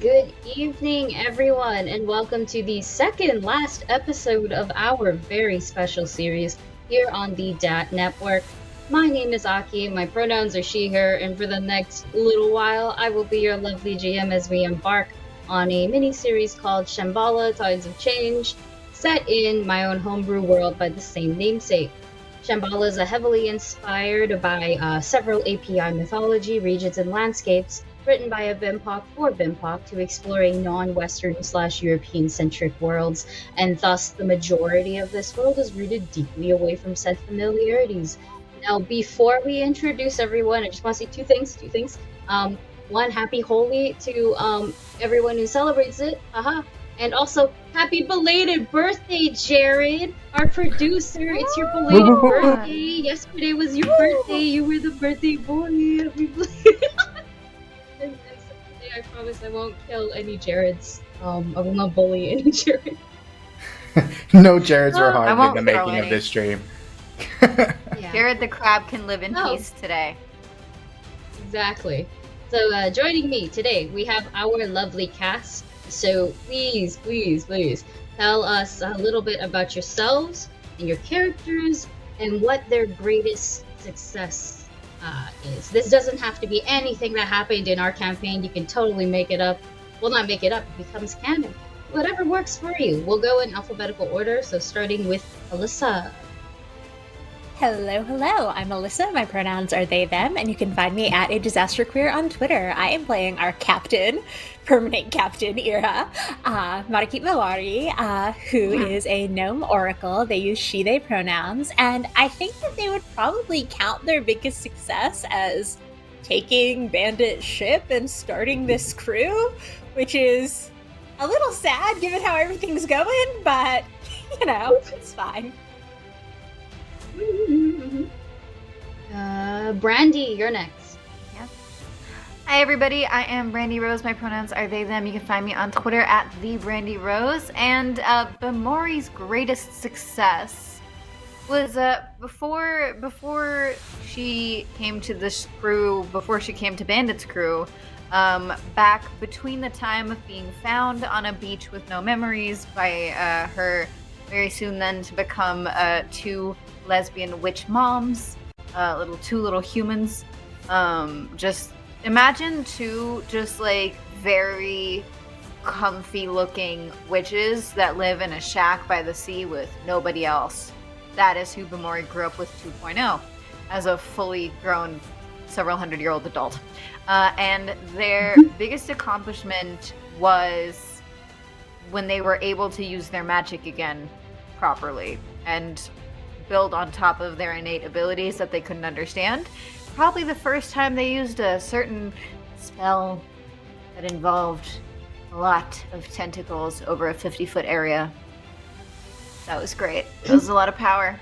Good evening, everyone, and welcome to the second last episode of our very special series here on the DAT Network. My name is Aki, my pronouns are she, her, and for the next little while, I will be your lovely GM as we embark on a mini-series called Shambhala, Tides of Change, set in my own homebrew world by the same namesake. Shambhala is heavily inspired by several API mythology, regions, and landscapes, written by a BIMPOC for BIMPOC to exploring non-Western/European-centric worlds, and thus the majority of this world is rooted deeply away from said familiarities. Now, before we introduce everyone, I just want to say two things. One, happy Holi to everyone who celebrates it, and also, happy belated birthday, Jared, our producer. It's your belated birthday. Yesterday was your birthday. You were the birthday boy. Happy belated. And someday I promise I won't kill any Jareds. I will not bully any Jared. No Jareds were harmed in the making of this stream. Yeah. Jared the Crab can live in peace today. Exactly. So joining me today, we have our lovely cast. So please tell us a little bit about yourselves and your characters and what their greatest success is. This doesn't have to be anything that happened in our campaign. You can totally make it up. Well, not make it up. It becomes canon. Whatever works for you. We'll go in alphabetical order. So starting with Alyssa. Hello, I'm Alyssa, my pronouns are they, them, and you can find me at @disasterqueer on Twitter. I am playing our permanent captain, Ira, Marikit Mawari, who is a gnome oracle. They use she, they pronouns, and I think that they would probably count their biggest success as taking Bandit's ship and starting this crew, which is a little sad given how everything's going, but, it's fine. Brandy, you're next. Yeah. Hi everybody, I am Brandy Rose. My pronouns are they, them. You can find me on Twitter at @TheBrandyRose. And Bamori's greatest success was before she came to this crew, before she came to Bandit's crew, back between the time of being found on a beach with no memories by her very soon then to become two lesbian witch moms, two little humans. Just imagine two just like very comfy looking witches that live in a shack by the sea with nobody else. That is who Bamori grew up with 2.0 as a fully grown several 100-year-old adult. And their biggest accomplishment was when they were able to use their magic again properly and build on top of their innate abilities that they couldn't understand. Probably the first time they used a certain spell that involved a lot of tentacles over a 50-foot area. That was great. That was a lot of power.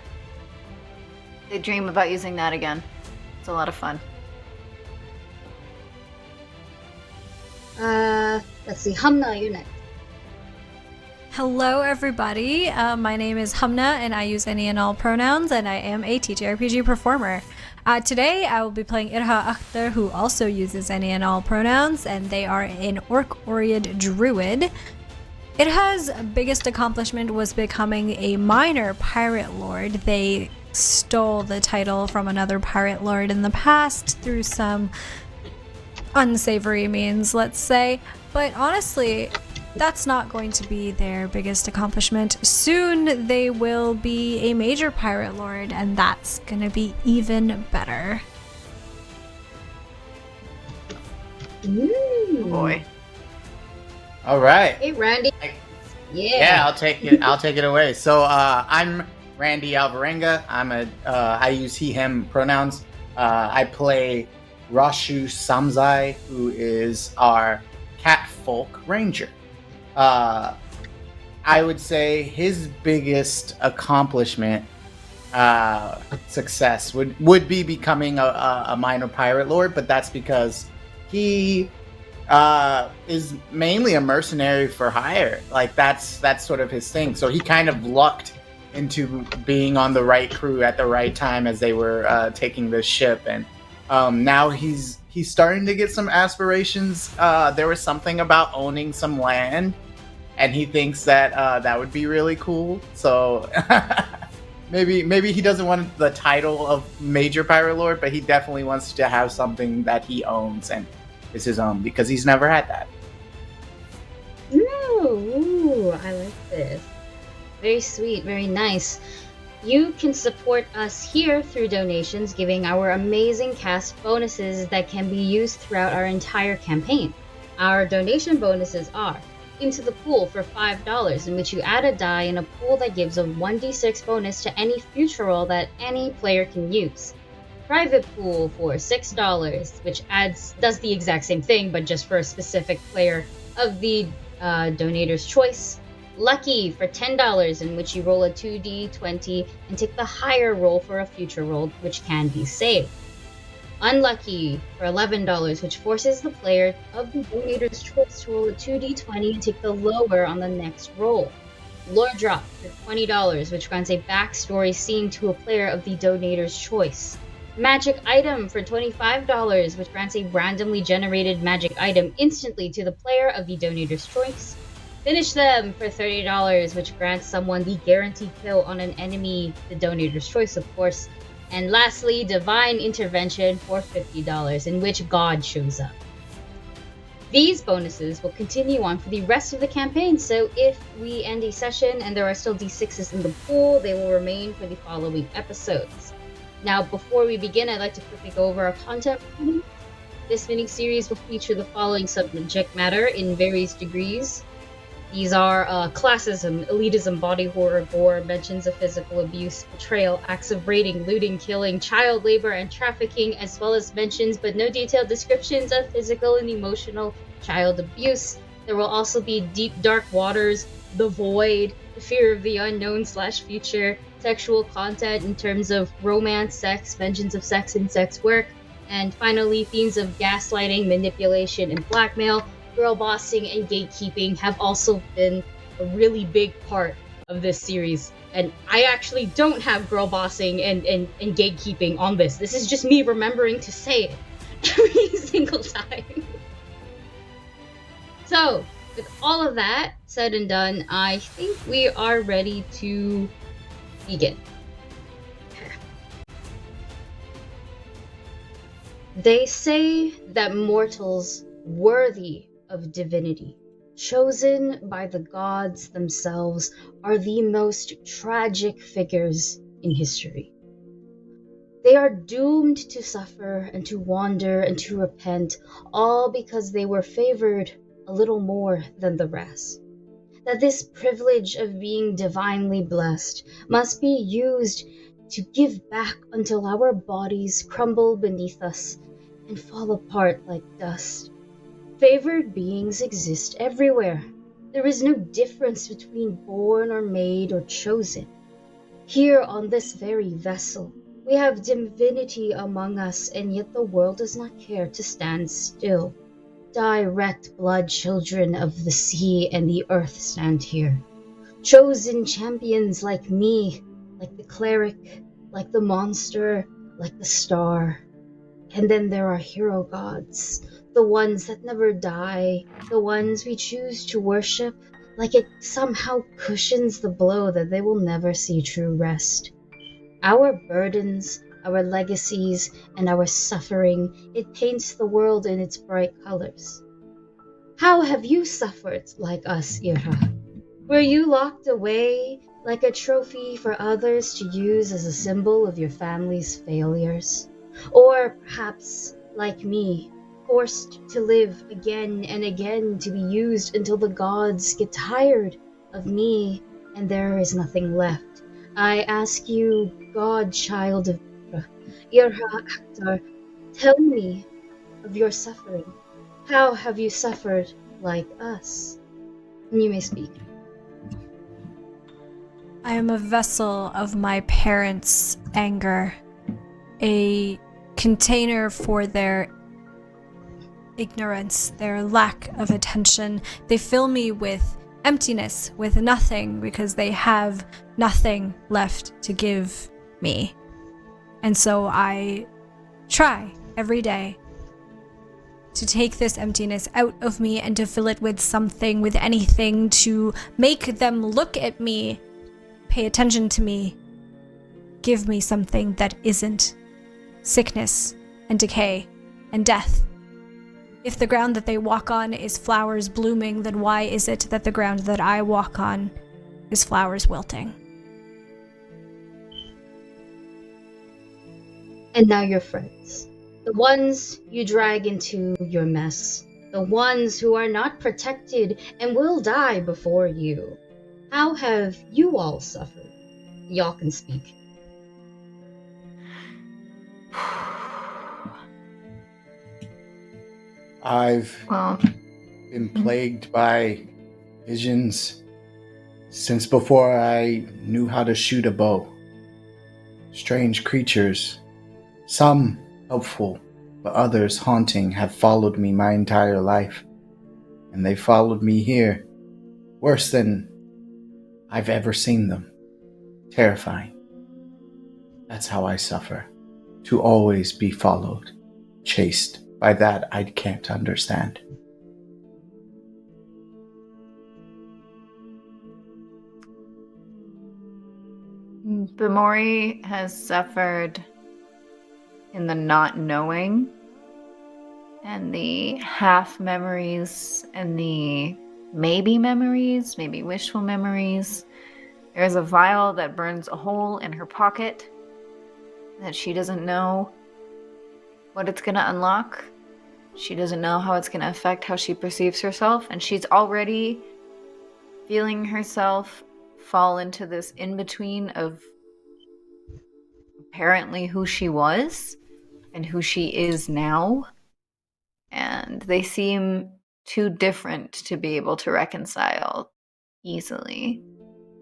They dream about using that again. It's a lot of fun. Let's see, Hamnah, you're next. Hello everybody, my name is Hamnah and I use any and all pronouns and I am a TTRPG performer. Today I will be playing Irha Akhtar, who also uses any and all pronouns, and they are an Orc-Oread druid. Irha's biggest accomplishment was becoming a minor pirate lord. They stole the title from another pirate lord in the past through some unsavory means, let's say, but honestly, that's not going to be their biggest accomplishment. Soon they will be a major pirate lord, and that's gonna be even better. Ooh. Boy. All right. Hey, Randy. Yeah, I'll take it away. So I'm Randy Alvarenga. I use he/him pronouns. I play Rashu Samzai, who is our catfolk ranger. I would say his biggest accomplishment, success would be becoming a minor pirate lord, but that's because he is mainly a mercenary for hire. Like that's sort of his thing. So he kind of lucked into being on the right crew at the right time as they were taking this ship, and now he's he's starting to get some aspirations. There was something about owning some land, and he thinks that that would be really cool. So maybe he doesn't want the title of Major Pirate Lord, but he definitely wants to have something that he owns and is his own, because he's never had that. Ooh, I like this. Very sweet, very nice. You can support us here through donations, giving our amazing cast bonuses that can be used throughout our entire campaign. Our donation bonuses are Into the Pool for $5, in which you add a die in a pool that gives a 1d6 bonus to any future roll that any player can use. Private Pool for $6, which does the exact same thing, but just for a specific player of the donator's choice. Lucky for $10, in which you roll a 2d20 and take the higher roll for a future roll, which can be saved. Unlucky for $11, which forces the player of the donator's choice to roll a 2d20 and take the lower on the next roll. Lore Drop for $20, which grants a backstory scene to a player of the donator's choice. Magic Item for $25, which grants a randomly generated magic item instantly to the player of the donator's choice. Finish Them for $30, which grants someone the guaranteed kill on an enemy, the donator's choice, of course. And lastly, Divine Intervention for $50, in which God shows up. These bonuses will continue on for the rest of the campaign, so if we end a session and there are still D6s in the pool, they will remain for the following episodes. Now, before we begin, I'd like to quickly go over our content. This mini-series will feature the following subject matter in various degrees. These are classism, elitism, body horror, gore, mentions of physical abuse, betrayal, acts of raiding, looting, killing, child labor, and trafficking, as well as mentions but no detailed descriptions of physical and emotional child abuse. There will also be deep, dark waters, the void, the fear of the unknown/future, sexual content in terms of romance, sex, mentions of sex and sex work, and finally, themes of gaslighting, manipulation, and blackmail. Girl bossing and gatekeeping have also been a really big part of this series. And I actually don't have girl bossing and gatekeeping on this. This is just me remembering to say it every single time. So, with all of that said and done, I think we are ready to begin. They say that mortals worthy of divinity, chosen by the gods themselves, are the most tragic figures in history. They are doomed to suffer and to wander and to repent, all because they were favored a little more than the rest. That this privilege of being divinely blessed must be used to give back until our bodies crumble beneath us and fall apart like dust. Favored beings exist everywhere. There is no difference between born or made or chosen. Here on this very vessel, we have divinity among us, and yet the world does not care to stand still. Direct blood children of the sea and the earth stand here. Chosen champions like me, like the cleric, like the monster, like the star. And then there are hero gods, the ones that never die, the ones we choose to worship, like it somehow cushions the blow that they will never see true rest. Our burdens, our legacies, and our suffering, it paints the world in its bright colors. How have you suffered like us, Irha? Were you locked away like a trophy for others to use as a symbol of your family's failures? Or perhaps, like me, forced to live again and again to be used until the gods get tired of me and there is nothing left. I ask you, godchild of Irha Akhtar, tell me of your suffering. How have you suffered like us? You may speak. I am a vessel of my parents' anger, a container for their ignorance, their lack of attention. They fill me with emptiness, with nothing, because they have nothing left to give me. And so I try every day to take this emptiness out of me and to fill it with something, with anything, to make them look at me, pay attention to me, give me something that isn't sickness and decay and death. If the ground that they walk on is flowers blooming, then why is it that the ground that I walk on is flowers wilting? And now your friends. The ones you drag into your mess. The ones who are not protected and will die before you. How have you all suffered? Y'all can speak. I've been plagued by visions since before I knew how to shoot a bow. Strange creatures, some helpful, but others haunting, have followed me my entire life. And they followed me here, worse than I've ever seen them. Terrifying. That's how I suffer. To always be followed, chased by that I can't understand. Bamori has suffered in the not knowing and the half memories and the maybe memories, maybe wishful memories. There's a vial that burns a hole in her pocket that she doesn't know what it's going to unlock. She doesn't know how it's going to affect how she perceives herself, and she's already feeling herself fall into this in-between of apparently who she was and who she is now. And they seem too different to be able to reconcile easily.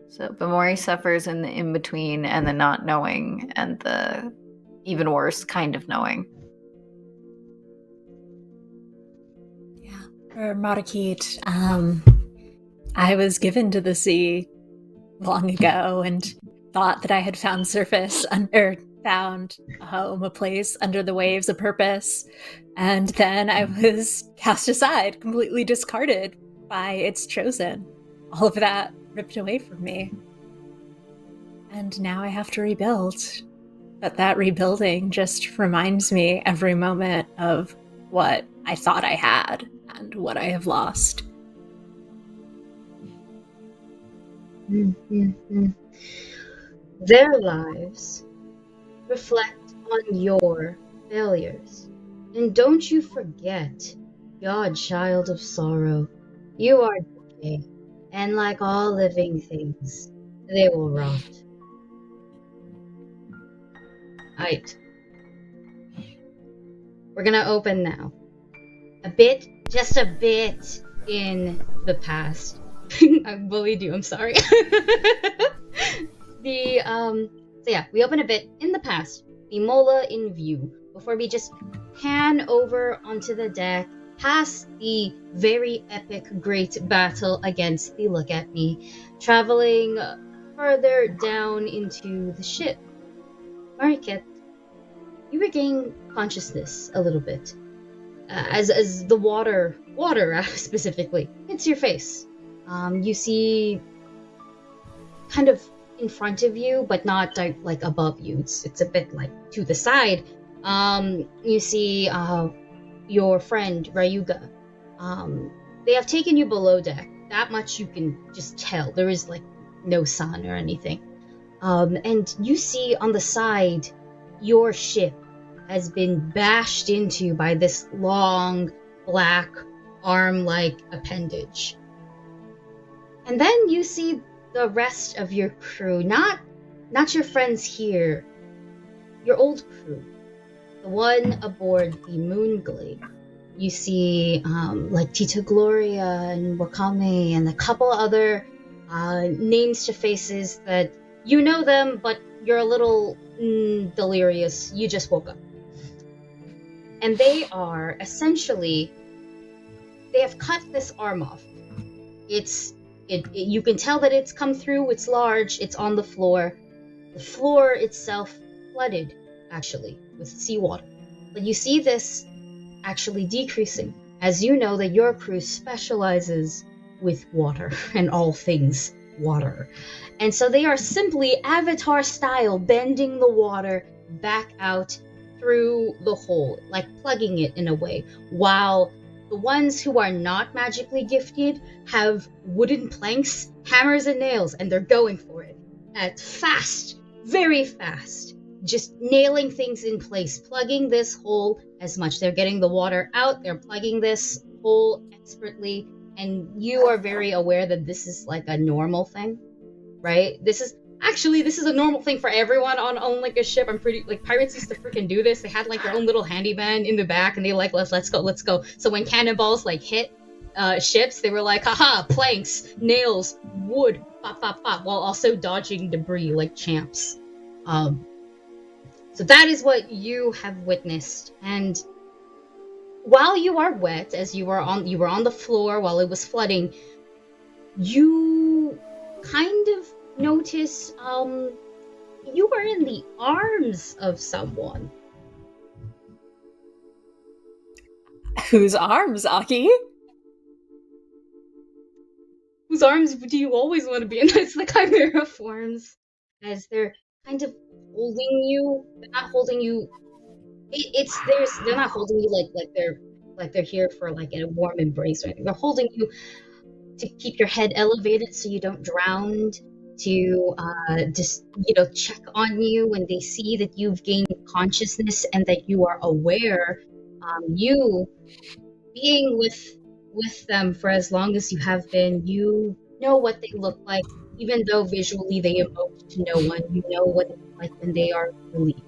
So Bamori suffers in the in-between and the not knowing and the even worse kind of knowing. Yeah. For Marikit, I was given to the sea long ago and thought that I had found found a home, a place under the waves, a purpose. And then I was cast aside, completely discarded by its chosen. All of that ripped away from me. And now I have to rebuild. But that rebuilding just reminds me every moment of what I thought I had and what I have lost. Mm-hmm. Their lives reflect on your failures. And don't you forget, you're a child of sorrow. You are decay, and like all living things, they will rot. Right. We're gonna open now. Just a bit in the past. I bullied you, I'm sorry. So yeah, we open a bit in the past. The Mola in view. Before we just pan over onto the deck, past the very epic great battle against the Look at Me, traveling further down into the ship. Marikit, you regain consciousness a little bit. As the water specifically hits your face. You see kind of in front of you, but not like above you. It's a bit like to the side. You see your friend Ryuga. They have taken you below deck. That much you can just tell. There is like no sun or anything. And you see on the side your ship has been bashed into by this long black arm-like appendage. And then you see the rest of your crew, not your friends here, your old crew, the one aboard the Moonglade. You see like Tita Gloria and Wakame and a couple other names to faces that you know them, but you're a little delirious. You just woke up. And they are essentially, they have cut this arm off. You can tell that it's come through, it's large, it's on the floor. The floor itself flooded, actually, with seawater. But you see this actually decreasing, as you know that your crew specializes with water and all things water. And so they are simply Avatar style bending the water back out through the hole, like plugging it in a way, while the ones who are not magically gifted have wooden planks, hammers, and nails, and they're going for it at fast, very fast, just nailing things in place, plugging this hole as much. They're getting the water out, they're plugging this hole expertly, and you are very aware that this is like a normal thing, right? This is a normal thing for everyone on like a ship. I'm pretty like pirates used to freaking do this. They had like their own little handyman in the back, and they like let's go. So when cannonballs like hit ships, they were like, haha, planks, nails, wood, pop, while also dodging debris like champs. So that is what you have witnessed, and while you are wet, as you were on the floor while it was flooding, you kind of notice you were in the arms of someone. Whose arms, Aki? Whose arms do you always want to be in? It's the chimera forms, as they're kind of holding you. They're not holding you. They're not holding you like they're here for like a warm embrace or anything. They're holding you to keep your head elevated so you don't drown, to just check on you when they see that you've gained consciousness and that you are aware. You being with them for as long as you have been, you know what they look like, even though visually they emote to no one. You know what they look like when they are relieved.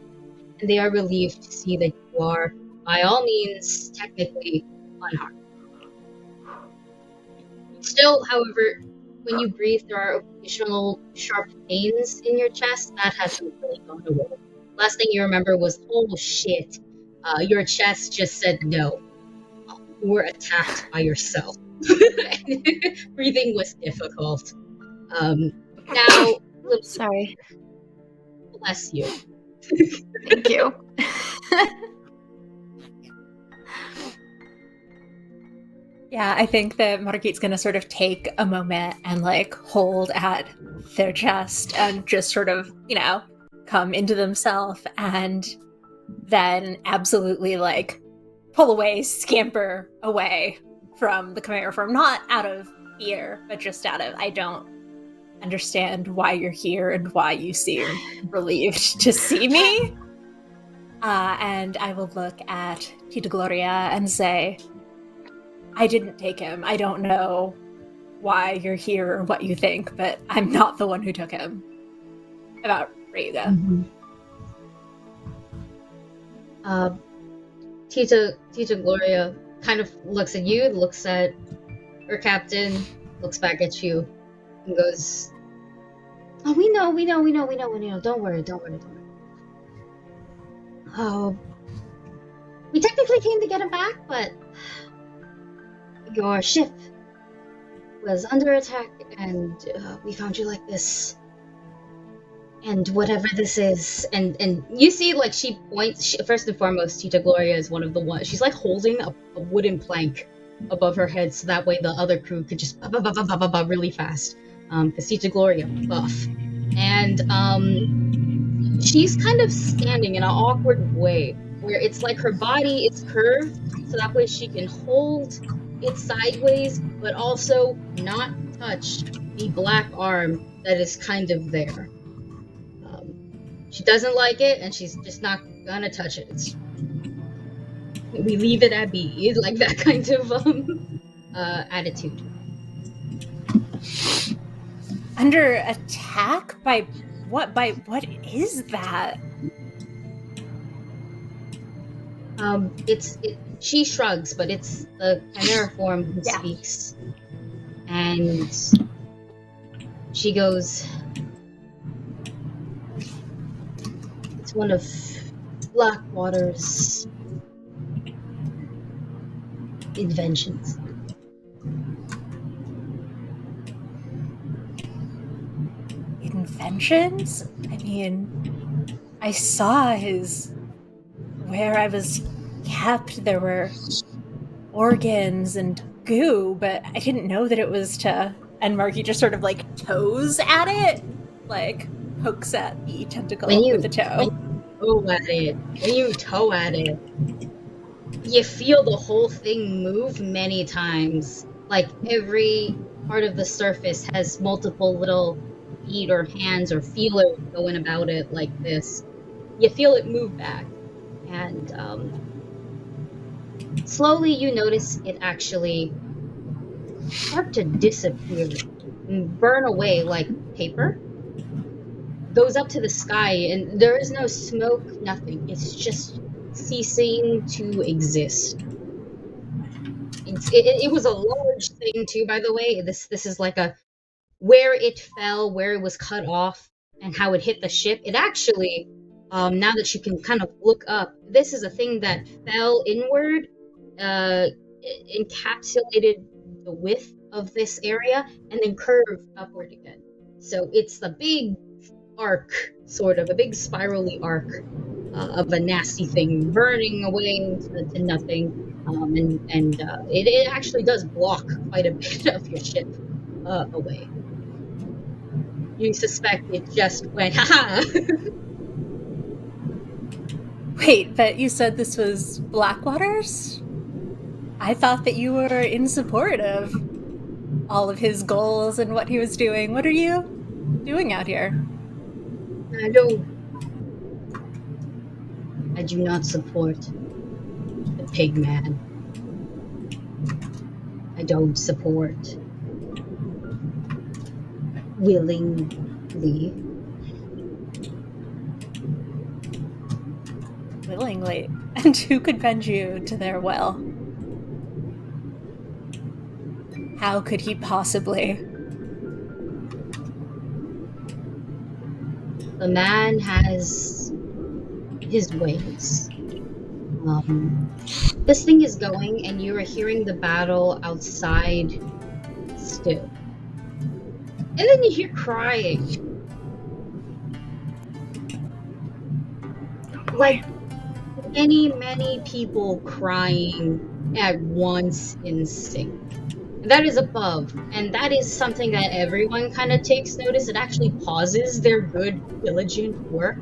And they are relieved to see that you are, by all means, technically unharmed. Still, however, when you breathe, there are occasional sharp pains in your chest. That hasn't really gone away. Last thing you remember was, oh shit, your chest just said no. You were attacked by yourself. Breathing was difficult. Now, Sorry. Bless you. Thank you. Yeah, I think that Margit's gonna sort of take a moment and like hold at their chest and just sort of, come into themselves, and then absolutely like pull away, scamper away from the chimera form. Not out of fear, but just out of, I don't understand why you're here and why you seem relieved to see me. And I will look at Tita Gloria and say, I didn't take him. I don't know why you're here or what you think, but I'm not the one who took him. About Ryuga. Mm-hmm. Tita Gloria kind of looks at you, looks at her captain, looks back at you, and goes, "Oh, we know. Don't worry. Oh, we technically came to get him back, but your ship was under attack, and we found you like this. And whatever this is," and you see, like, she points. First and foremost, Tita Gloria is one of the ones. She's like holding a wooden plank above her head, so that way the other crew could just really fast. Because Tita Gloria buff, and she's kind of standing in an awkward way, where it's like her body is curved, so that way she can hold it sideways, but also not touch the black arm that is kind of there. She doesn't like it, and she's just not gonna touch it. We leave it at be, like that kind of attitude. Under attack? By what? By what is that? She shrugs, but it's the chimera form who speaks. And she goes, "It's one of Blackwater's inventions." Inventions? I mean, I saw where I was kept, there were organs and goo, but I didn't know that it was to... And Marky just sort of like toes at it, like pokes at the tentacle with the toe. When you toe at it, you feel the whole thing move many times. Like every part of the surface has multiple little feet or hands or feelers going about it like this. You feel it move back, and slowly you notice it actually start to disappear and burn away like paper. Goes up to the sky, and there is no smoke, nothing. It's just ceasing to exist. It was a large thing too, by the way. This is like a where it fell, where it was cut off, and how it hit the ship. It actually, now that you can kind of look up, this is a thing that fell inward, encapsulated the width of this area, and then curved upward again. So it's the big arc, sort of a big spirally arc of a nasty thing burning away to nothing. It actually does block quite a bit of your ship away. You suspect it just went, haha! Wait, but you said this was Blackwater's? I thought that you were in support of all of his goals and what he was doing. What are you doing out here? I do not support the pig man. I don't support willingly. Willingly? And who could bend you to their will? How could he possibly? The man has his ways. This thing is going, and you are hearing the battle outside still. And then you hear crying. Like many people crying at once in sync. That is above, and that is something that everyone kind of takes notice. It actually pauses their good, diligent work,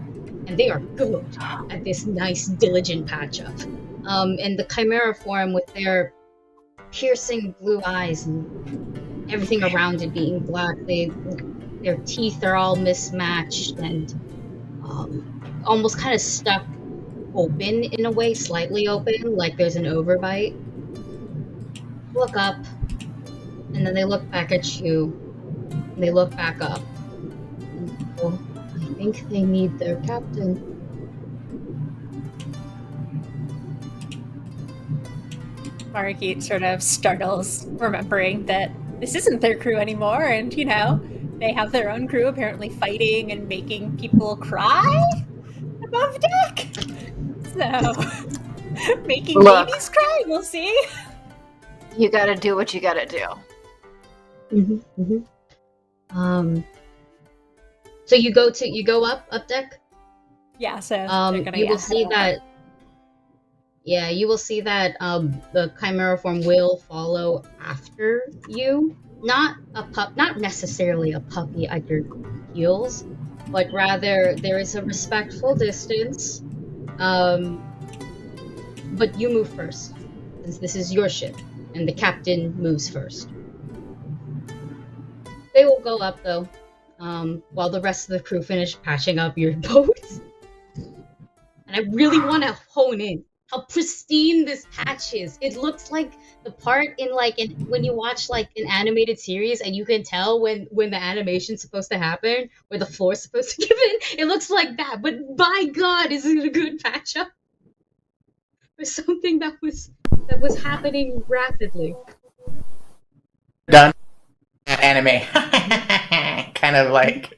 and they are good at this nice, diligent patch-up. And the Chimera form with their piercing blue eyes and everything around it being black, their teeth are all mismatched and almost kind of stuck open in a way, slightly open, like there's an overbite. Look up. And then they look back at you, and they look back up. And go, I think they need their captain. Margit sort of startles, remembering that this isn't their crew anymore, and, you know, they have their own crew apparently fighting and making people cry above deck. So, making babies cry, we'll see. You gotta do what you gotta do. So you go up deck? Yeah, so you will see that. Yeah, you will see that the Chimera form will follow after you. Not necessarily a puppy at your heels, but rather there is a respectful distance. But you move first, since this is your ship, and the captain moves first. They will go up, though, while the rest of the crew finish patching up your boats. And I really want to hone in how pristine this patch is. It looks like the part when you watch like an animated series, and you can tell when the animation's supposed to happen, where the floor's supposed to give in. It looks like that, but by God, is it a good patch up? For something that was happening rapidly. Done. Anime. Kind of like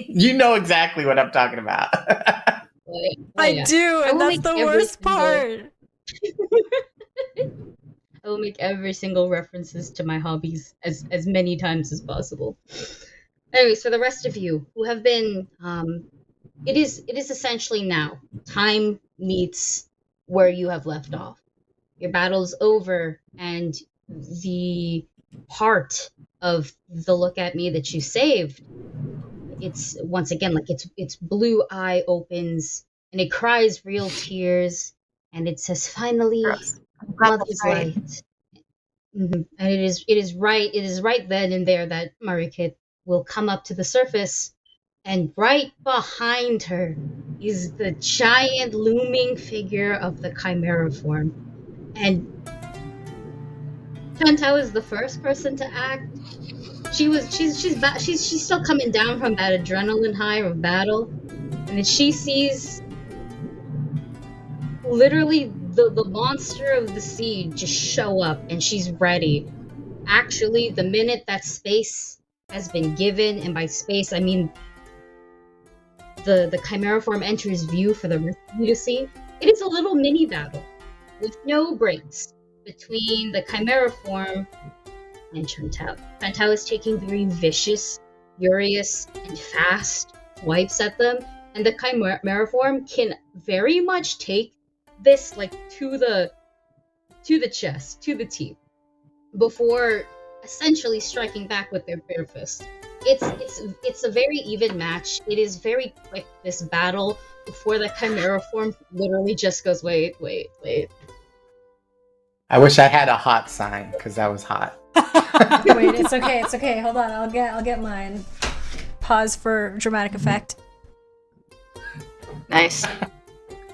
you know exactly what I'm talking about. I do, and that's the worst part. I will make every single references to my hobbies as many times as possible. Anyways, for the rest of you who have been, it is essentially now time meets where you have left off. Your battle's over, and the part of the look at me that you saved, it's once again like its blue eye opens and it cries real tears, and it says, "Finally, Gross. I'm glad love that's is right. light." And it is right then and there that Marikit will come up to the surface, and right behind her is the giant looming figure of the Chimera form. And Chantal is the first person to act. She's still coming down from that adrenaline high of battle, and then she sees literally the monster of the sea just show up, and she's ready. Actually, the minute that space has been given, and by space I mean the Chimera form enters view for the rest of you to see, it is a little mini battle with no breaks between the Chimera form and Chantal. Chantal is taking very vicious, furious, and fast swipes at them, and the Chimera form can very much take this like to the chest, to the teeth, before essentially striking back with their bare fists. It's a very even match. It is very quick, this battle, before the Chimera form literally just goes, wait. I wish I had a hot sign, because that was hot. Wait, it's okay. Hold on, I'll get mine. Pause for dramatic effect. Nice.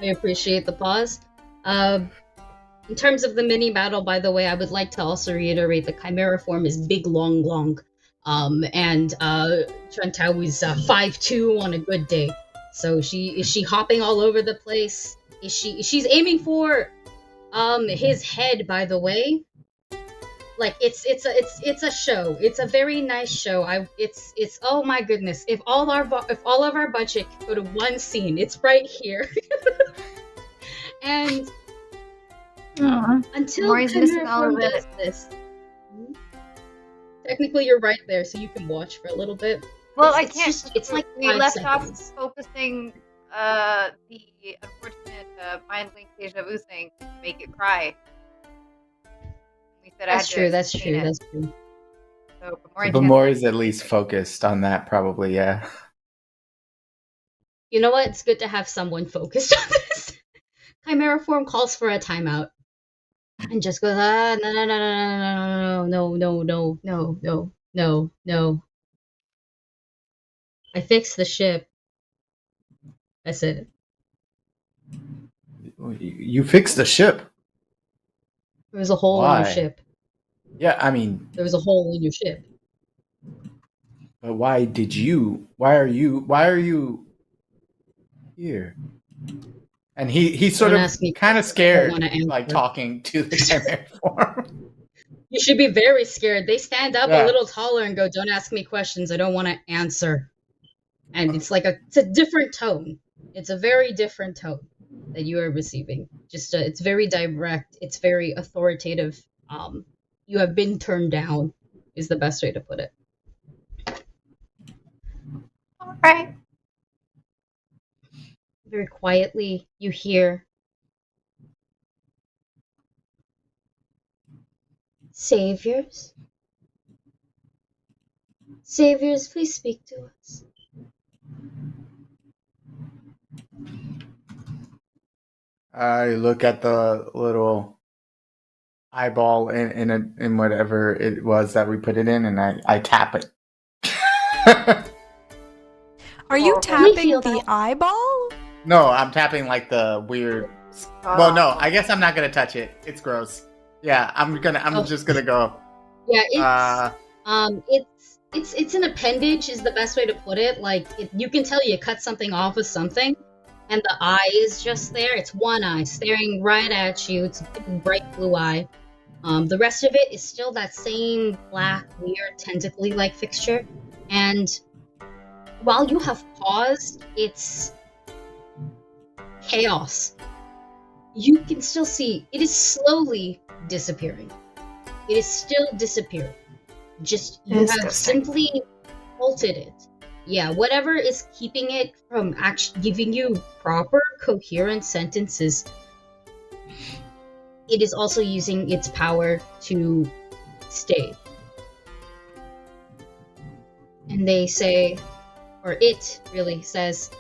I appreciate the pause. In terms of the mini battle, by the way, I would like to also reiterate the Chimera form is big, long. And Chantal is 5'2" on a good day. So is she hopping all over the place? She's aiming for his head, by the way. Like it's a show. It's a very nice show. It's oh my goodness. If all of our budget could go to one scene, it's right here. And until Maury's missing Chimera all form of it. does this, technically you're right there, so you can watch for a little bit. Well, It's like we 5 left seconds. off focusing the unfortunate mind link deja vu thing to make it cry. We said That's true. So, But Maury's at least focused on that, probably, yeah. You know what? It's good to have someone focused on this. Chimera form calls for a timeout and just goes, no. I fixed the ship. I said, You fixed the ship. there was a hole in Why? your ship. Yeah, I mean, There was a hole in your ship. but why are you here? And he's sort Don't of ask me kind of questions I scared, don't wanna answer. like talking to the Chimera form. You should be very scared. They stand up Yeah. a little taller and go, "Don't ask me questions. I don't want to answer." And it's a different tone. It's a very different tone that you are receiving. It's very direct. It's very authoritative. You have been turned down, is the best way to put it. All right. Very quietly, you hear, "Saviors? Saviors, please speak to us." I look at the little eyeball in whatever it was that we put it in, and I tap it. Are you Horrible. tapping feel the that. eyeball? No, I'm tapping like the weird. Well, no, I guess I'm not gonna touch it. It's gross. Yeah, I'm just gonna go. Yeah, it's an appendage is the best way to put it. Like you can tell you cut something off of something, and the eye is just there. It's one eye staring right at you. It's a big, bright blue eye. The rest of it is still that same black, weird, tentacly-like fixture. And while you have paused, it's chaos. You can still see it is slowly disappearing. It is still disappearing. Just you have Disgusting. simply halted it. Yeah, whatever is keeping it from actually giving you proper, coherent sentences it is also using its power to stay. And they say, or it really says,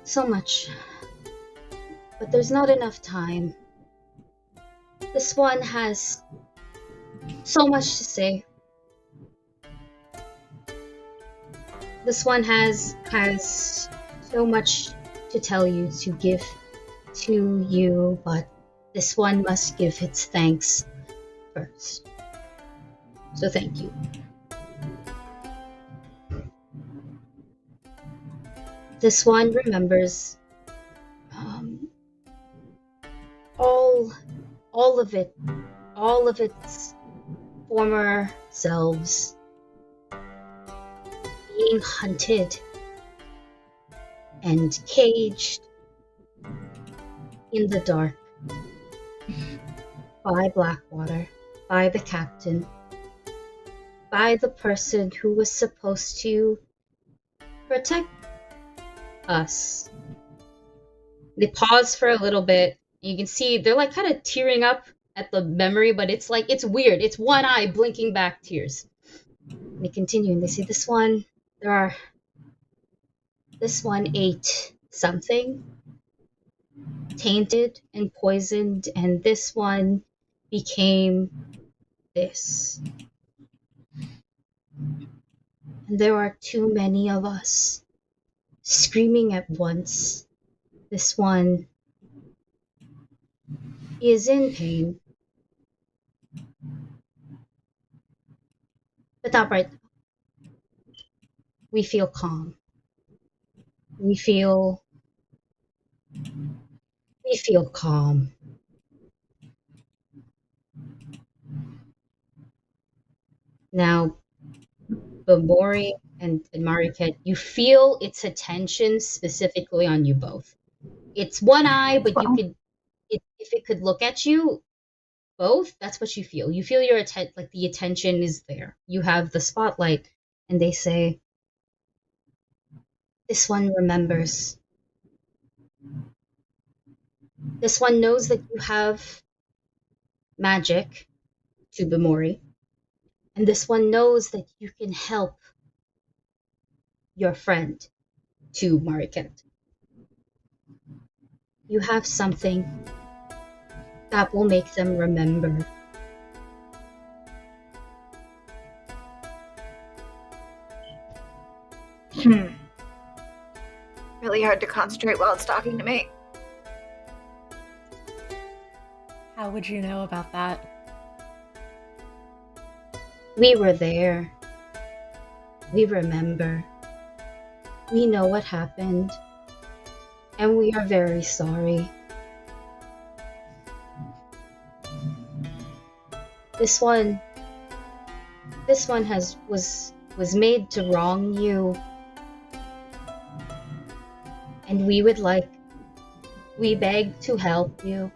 so much, but there's not enough time. This one has so much to say. This one has so much to tell you, to give to you, but this one must give its thanks first. So thank you. This one remembers all of its former selves being hunted and caged in the dark by Blackwater, by the captain, by the person who was supposed to protect us. They pause for a little bit. You can see they're like kind of tearing up at the memory, but it's like, it's weird. It's one eye blinking back tears. And they continue and they say, this one ate something tainted and poisoned, and this one became this. And there are too many of us screaming at once. This one is in pain, but not right now. We feel calm. We feel calm. Now, Bamori and Mariket, you feel its attention specifically on you both. It's one eye, but you could, if it could look at you, both, that's what you feel. You feel your like the attention is there. You have the spotlight, and they say, this one remembers. This one knows that you have magic, to Bamori, and this one knows that you can help your friend, to Mariket. You have something that will make them remember. Really hard to concentrate while it's talking to me. How would you know about that? We were there. We remember. We know what happened. And we are very sorry. This one was made to wrong you. And we beg to help you.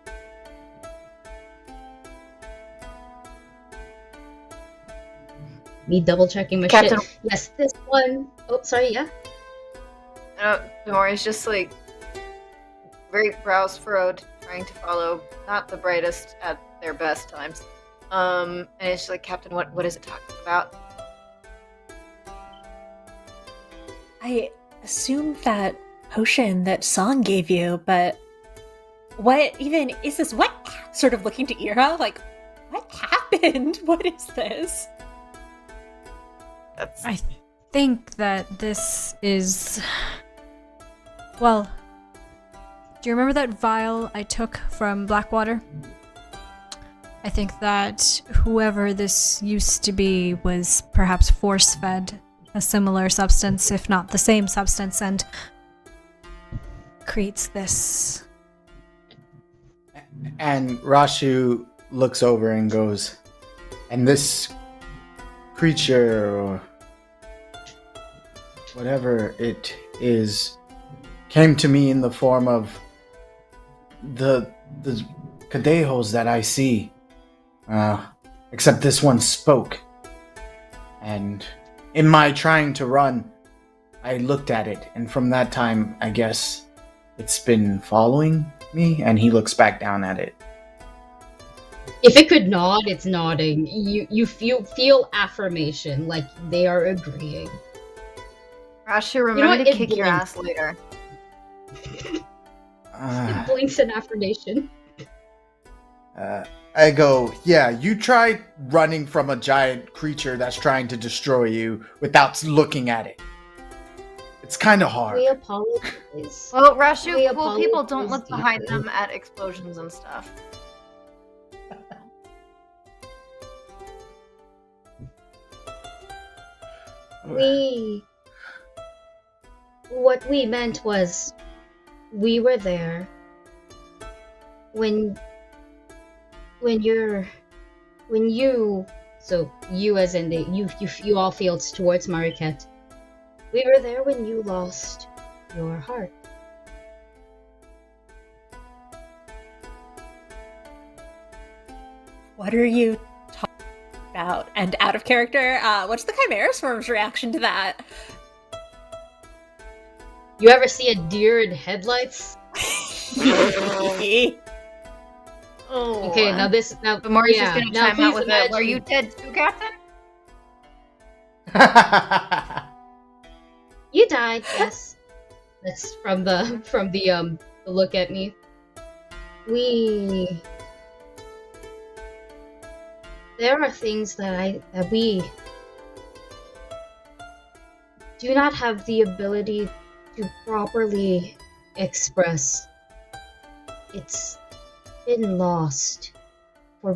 Me double checking my Captain. shit. Yes, this one. Oh, sorry, yeah? Bamori's just like very brows furrowed, trying to follow not the brightest at their best times. And it's just like, Captain, what is it talking about? I assumed that potion that Song gave you, but what even is this? What? Sort of looking to Ira, like, what happened? What is this? I think that this is... Well, do you remember that vial I took from Blackwater? I think that whoever this used to be was perhaps force-fed a similar substance, if not the same substance, and creates this. And Rashu looks over and goes, and this creature, or whatever it is, came to me in the form of the cadejos that I see. Except this one spoke. And in my trying to run, I looked at it, and from that time, I guess it's been following me? And he looks back down at it. If it could nod, it's nodding. You feel affirmation, like they are agreeing. Rashu, remember to kick your ass later. It blinks an affirmation. I go, yeah, you try running from a giant creature that's trying to destroy you without looking at it. It's kind of hard. We apologize. Well, Rashu, cool people don't look behind them at explosions and stuff. What we meant was, we were there when you, so you as in you all feel towards Mariquette. We were there when you lost your heart. What are you talking about? And out of character, what's the Chimera Swarm's reaction to that? You ever see a deer in headlights? Oh. Okay, now Bamori's just gonna chime out with it. Were you dead too, Captain? You died, yes. That's from the look at me. There are things that we do not have the ability to properly express. It's been lost for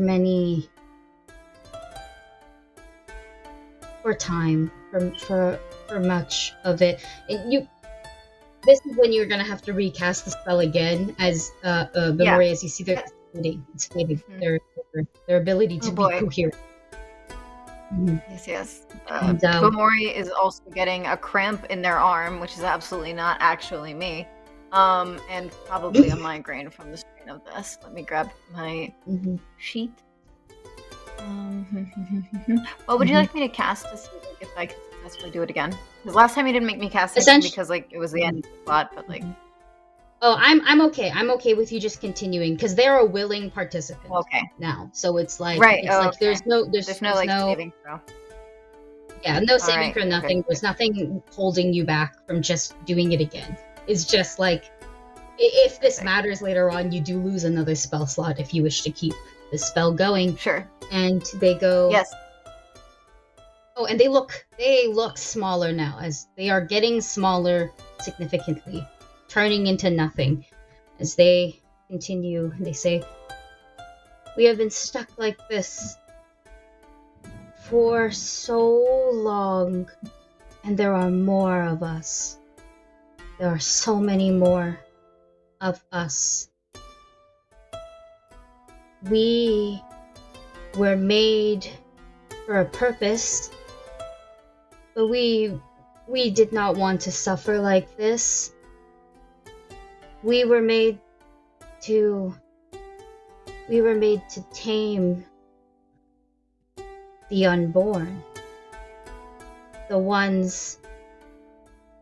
time, for much of it. And this is when you're gonna have to recast the spell again, as Bamori, as you see it's fading. Mm-hmm. Their ability to be coherent. Mm-hmm. Yes. Bamori is also getting a cramp in their arm, which is absolutely not actually me. And probably a migraine from the strain of this. Let me grab my sheet. What would you like me to cast to see if I can successfully do it again? Because last time you didn't make me cast it because it was the end of the plot, but Oh, I'm okay. I'm okay with you just continuing because they're a willing participant. Okay. Now, so it's like okay. there's no saving throw. Yeah, no saving throw. Nothing. There's nothing holding you back from just doing it again. It's just like if this matters later on, you do lose another spell slot if you wish to keep the spell going. Sure. And they go. Yes. Oh, and they look smaller now as they are getting smaller significantly, turning into nothing. As they continue, they say, "We have been stuck like this for so long, and there are more of us. There are so many more of us. We were made for a purpose, but we did not want to suffer like this. We were made to tame the unborn, the ones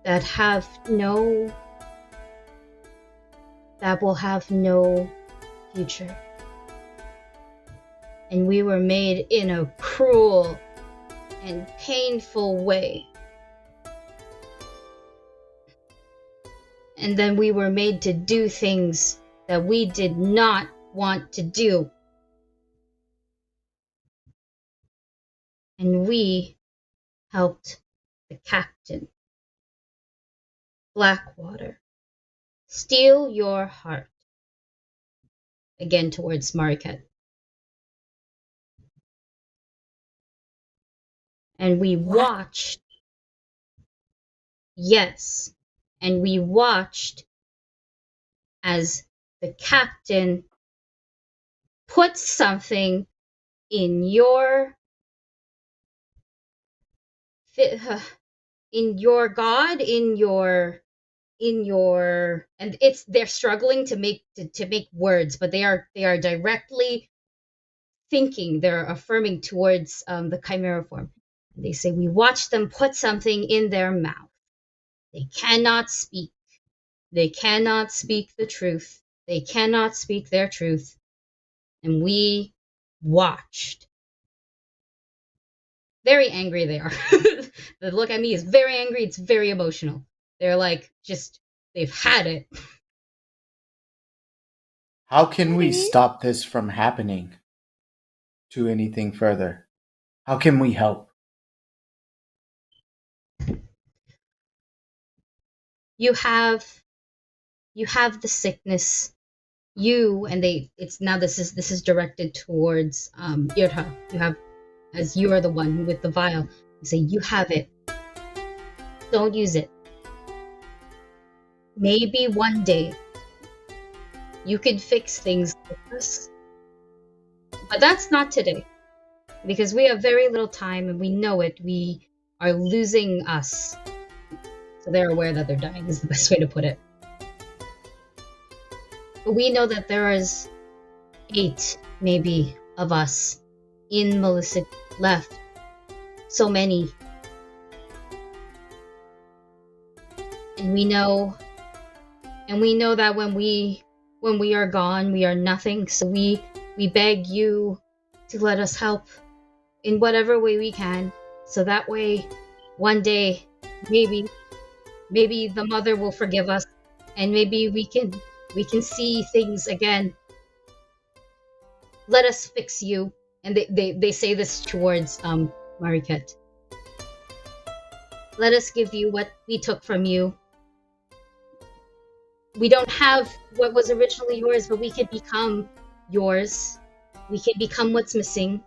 that will have no future. And we were made in a cruel and painful way. And then we were made to do things that we did not want to do. And we helped the captain, Blackwater, steal your heart." Again towards Mariquette. And we watched. Yes. And we watched as the captain put something in your god, and they're struggling to make words, but they are directly thinking, they're affirming towards the chimera form. They say, "We watched them put something in their mouth. They cannot speak. They cannot speak the truth. They cannot speak their truth. And we watched. Very angry they are. The look at me is very angry. It's very emotional. They're like, they've had it. How can we stop this from happening to anything further? How can we help? You have the sickness. This is directed towards Irha. You have, as you are the one with the vial, you say you have it. Don't use it. Maybe one day you could fix things like this. But that's not today. Because we have very little time and we know it. We are losing us. So they're aware that they're dying is the best way to put it. But we know that there is 8, maybe, of us in Melissa left. So many. And we know that when we are gone, we are nothing. So we beg you to let us help in whatever way we can. So that way, one day, maybe the mother will forgive us, and maybe we can see things again. Let us fix you. And they say this towards Mariket. Let us give you what we took from you. We don't have what was originally yours, but we can become yours. We can become what's missing.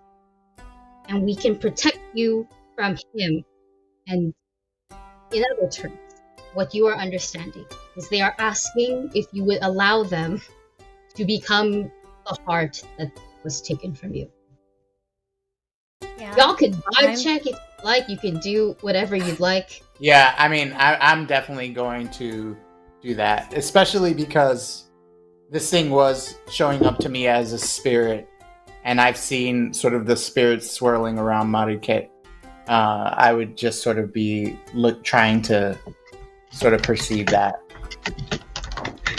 And we can protect you from him. And in other terms, what you are understanding is they are asking if you would allow them to become the heart that was taken from you. Yeah. Y'all can vibe check if you like. You can do whatever you'd like. Yeah, I mean, I'm definitely going to do that, especially because this thing was showing up to me as a spirit, and I've seen sort of the spirits swirling around Mariket. I would just sort of be trying to sort of perceive that.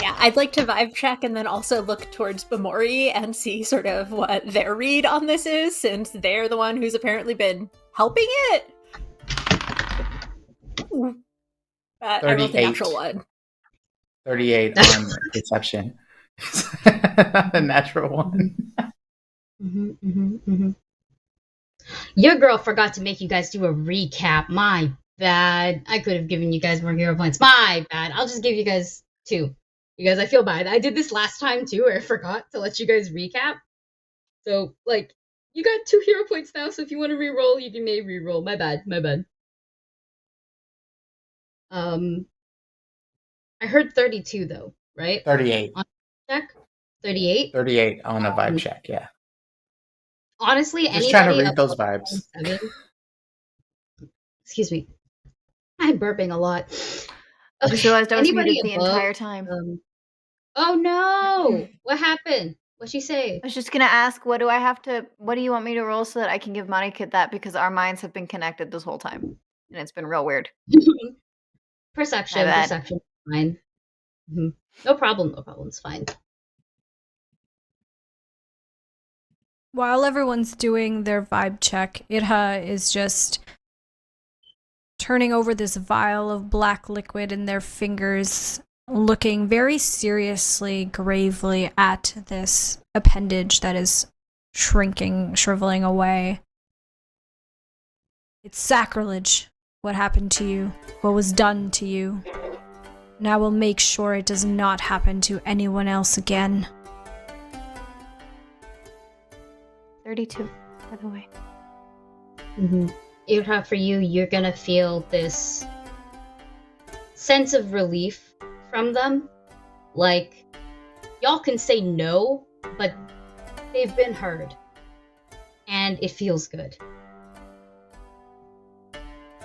Yeah, I'd like to vibe check and then also look towards Bamori and see sort of what their read on this is, since they're the one who's apparently been helping it. I rolled a natural 1. 38 on perception. A natural 1. Your girl forgot to make you guys do a recap. My bad. I could have given you guys more hero points. My bad. I'll just give you guys 2. You guys, I feel bad. I did this last time too, where I forgot to let you guys recap. So, like, you got 2 hero points now, so if you want to reroll, you may reroll. My bad. I heard 32 though, right? 38. On check? 38? 38 on a vibe check, yeah. Honestly, just trying to read those vibes. Excuse me. I'm burping a lot. I just realized I was muted the entire time. Oh no! What happened? What'd she say? I was just gonna ask, what do you want me to roll so that I can give Monikit that, because our minds have been connected this whole time. And it's been real weird. Perception, fine. No problem, it's fine. While everyone's doing their vibe check, Irha is just turning over this vial of black liquid in their fingers, looking very seriously, gravely at this appendage that is shriveling away. It's sacrilege, what happened to you, what was done to you. And I will make sure it does not happen to anyone else again. 32, by the way. Irha, for you, you're gonna feel this sense of relief from them. Like, y'all can say no, but they've been heard. And it feels good.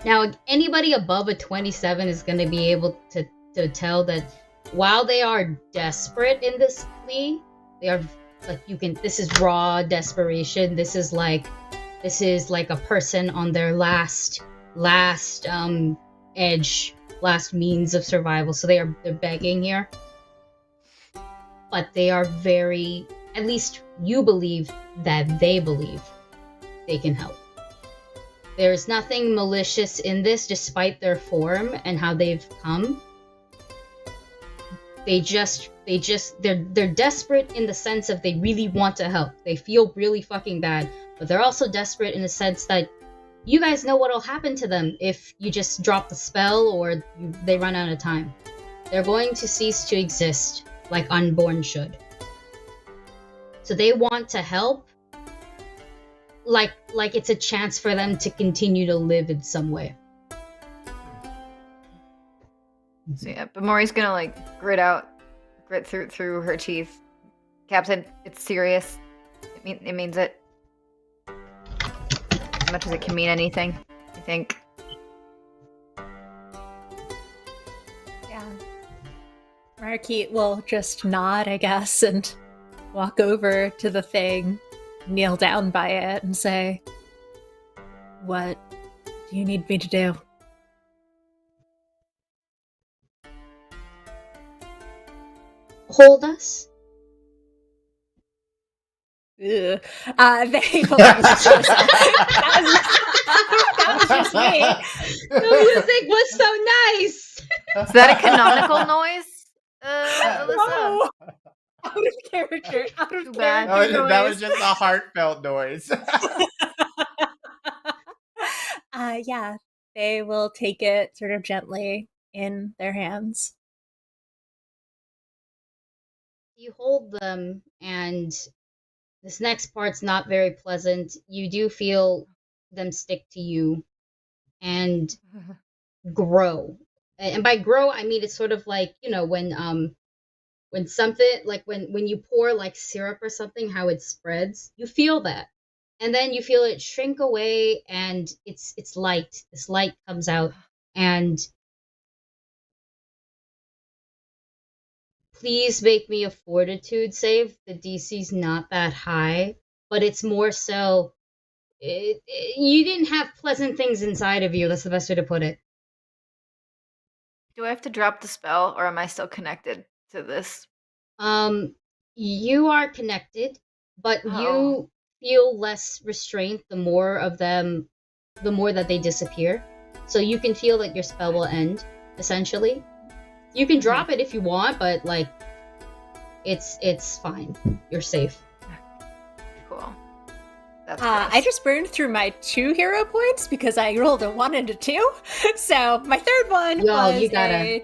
Now, anybody above a 27 is gonna be able to tell that while they are desperate in this plea, they are like, this is raw desperation. This is like a person on their last edge, last means of survival. So they're begging here. but they are very, at least you believe that they believe they can help. There's nothing malicious in this, despite their form and how they've come. They're desperate in the sense of they really want to help. They feel really fucking bad, but they're also desperate in the sense that you guys know what'll happen to them if you just drop the spell or they run out of time. They're going to cease to exist like unborn should. So they want to help, like it's a chance for them to continue to live in some way. So yeah, but Maury's gonna like grit through her teeth. Captain, it's serious. It means it. As much as it can mean anything, I think. Yeah. Marquis will just nod, I guess, and walk over to the thing, kneel down by it, and say, "What do you need me to do?" Hold us? They that was just me. The music was so nice! Is that a canonical noise, Alyssa? Whoa. Out of character. Out of Too bad. character. That was just a heartfelt noise. Yeah, they will take it sort of gently in their hands. You hold them, and this next part's not very pleasant. You do feel them stick to you and grow. And by grow, I mean it's sort of like, you know, when something, like when you pour like syrup or something, how it spreads. You feel that. And then you feel it shrink away, and it's light. This light comes out, and please make me a fortitude save. The DC's not that high, but it's more so you didn't have pleasant things inside of you. That's the best way to put it. Do I have to drop the spell, or am I still connected to this? You are connected, but you feel less restraint the more that they disappear. So you can feel that your spell will end, essentially. You can drop it if you want, but like it's fine. You're safe. Cool. That's I just burned through my 2 hero points because I rolled a 1 and a 2. So my third one was you gotta...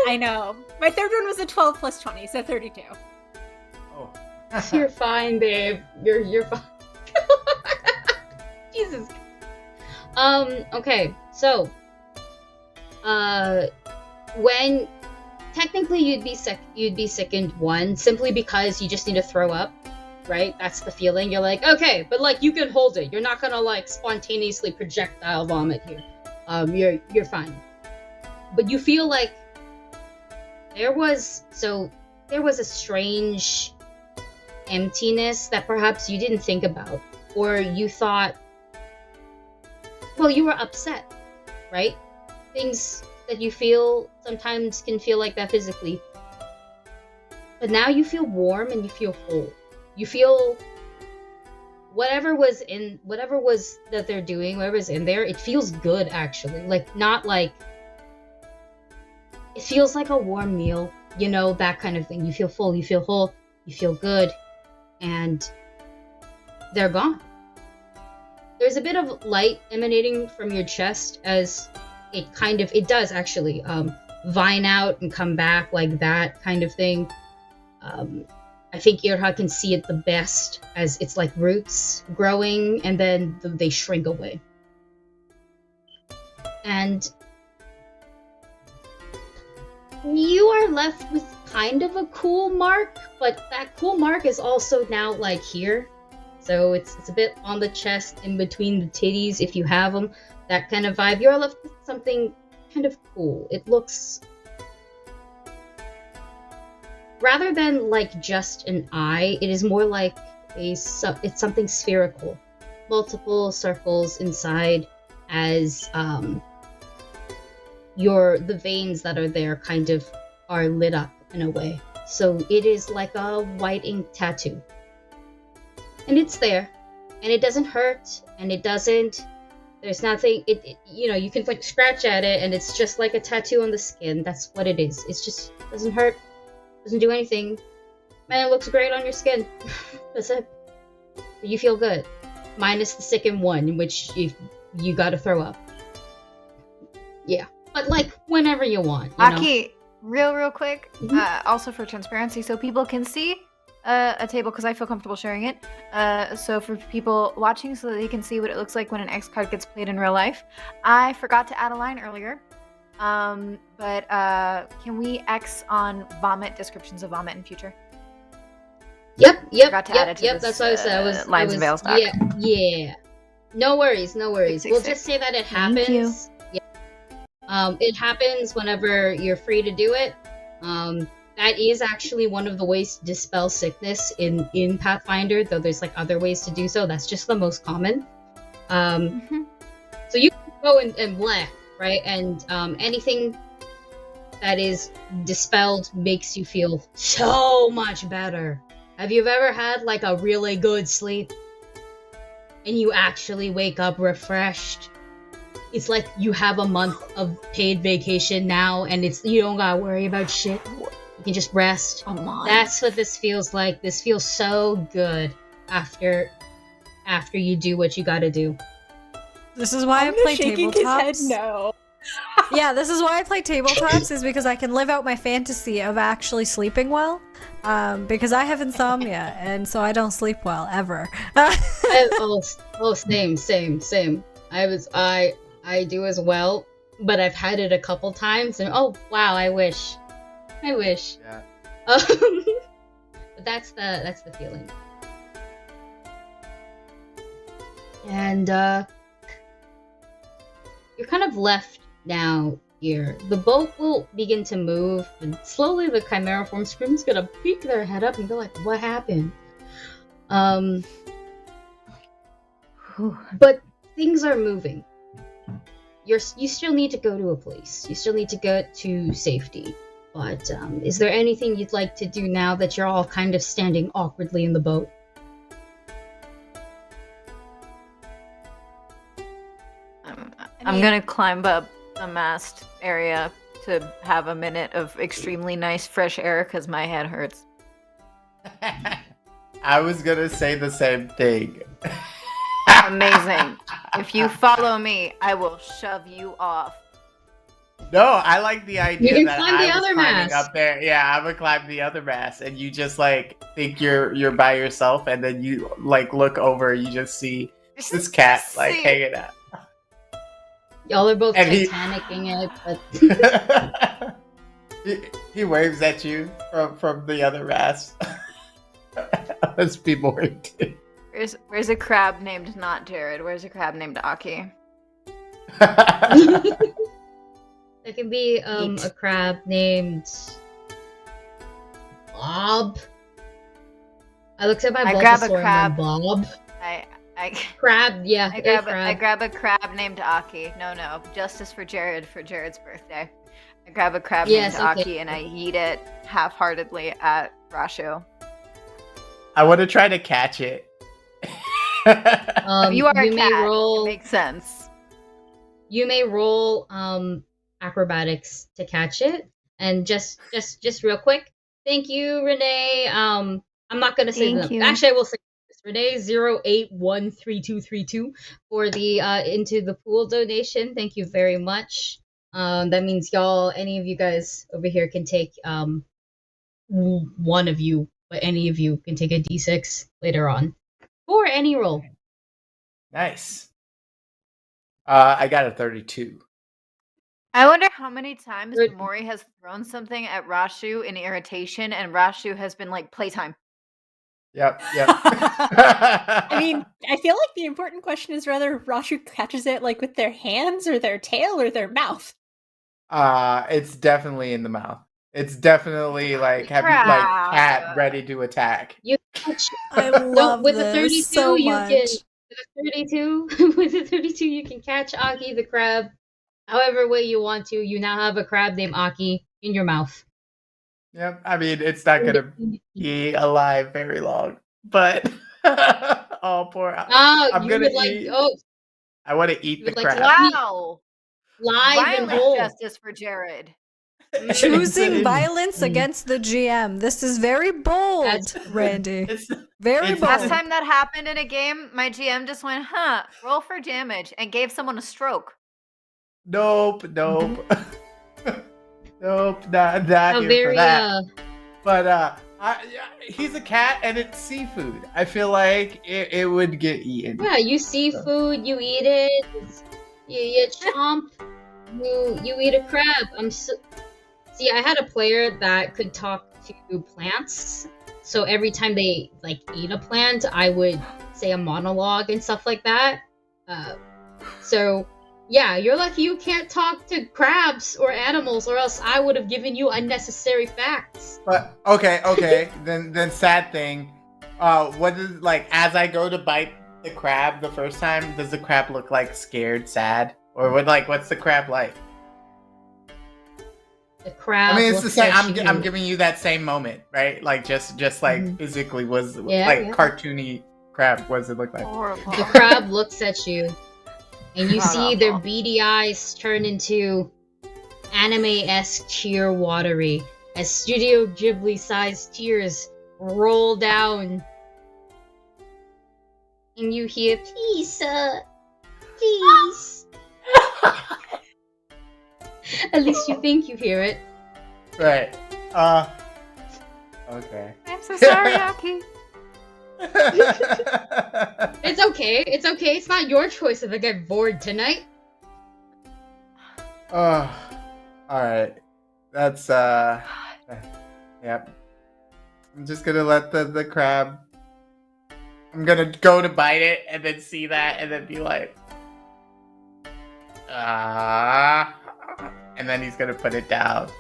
I know. My third one was a 12 plus 20, so 32. Oh. You're fine, babe. You're fine. Jesus. Okay. So, when technically you'd be sickened 1 simply because you just need to throw up, right? That's the feeling. You're like, okay, but like you can hold it. You're not gonna like spontaneously projectile vomit here. You're fine. But you feel like there was a strange emptiness that perhaps you didn't think about, or you thought, well, you were upset, right? Things that you feel sometimes can feel like that physically. But now you feel warm and you feel whole. You feel whatever was that they're doing, whatever's in there, it feels good actually. Like not like it feels like a warm meal, you know, that kind of thing. You feel full, you feel whole, you feel good, and they're gone. There's a bit of light emanating from your chest as it does actually vine out and come back like that kind of thing. I think Irha can see it the best as it's like roots growing and then they shrink away. And you are left with kind of a cool mark, but that cool mark is also now like here. So it's a bit on the chest, in between the titties, if you have them, that kind of vibe. You're left with something kind of cool. It looks, rather than like just an eye, it is more like it's something spherical. Multiple circles inside as the veins that are there kind of are lit up in a way. So it is like a white ink tattoo. And it's there. And it doesn't hurt. And it doesn't... There's nothing... you can like scratch at it and it's just like a tattoo on the skin. That's what it is. It's just... doesn't hurt. Doesn't do anything. Man, it looks great on your skin. That's it. You feel good. Minus the second one, in which you gotta throw up. Yeah. But like, whenever you want. Aki, real quick, Mhm. also for transparency, so people can see a table, because I feel comfortable sharing it. So for people watching, so that they can see what it looks like when an X card gets played in real life. I forgot to add a line earlier. But can we X on vomit, descriptions of vomit in future? Yep. Forgot to add it to this, That's what I said. Lines and Veils doc. Yeah. No worries. Six, We'll six. just say that it Thank happens. Yeah. It happens whenever you're free to do it. That is actually one of the ways to dispel sickness in Pathfinder, though there's like other ways to do so. That's just the most common. So you can go and bleh, right? And anything that is dispelled makes you feel so much better. Have you ever had like a really good sleep and you actually wake up refreshed? It's like you have a month of paid vacation now and you don't gotta worry about shit. You can just rest. That's what this feels like. This feels so good after you do what you gotta do. This is why I play shaking tabletops. his head no. Yeah, this is why I play tabletops, is because I can live out my fantasy of actually sleeping well. Because I have insomnia, and so I don't sleep well ever. Same. I do as well, but I've had it a couple times, and oh wow, I wish. Yeah. But that's the feeling. And you're kind of left now here. The boat will begin to move, and slowly the chimera form scream's gonna peek their head up and be like, "What happened?" But things are moving. You still need to go to a place. You still need to get to safety. But is there anything you'd like to do now that you're all kind of standing awkwardly in the boat? I'm gonna climb up the mast area to have a minute of extremely nice fresh air because my head hurts. I was gonna say the same thing. Amazing. If you follow me, I will shove you off. No, I like the idea can that climb I the was other climbing mast. up there. Yeah, I'm gonna climb the other mast, and you just like think you're by yourself, and then you like look over, you just see this cat like See. hanging out. Y'all are both And Titanicing it, but he waves at you from the other mast. As people wait. Where's a crab named not Jared? Where's a crab named Aki? there can be Neat. a crab named Bob. I looked at my I grab a Bulbasaur crab. and Bob. I Crab, yeah. I a grab a crab named Aki. No, justice for Jared for Jared's birthday. I grab a crab Yes, named okay. Aki and I eat it half-heartedly at Rashu. I want to try to catch it. You are a you may cat. roll. It makes sense. You may roll acrobatics to catch it. And just real quick, thank you, Renee. I'm not gonna say Thank them. you. Actually, I will say this. Renee 0813232 for the into the pool donation. Thank you very much. That means any of you guys over here can take one of you, but any of you can take a d6 later on for any roll. Nice. I got a 32. I wonder how many times Good. Mori has thrown something at Rashu in irritation and Rashu has been like, playtime. Yep. I mean, I feel like the important question is whether Rashu catches it like with their hands or their tail or their mouth. It's definitely in the mouth. It's definitely like cat ready to attack. You catch I love with the this 32 so you much. can with the 32 you can catch Aki the crab however way you want to. You now have a crab named Aki in your mouth. Yep. I mean, it's not gonna be alive very long, but oh, poor. Oh, I'm you gonna would like eat. oh, I want to eat you the would like to crab. eat Wow. live and Violent whole. justice for Jared. Choosing It's- violence against the GM. This is very bold, That's- Randy. It's Very it's- bold. Last time that happened in a game, my GM just went, roll for damage, and gave someone a stroke. nope. Nope, not Oh, here for very that. But he's a cat and it's seafood. I feel like it would get eaten. yeah, you see food, you eat it, you chomp, you eat a crab. See, I had a player that could talk to plants, so every time they like eat a plant, I would say a monologue and stuff like that. So yeah, you're lucky you can't talk to crabs or animals, or else I would have given you unnecessary facts. But okay. then sad thing. What is like as I go to bite the crab the first time? Does the crab look like scared, sad, or what's the crab like? The crab. I mean, it's the looks same. at you. I'm giving you that same moment, right? Like just like Mhm. physically was Yeah. cartoony crab. What does it look like? Horrible. The crab looks at you, and you God see their awful. beady eyes turn into anime-esque tear watery as Studio Ghibli-sized tears roll down. And you hear, please, please. At least you think you hear it. Right. Okay. I'm so sorry, Aki. It's okay. It's okay. It's not your choice if I get bored tonight. Oh, all right. That's yep. I'm just gonna let the crab. I'm gonna go to bite it and then see that and then be like, and then he's gonna put it down.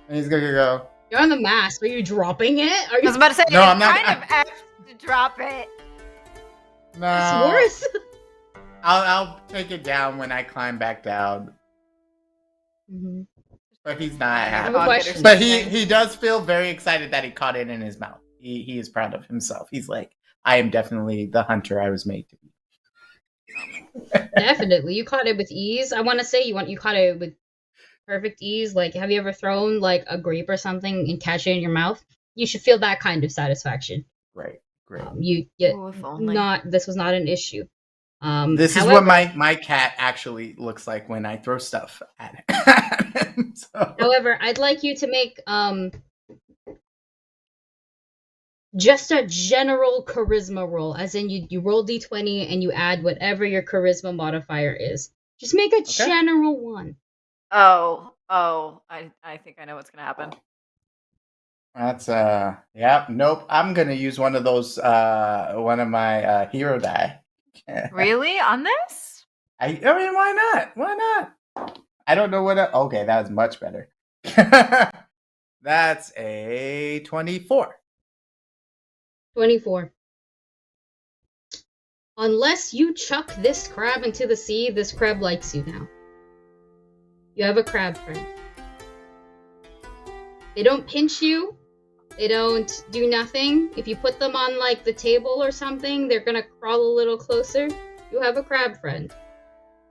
And he's gonna go. You're on the mask. Are you dropping it? Are I you? was about to say, No, it's I'm not- kind of apt to drop it. It's No. worse. I'll take it down when I climb back down. Mm-hmm. But he's not I have happy. a question. But he does feel very excited that he caught it in his mouth. He is proud of himself. He's like, I am definitely the hunter I was made to be. Definitely, you caught it with ease. I want to say you caught it with perfect ease. Like, have you ever thrown like a grape or something and catch it in your mouth? You should feel that kind of satisfaction. Great. You get Oh, if only. This was not an issue. This is what my cat actually looks like when I throw stuff at him. So. However, I'd like you to make just a general charisma roll, as in you roll d20 and you add whatever your charisma modifier is. Just make a general one. Oh, I think I know what's gonna happen. That's yeah, nope. I'm gonna use one of those one of my hero die. Really? On this? I mean, why not? Why not? I don't know what. Okay, that was much better. That's a 24. 24. Unless you chuck this crab into the sea, this crab likes you now. You have a crab friend. They don't pinch you. They don't do nothing. If you put them on like the table or something, they're gonna crawl a little closer. You have a crab friend.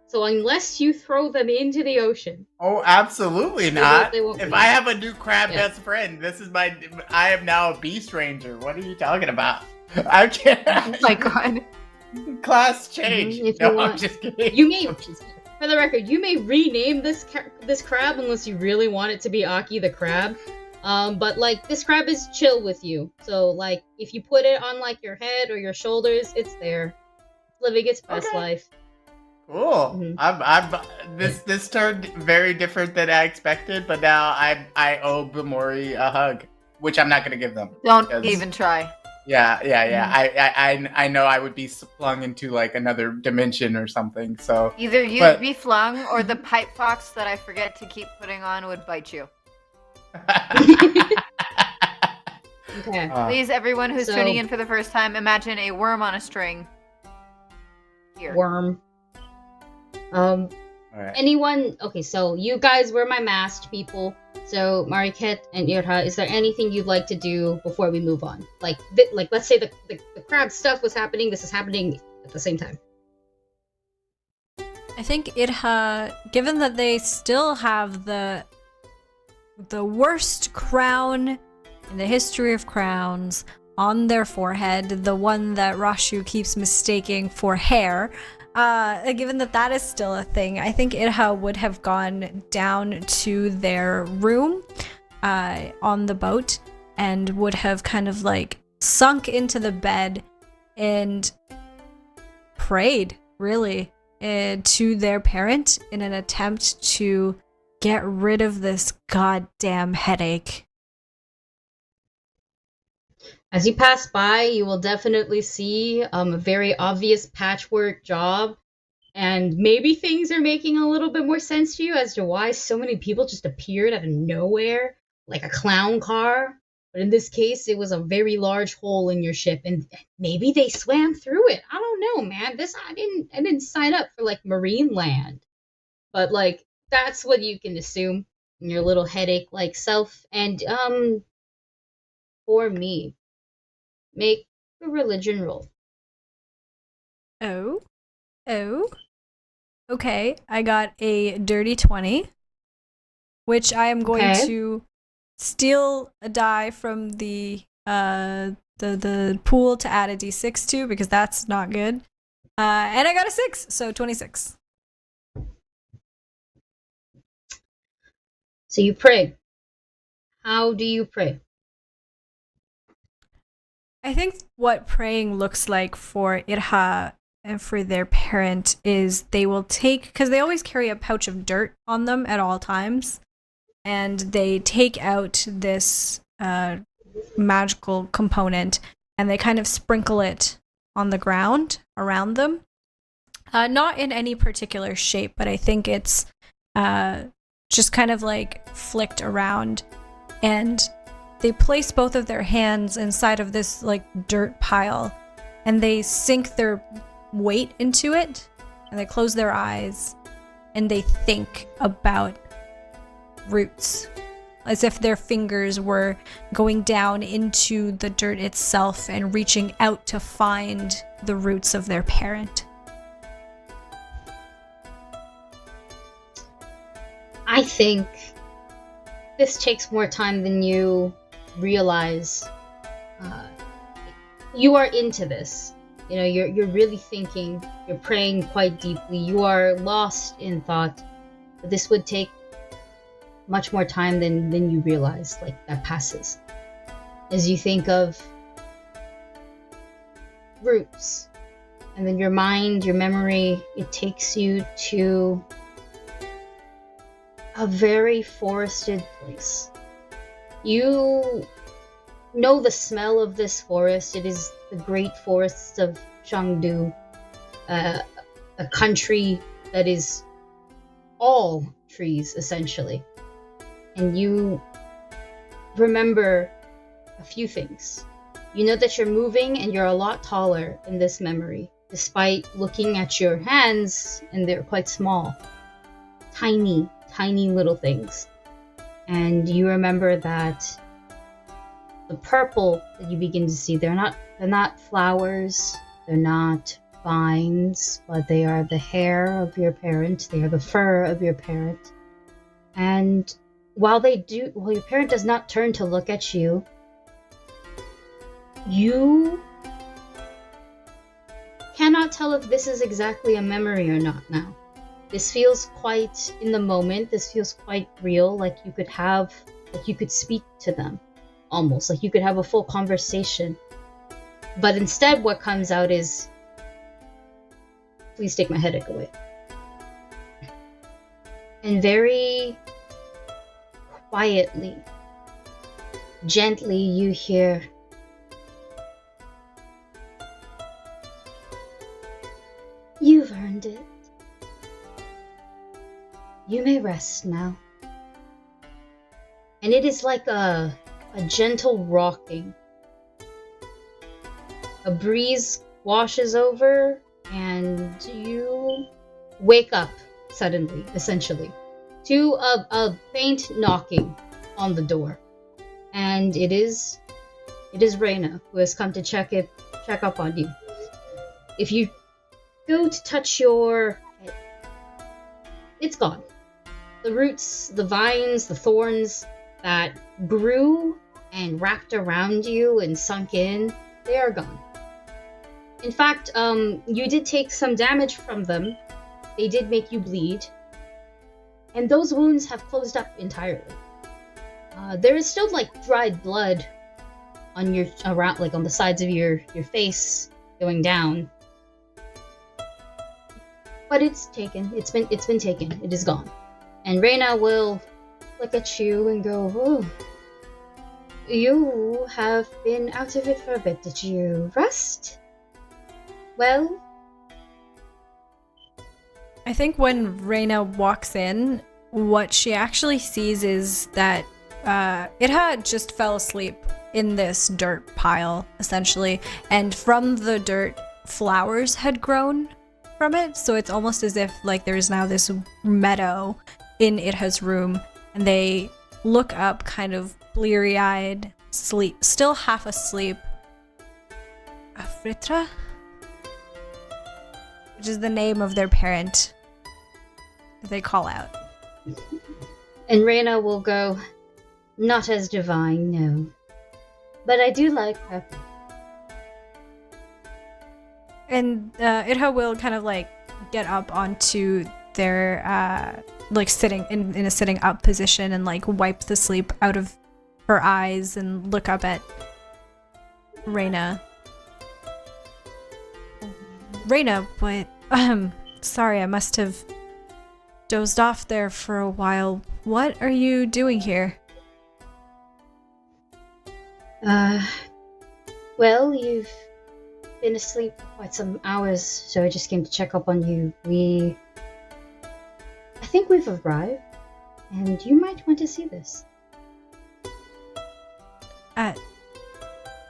So unless you throw them into the ocean. Oh, absolutely not. They won't If be. I have a new crab best friend, I am now a beast ranger. What are you talking about? I can't. Oh my god. Class change. If you No, I'm want. just kidding. You may, I'm just kidding. for the record, you may rename this crab unless you really want it to be Aki the crab. But like this crab is chill with you. So like if you put it on like your head or your shoulders, it's there, living its best life. Cool. Mhm. This turned very different than I expected, but now I owe Bamori a hug, which I'm not gonna give them. Don't because- even try. Yeah. Mm-hmm. I know I would be flung into like another dimension or something. So Either you'd But- be flung or the pipe fox that I forget to keep putting on would bite you. Okay. Please, everyone who's So- tuning in for the first time, imagine a worm on a string. Here. Worm. all right. Anyone? Okay, so you guys were my masked people. So, Mariket and Irha, is there anything you'd like to do before we move on? Like let's say the crab stuff was happening, this is happening at the same time. I think Irha, given that they still have the worst crown in the history of crowns on their forehead, the one that Rashu keeps mistaking for hair, given that that is still a thing, I think Irha would have gone down to their room on the boat and would have kind of like sunk into the bed and prayed, really, to their parent in an attempt to get rid of this goddamn headache. As you pass by, you will definitely see a very obvious patchwork job, and maybe things are making a little bit more sense to you as to why so many people just appeared out of nowhere, like a clown car. But in this case, it was a very large hole in your ship, and maybe they swam through it. I don't know, man. I didn't sign up for like marine land, but like that's what you can assume in your little headache like self. And for me, make a religion roll. Oh. Okay, I got a dirty 20, which I am going to steal a die from the pool to add a d6 to, because that's not good. And I got a 6, so 26. So you pray. How do you pray? I think what praying looks like for Irha and for their parent is they will take, because they always carry a pouch of dirt on them at all times, and they take out this magical component and they kind of sprinkle it on the ground around them. Not in any particular shape, but I think it's just kind of like flicked around, and they place both of their hands inside of this like dirt pile, and they sink their weight into it, and they close their eyes, and they think about roots, as if their fingers were going down into the dirt itself and reaching out to find the roots of their parent. I think this takes more time than you realize. You are into this. You know, you're really thinking, you're praying quite deeply, you are lost in thought. But this would take much more time than you realize. Like, that passes. As you think of roots, and then your mind, your memory, it takes you to a very forested place. You know the smell of this forest. It is the great forests of Shangdu, a country that is all trees, essentially. And you remember a few things. You know that you're moving and you're a lot taller in this memory, despite looking at your hands and they're quite small. Tiny little things. And you remember that the purple that you begin to see, they're not flowers, they're not vines, but they are the hair of your parent, they are the fur of your parent. And while your parent does not turn to look at you, you cannot tell if this is exactly a memory or not now. This feels quite in the moment, this feels quite real, like you could speak to them, almost, like you could have a full conversation. But instead what comes out is, please take my headache away. And very quietly, gently, you hear, "You've earned it. You may rest now." And it is like a gentle rocking. A breeze washes over and you wake up suddenly, essentially, to a faint knocking on the door. And it is Reyna, who has come to check up on you. If you go to touch your head, it's gone. The roots, the vines, the thorns that grew and wrapped around you and sunk in, they are gone. In fact, you did take some damage from them. They did make you bleed. And those wounds have closed up entirely. There is still like dried blood on your around, like on the sides of your face going down. But it's taken. It's been taken. It is gone. And Reyna will look at you and go, "Oh, you have been out of it for a bit. Did you rest? Well?" I think when Reyna walks in, what she actually sees is that it had just fell asleep in this dirt pile, essentially. And from the dirt, flowers had grown from it. So it's almost as if like there's now this meadow in Itha's room. And they look up kind of bleary-eyed, still half asleep. Afritra? Which is the name of their parent that they call out. And Reyna will go, "Not as divine, no. But I do like her." And Itha will kind of like get up onto their like sitting in a sitting up position and like wipe the sleep out of her eyes and look up at Reyna. Reyna, but sorry, I must have dozed off there for a while. What are you doing here? Well, you've been asleep for quite some hours, so I just came to check up on you. I think we've arrived, and you might want to see this.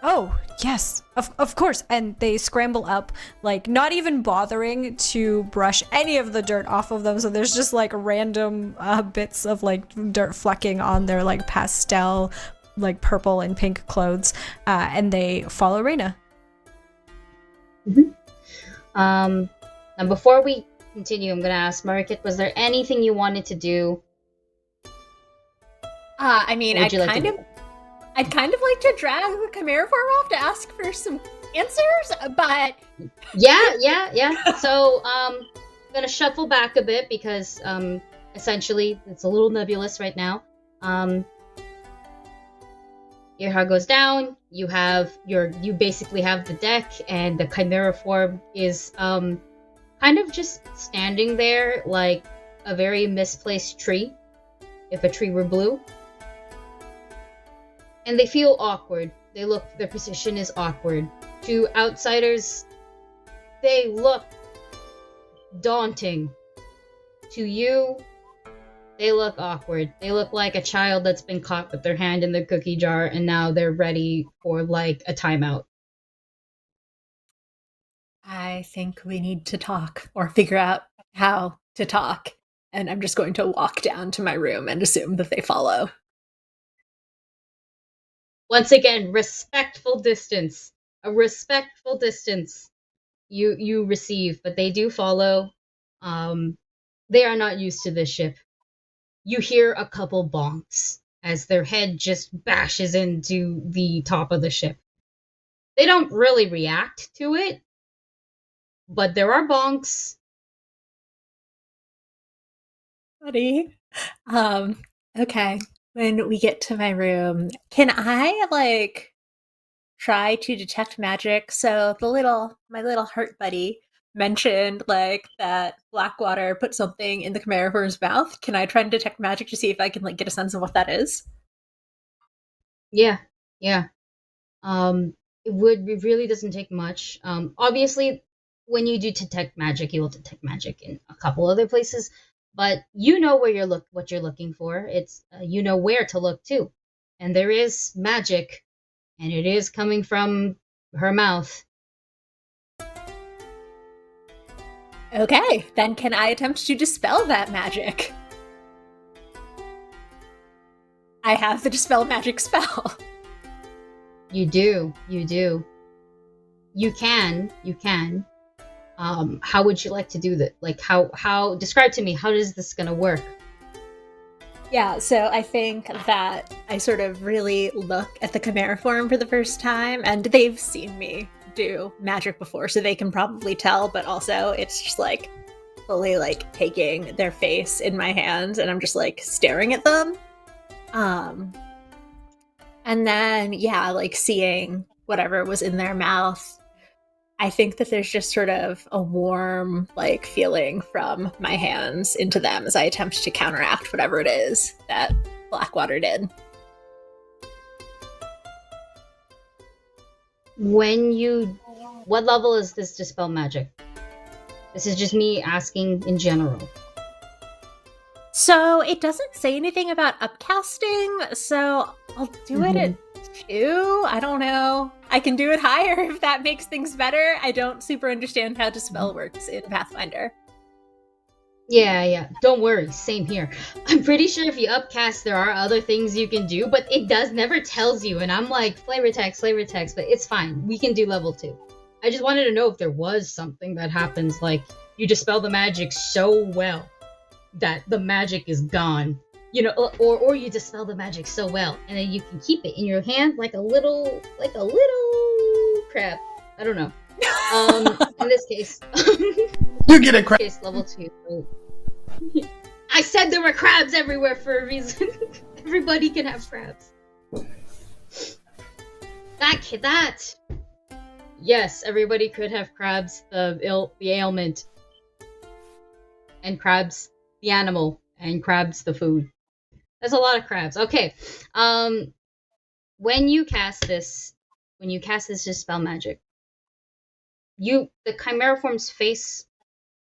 Oh, yes, of course. And they scramble up, like not even bothering to brush any of the dirt off of them. So there's just like random bits of like dirt flecking on their like pastel, like purple and pink clothes. And they follow Reyna. Mm-hmm. Now before we continue, I'm going to ask Marikit, was there anything you wanted to do? I mean, I'd kind of like to drag the Chimera form off to ask for some answers, but... Yeah. So, I'm gonna shuffle back a bit because, essentially, it's a little nebulous right now. Your hair goes down, you basically have the deck, and the Chimera form is, kind of just standing there like a very misplaced tree, if a tree were blue. And they feel awkward. Their position is awkward. To outsiders, they look daunting. To you, they look awkward. They look like a child that's been caught with their hand in the cookie jar and now they're ready for like a timeout. I think we need to talk or figure out how to talk. And I'm just going to walk down to my room and assume that they follow. Once again, respectful distance. A respectful distance you receive, but they do follow. They are not used to this ship. You hear a couple bonks as their head just bashes into the top of the ship. They don't really react to it, but there are bonks. Buddy. Okay. When we get to my room, can I like try to detect magic? So my little hurt buddy mentioned like that Blackwater put something in the Chimeriform's mouth. Can I try and detect magic to see if I can like get a sense of what that is? Yeah. It really doesn't take much. Obviously, when you do detect magic, you will detect magic in a couple other places. But you know what you're looking for. It's you know where to look too, and there is magic, and it is coming from her mouth. Okay, then can I attempt to dispel that magic? I have the Dispel Magic spell. You do. You can. How would you like to do that? Like, how, describe to me, how is this gonna work? Yeah, so I think that I sort of really look at the Chimera form for the first time, and they've seen me do magic before, so they can probably tell, but also it's just like fully like taking their face in my hands, and I'm just like staring at them. And then, yeah, like seeing whatever was in their mouth. I think that there's just sort of a warm, like, feeling from my hands into them as I attempt to counteract whatever it is that Blackwater did. What level is this Dispel Magic? This is just me asking in general. So it doesn't say anything about upcasting, so I'll do it at 2. I don't know. I can do it higher if that makes things better. I don't super understand how Dispel works in Pathfinder. Yeah. Don't worry. Same here. I'm pretty sure if you upcast, there are other things you can do, but it never tells you. And I'm like, flavor text, but it's fine. We can do level 2. I just wanted to know if there was something that happens, like you dispel the magic so well that the magic is gone. You know, or you dispel the magic so well, and then you can keep it in your hand like a little crab. I don't know. In this case, you get a crab. Case level 2. I said there were crabs everywhere for a reason. Everybody can have crabs. That. Yes, everybody could have crabs. The ailment, and crabs the animal, and crabs the food. There's a lot of crabs. Okay. When you cast this Dispel Magic, the Chimera form's face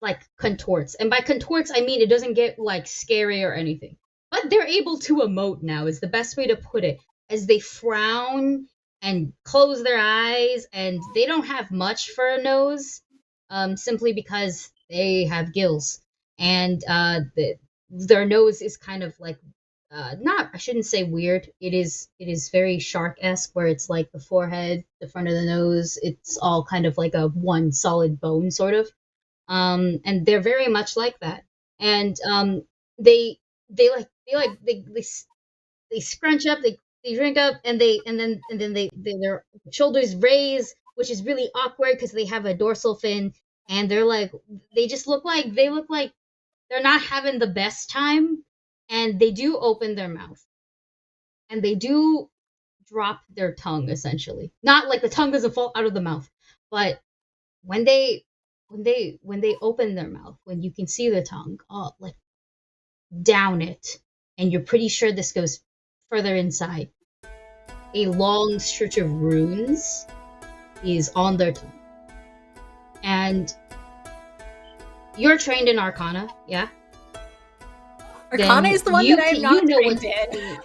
like contorts. And by contorts, I mean it doesn't get like scary or anything. But they're able to emote now, is the best way to put it. As they frown and close their eyes, and they don't have much for a nose, simply because they have gills. And their nose is kind of like I shouldn't say weird. It is very shark-esque, where it's like the forehead, the front of the nose, it's all kind of like a one solid bone sort of. And they're very much like that. And they scrunch up, they drink up, and then their shoulders raise, which is really awkward because they have a dorsal fin, and they look like they're not having the best time. And they do open their mouth, and they do drop their tongue, essentially. Not like the tongue doesn't fall out of the mouth, but when they open their mouth, when you can see the tongue, like down it, and you're pretty sure this goes further inside, a long stretch of runes is on their tongue. And you're trained in Arcana, yeah? Arcana is the one that I'm not trained in.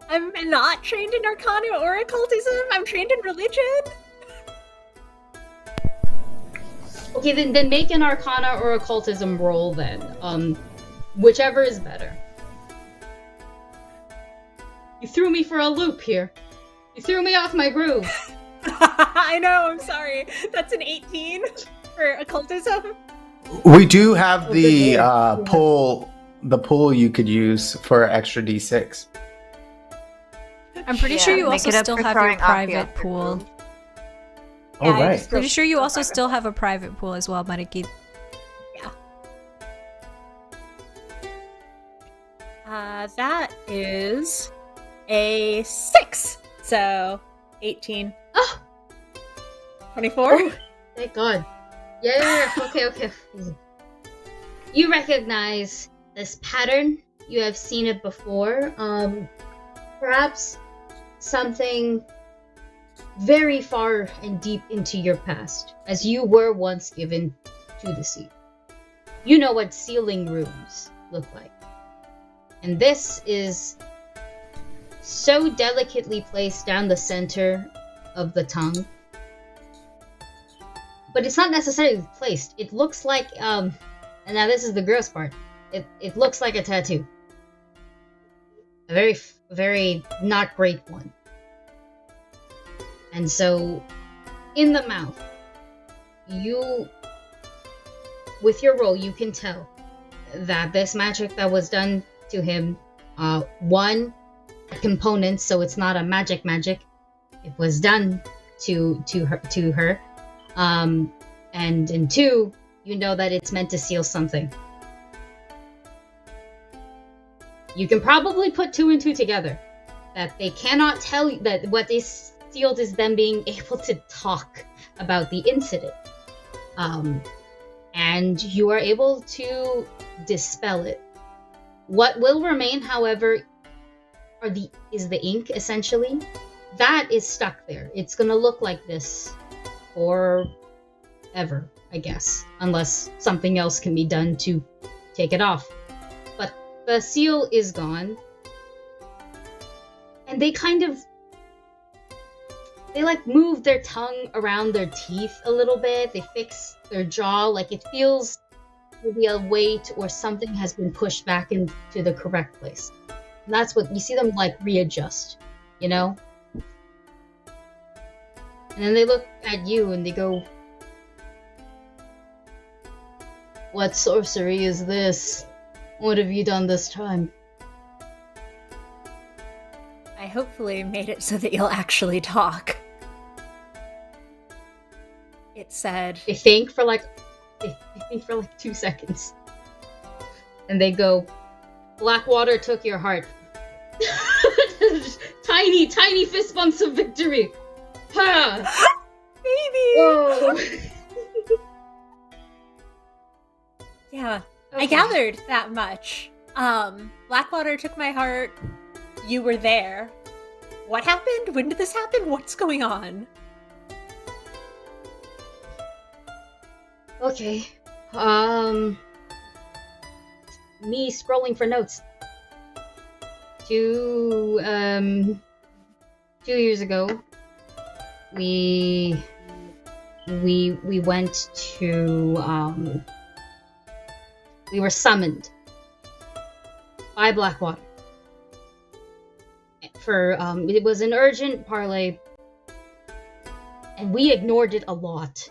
I'm not trained in Arcana or occultism. I'm trained in religion. Okay, then make an Arcana or occultism roll then. Whichever is better. You threw me for a loop here. You threw me off my groove. I know, I'm sorry. That's an 18 for occultism. We do have the pull you could use for extra D6. I'm pretty sure you also still have your private pool. Oh, right. Pretty sure you also still have a private pool as well, Mariki. Yeah. That is a 6. So 18. Oh! 24. Oh, thank God. Yeah. Okay. You recognize this pattern. You have seen it before. Perhaps something very far and deep into your past, as you were once given to the sea. You know what sealing rooms look like. And this is so delicately placed down the center of the tongue. But it's not necessarily placed. It looks like, and now this is the gross part, it looks like a tattoo. a very, very not great one. And so, in the mouth, with your roll, you can tell that this magic that was done to him, one, components, so it's not a magic. It was done to her, and two, you know that it's meant to seal something. You can probably put two and two together. That they cannot tell you that what is sealed is them being able to talk about the incident. And you are able to dispel it. What will remain, however, is the ink, essentially. That is stuck there. It's gonna look like this forever, I guess. Unless something else can be done to take it off. But the seal is gone. And they move their tongue around their teeth a little bit. They fix their jaw, like it feels maybe a weight or something has been pushed back into the correct place. And that's what you see them readjust, you know? And then they look at you and they go, "What sorcery is this? What have you done this time?" I hopefully made it so that you'll actually talk. It said... They think for 2 seconds. And they go, "Blackwater took your heart." Tiny, tiny fist bumps of victory. Ha! Baby! Whoa. Yeah, Okay. I gathered that much. Blackwater took my heart. You were there. What happened? When did this happen? What's going on? Okay. Me scrolling for notes. 2 years ago, we went to we were summoned by Blackwater for it was an urgent parlay, and we ignored it a lot.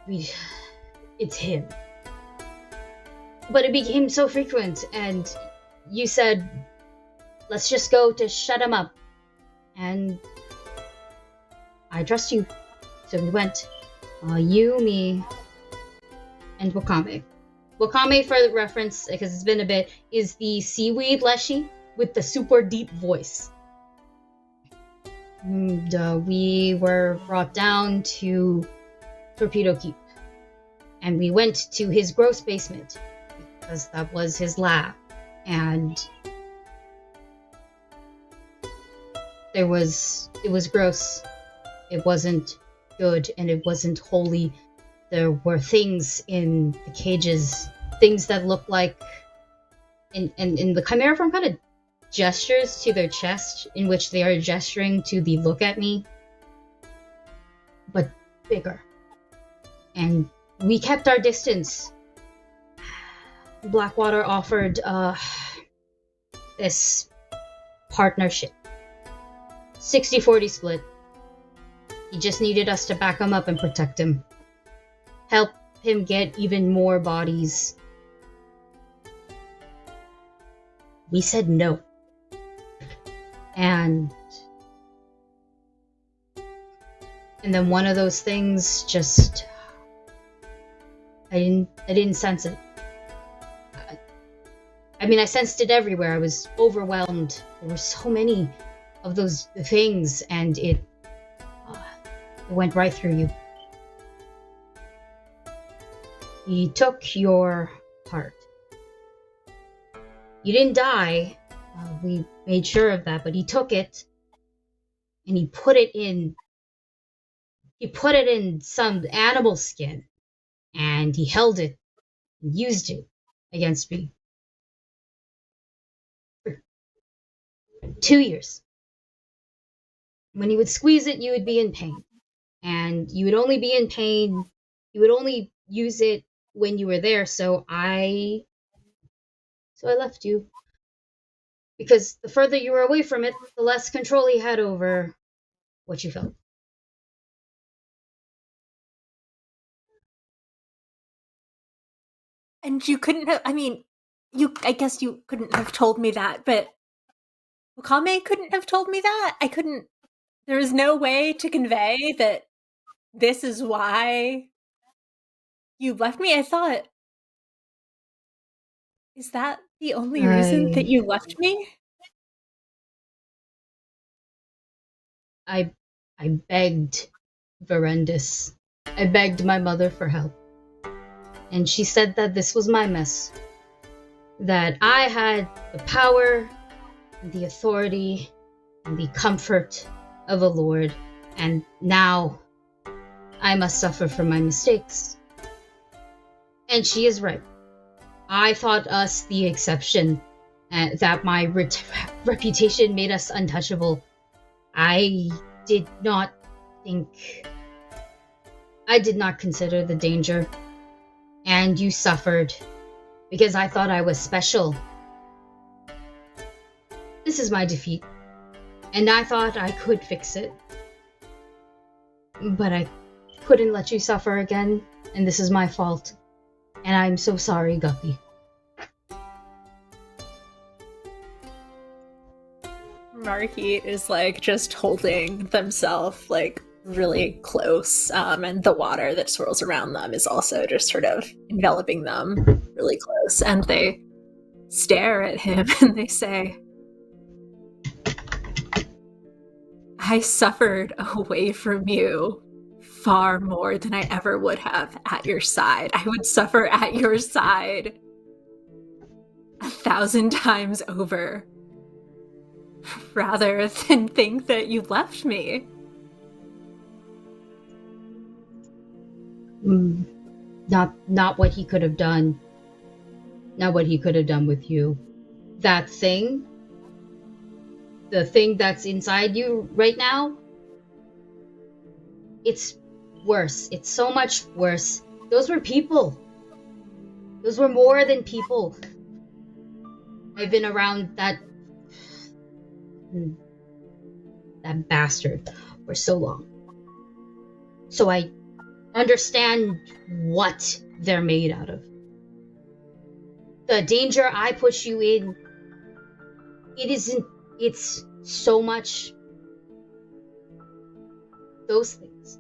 It's him. But it became so frequent, and you said, "Let's just go to shut him up." And I trust you. So we went. You, me, and Wakame. Wakame, for the reference, because it's been a bit, is the seaweed leshy with the super deep voice. And we were brought down to Torpedo Keep. And we went to his gross basement, because that was his lab. And it was gross. It wasn't good, and it wasn't holy. There were things in the cages, things that looked like, in the Chimera form, kind of gestures to their chest, in which they are gesturing to the "look at me," but bigger. And we kept our distance. Blackwater offered this partnership. 60-40 split. He just needed us to back him up and protect him. Help him get even more bodies. We said no. And then one of those things just... I didn't sense it. I mean, I sensed it everywhere. I was overwhelmed. There were so many of those things, and it went right through you. He took your heart. You didn't die. We made sure of that, but he took it, and he put it in some animal skin, and he held it and used it against me for 2 years. When he would squeeze it, you would be in pain. And you would only be in pain, you would only use it when you were there, so I left you. Because the further you were away from it, the less control he had over what you felt. And you couldn't have, I guess you couldn't have told me that, but Wakame couldn't have told me that. There is no way to convey that this is why you left me. I thought, is that the only reason that you left me? I begged Verendis. I begged my mother for help. And she said that this was my mess. That I had the power, and the authority, and the comfort of a lord, and now I must suffer for my mistakes. And she is right. I thought us the exception, that my reputation made us untouchable. I did not consider the danger. And you suffered because I thought I was special. This is my defeat. And I thought I could fix it. But I couldn't let you suffer again, and this is my fault. And I'm so sorry, Guppy. Marquis is just holding themselves really close, and the water that swirls around them is also just sort of enveloping them really close, and they stare at him and they say, I suffered away from you far more than I ever would have at your side. I would suffer at your side 1,000 times over rather than think that you left me. Not what he could have done. Not what he could have done with you. That thing, the thing that's inside you right now, it's worse. It's so much worse. Those were people. Those were more than people. I've been around that bastard for so long. So I understand what they're made out of. The danger I put you in, it's so much those things.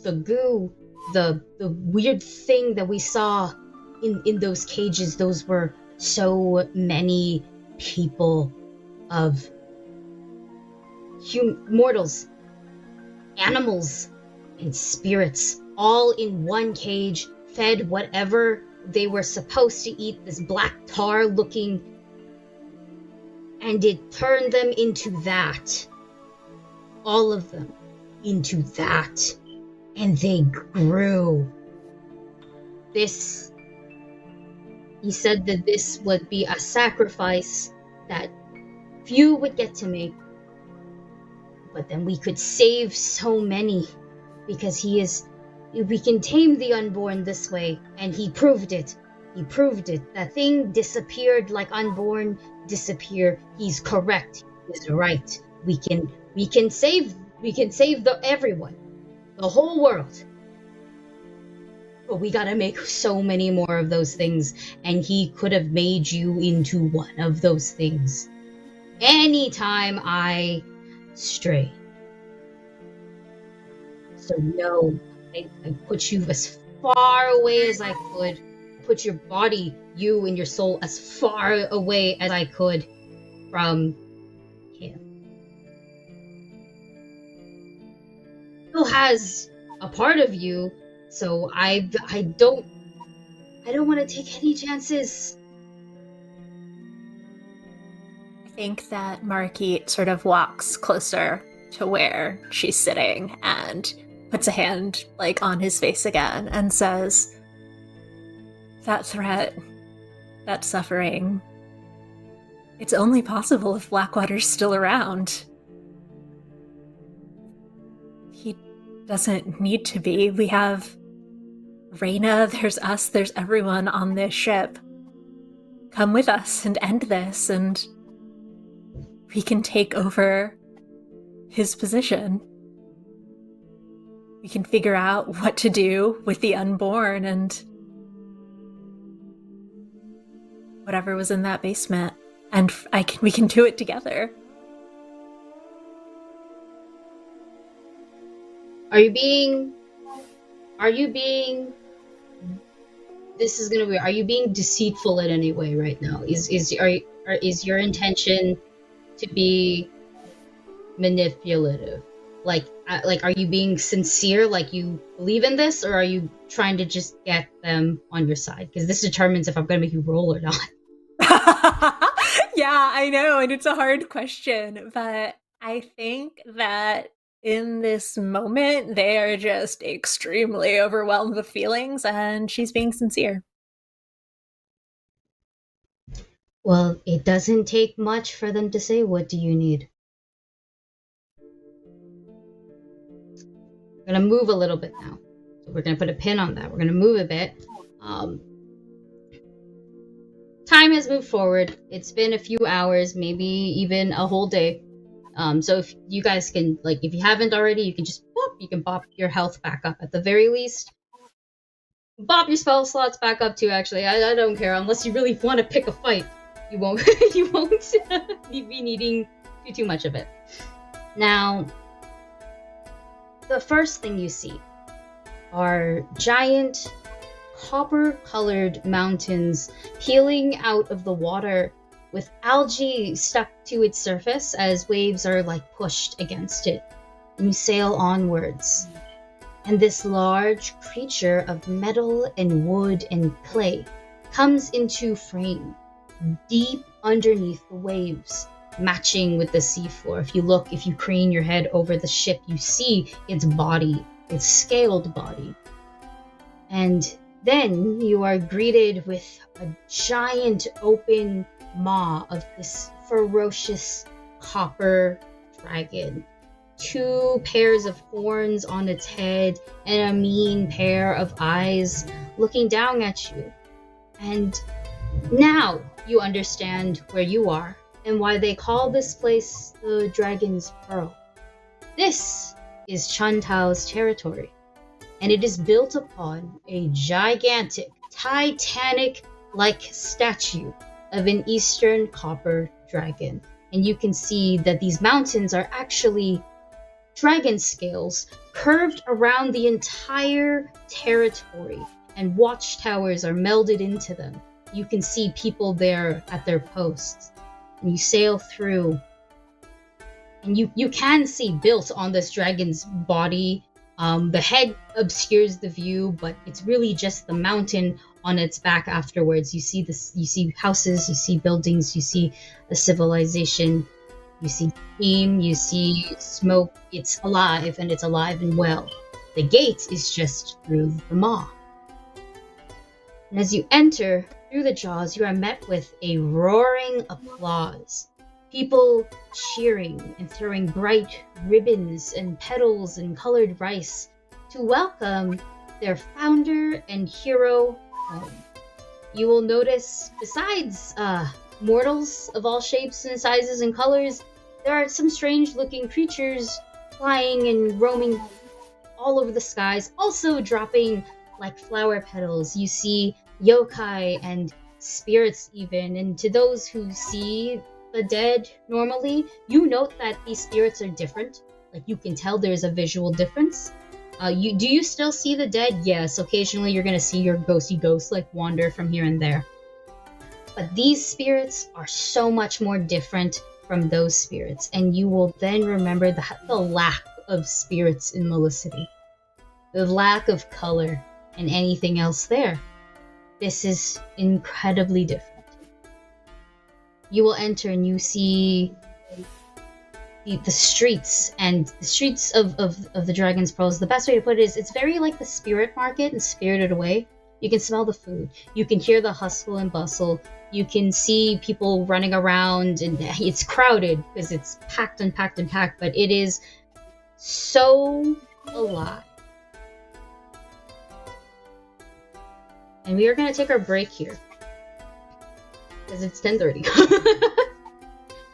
The goo, the weird thing that we saw in those cages, those were so many people of mortals, animals, and spirits, all in one cage, fed whatever they were supposed to eat, this black tar looking, and it turned them into that. All of them into that. And they grew. He said that this would be a sacrifice that few would get to make. But then we could save so many, because we can tame the unborn this way, and he proved it. He proved it. That thing disappeared like unborn disappear. He's correct. He's right. We can save everyone. The whole world. But we gotta make so many more of those things, and he could have made you into one of those things. Anytime I stray. So no, I put you as far away as I could. Put your body, you and your soul, as far away as I could from him. Still has a part of you, so I don't want to take any chances. I think that Marquis sort of walks closer to where she's sitting and puts a hand on his face again and says, that threat, that suffering, it's only possible if Blackwater's still around. He doesn't need to be. We have Reyna, there's us, there's everyone on this ship. Come with us and end this, and we can take over his position. We can figure out what to do with the unborn and whatever was in that basement. And we can do it together. Are you being this is gonna be, are you being deceitful in any way right now? Is your intention to be manipulative? Like, are you being sincere, like you believe in this, or are you trying to just get them on your side? Because this determines if I'm gonna make you roll or not. Yeah, I know, and it's a hard question, but I think that in this moment, they are just extremely overwhelmed with feelings, and she's being sincere. Well, it doesn't take much for them to say, "What do you need?" We're gonna move a little bit now. So we're gonna put a pin on that. We're gonna move a bit. Time has moved forward. It's been a few hours, maybe even a whole day. So if you guys can, like, if you haven't already, you can just you can bop your health back up at the very least. Bop your spell slots back up too. Actually, I don't care, unless you really want to pick a fight. You won't be needing too much of it. Now, the first thing you see are giant copper-colored mountains peeling out of the water with algae stuck to its surface as waves are like pushed against it. And you sail onwards. And this large creature of metal and wood and clay comes into frame, deep underneath the waves, matching with the seafloor. If you crane your head over the ship, you see its body, its scaled body. And then you are greeted with a giant open maw of this ferocious copper dragon. 2 pairs of horns on its head and a mean pair of eyes looking down at you. And now you understand where you are and why they call this place the Dragon's Pearl. This is Chuntao's territory, and it is built upon a gigantic, Titanic-like statue of an Eastern copper dragon. And you can see that these mountains are actually dragon scales curved around the entire territory, and watchtowers are melded into them. You can see people there at their posts, and you sail through, and you can see built on this dragon's body. The head obscures the view, but it's really just the mountain on its back afterwards. You see houses, you see buildings, you see a civilization, you see steam, you see smoke. It's alive, and it's alive and well. The gate is just through the maw. And as you enter through the jaws, you are met with a roaring applause. People cheering and throwing bright ribbons and petals and colored rice to welcome their founder and hero home. You will notice, besides mortals of all shapes and sizes and colors, there are some strange-looking creatures flying and roaming all over the skies, also dropping like flower petals. You see yokai and spirits even, and to those who see the dead normally, you note that these spirits are different. Like, you can tell there's a visual difference. Do you still see the dead? Yes, occasionally you're gonna see your ghosty ghost like wander from here and there. But these spirits are so much more different from those spirits, and you will then remember the lack of spirits in Melicity, the lack of color and anything else there. This is incredibly different. You will enter and you see the streets, and the streets of the Dragon's Pearls. The best way to put it is it's very like the spirit market in Spirited Away. You can smell the food. You can hear the hustle and bustle. You can see people running around, and it's crowded because it's packed and packed and packed, but it is so alive. And we are going to take our break here because it's 10:30.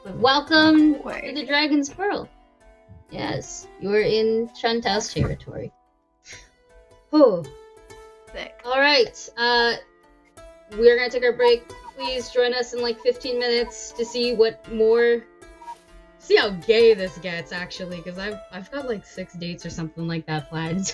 But welcome to the Dragon's Pearl. Yes, you are in Chantal's territory. Oh. Sick. Alright, we're gonna take our break. Please join us in like 15 minutes to see what more... See how gay this gets, actually, because I've got like 6 dates or something like that planned.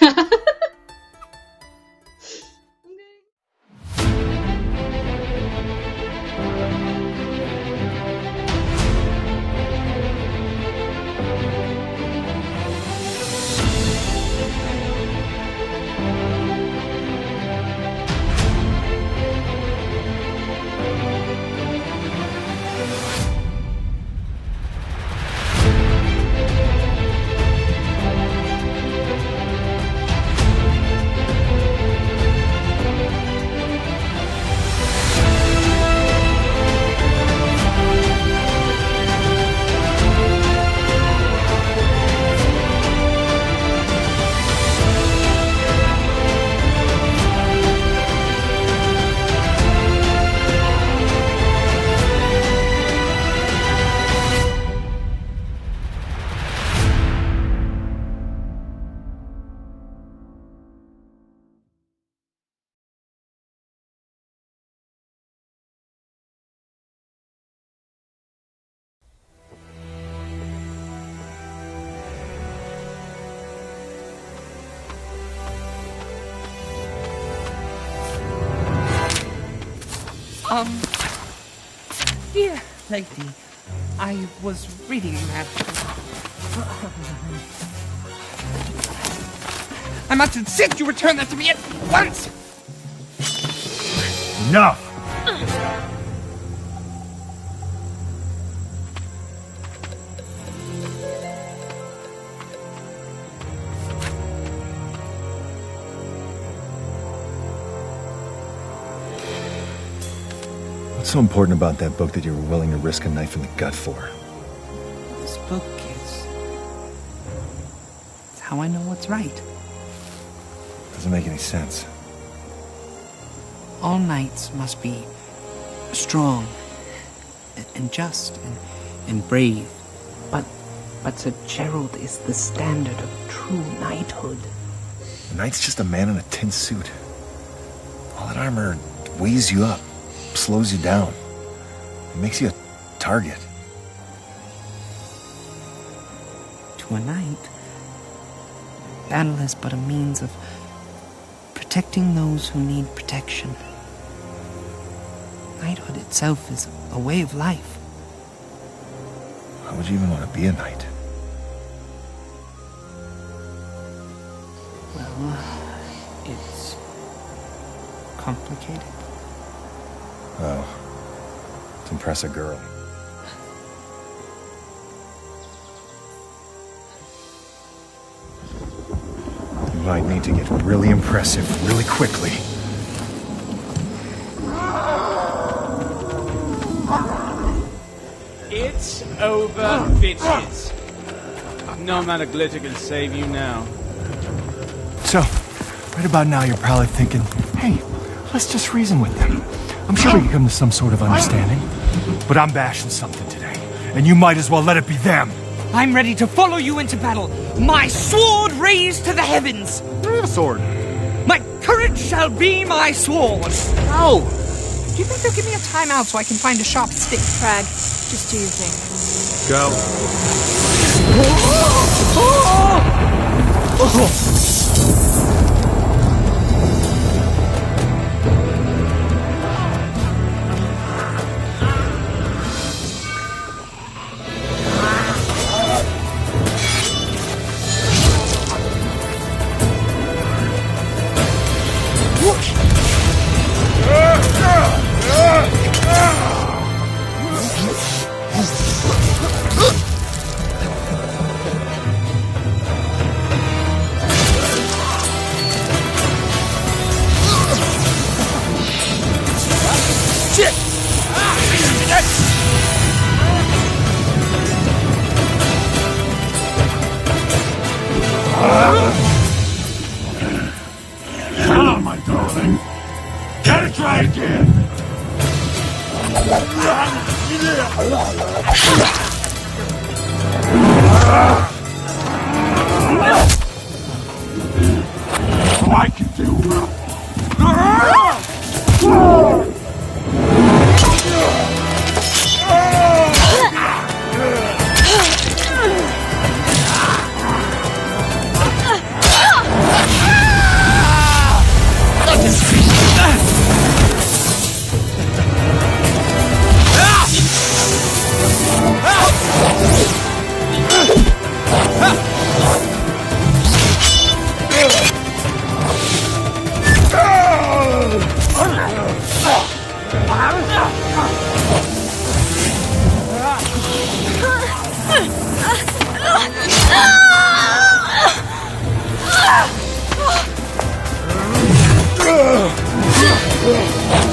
Dear lady, I was reading that. I must insist you return that to me at once! Enough! What's so important about that book that you were willing to risk a knife in the gut for? This book is... It's how I know what's right. Doesn't make any sense. All knights must be strong and just and brave. But Sir Gerald is the standard of true knighthood. A knight's just a man in a tin suit. All that armor weighs you up, slows you down. It makes you a target. To a knight, battle is but a means of protecting those who need protection. Knighthood itself is a way of life. Why would you even want to be a knight? Well, it's complicated. Oh, to impress a girl. You might need to get really impressive really quickly. It's over, bitches. No amount of glitter can save you now. So, right about now you're probably thinking, hey, let's just reason with them. I'm sure we can come to some sort of understanding. But I'm bashing something today, and you might as well let it be them. I'm ready to follow you into battle. My sword raised to the heavens. I don't have a sword. My courage shall be my sword. No! Do you think they'll give me a timeout so I can find a sharp stick? Crag, just do your thing. Go. Now, my darling. Gotta try again. I can do.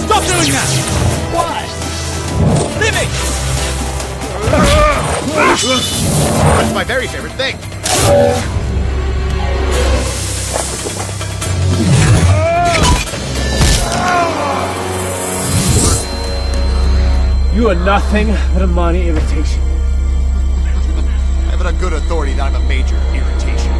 Stop doing that! Why? Leave me! That's my very favorite thing. You are nothing but a minor irritation. I have it on good authority that I'm a major irritation.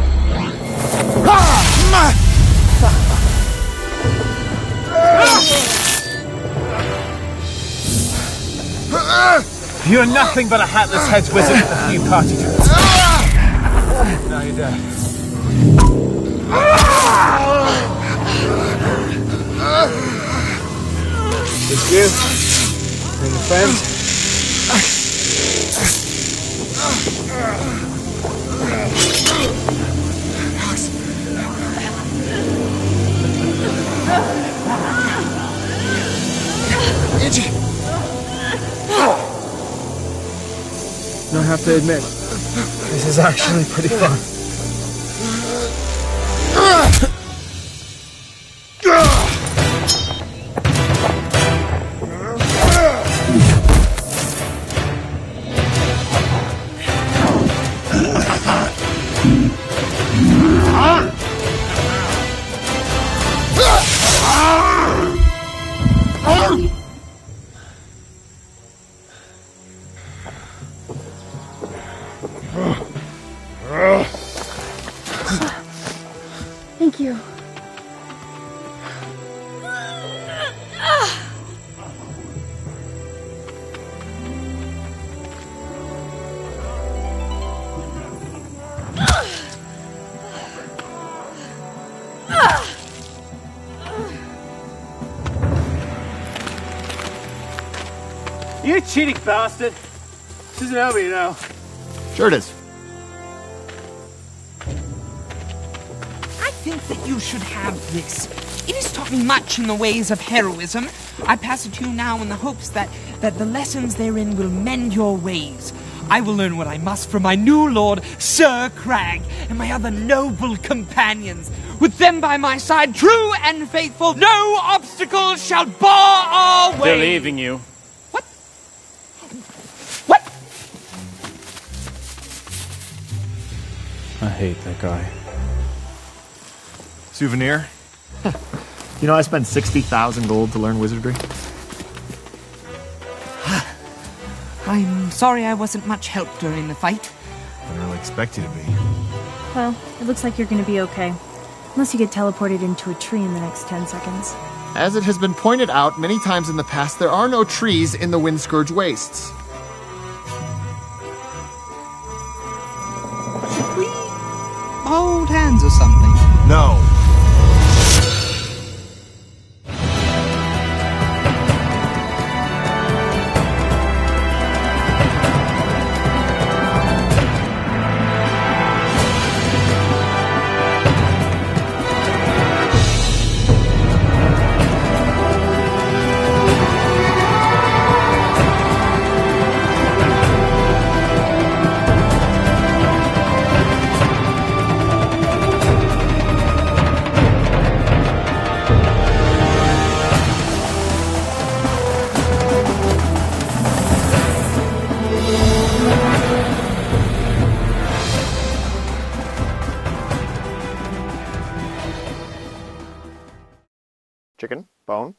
You're nothing but a hatless head's wizard with a few party tricks. Now you're dead. It's you and your friends. I have to admit, this is actually pretty fun. Thank you. You cheating bastard! This isn't over, you know. Sure it is. I think that you should have this. It has taught me much in the ways of heroism. I pass it to you now in the hopes that the lessons therein will mend your ways. I will learn what I must from my new lord, Sir Crag, and my other noble companions. With them by my side, true and faithful, no obstacle shall bar our way. They're leaving you. What? What? I hate that guy. Souvenir? You know, I spent 60,000 gold to learn wizardry. I'm sorry I wasn't much help during the fight. I didn't really expect you to be. Well, it looks like you're gonna be okay. Unless you get teleported into a tree in the next 10 seconds. As it has been pointed out many times in the past, there are no trees in the Windscourge Wastes. Should we hold hands or something? No. Chicken, bone.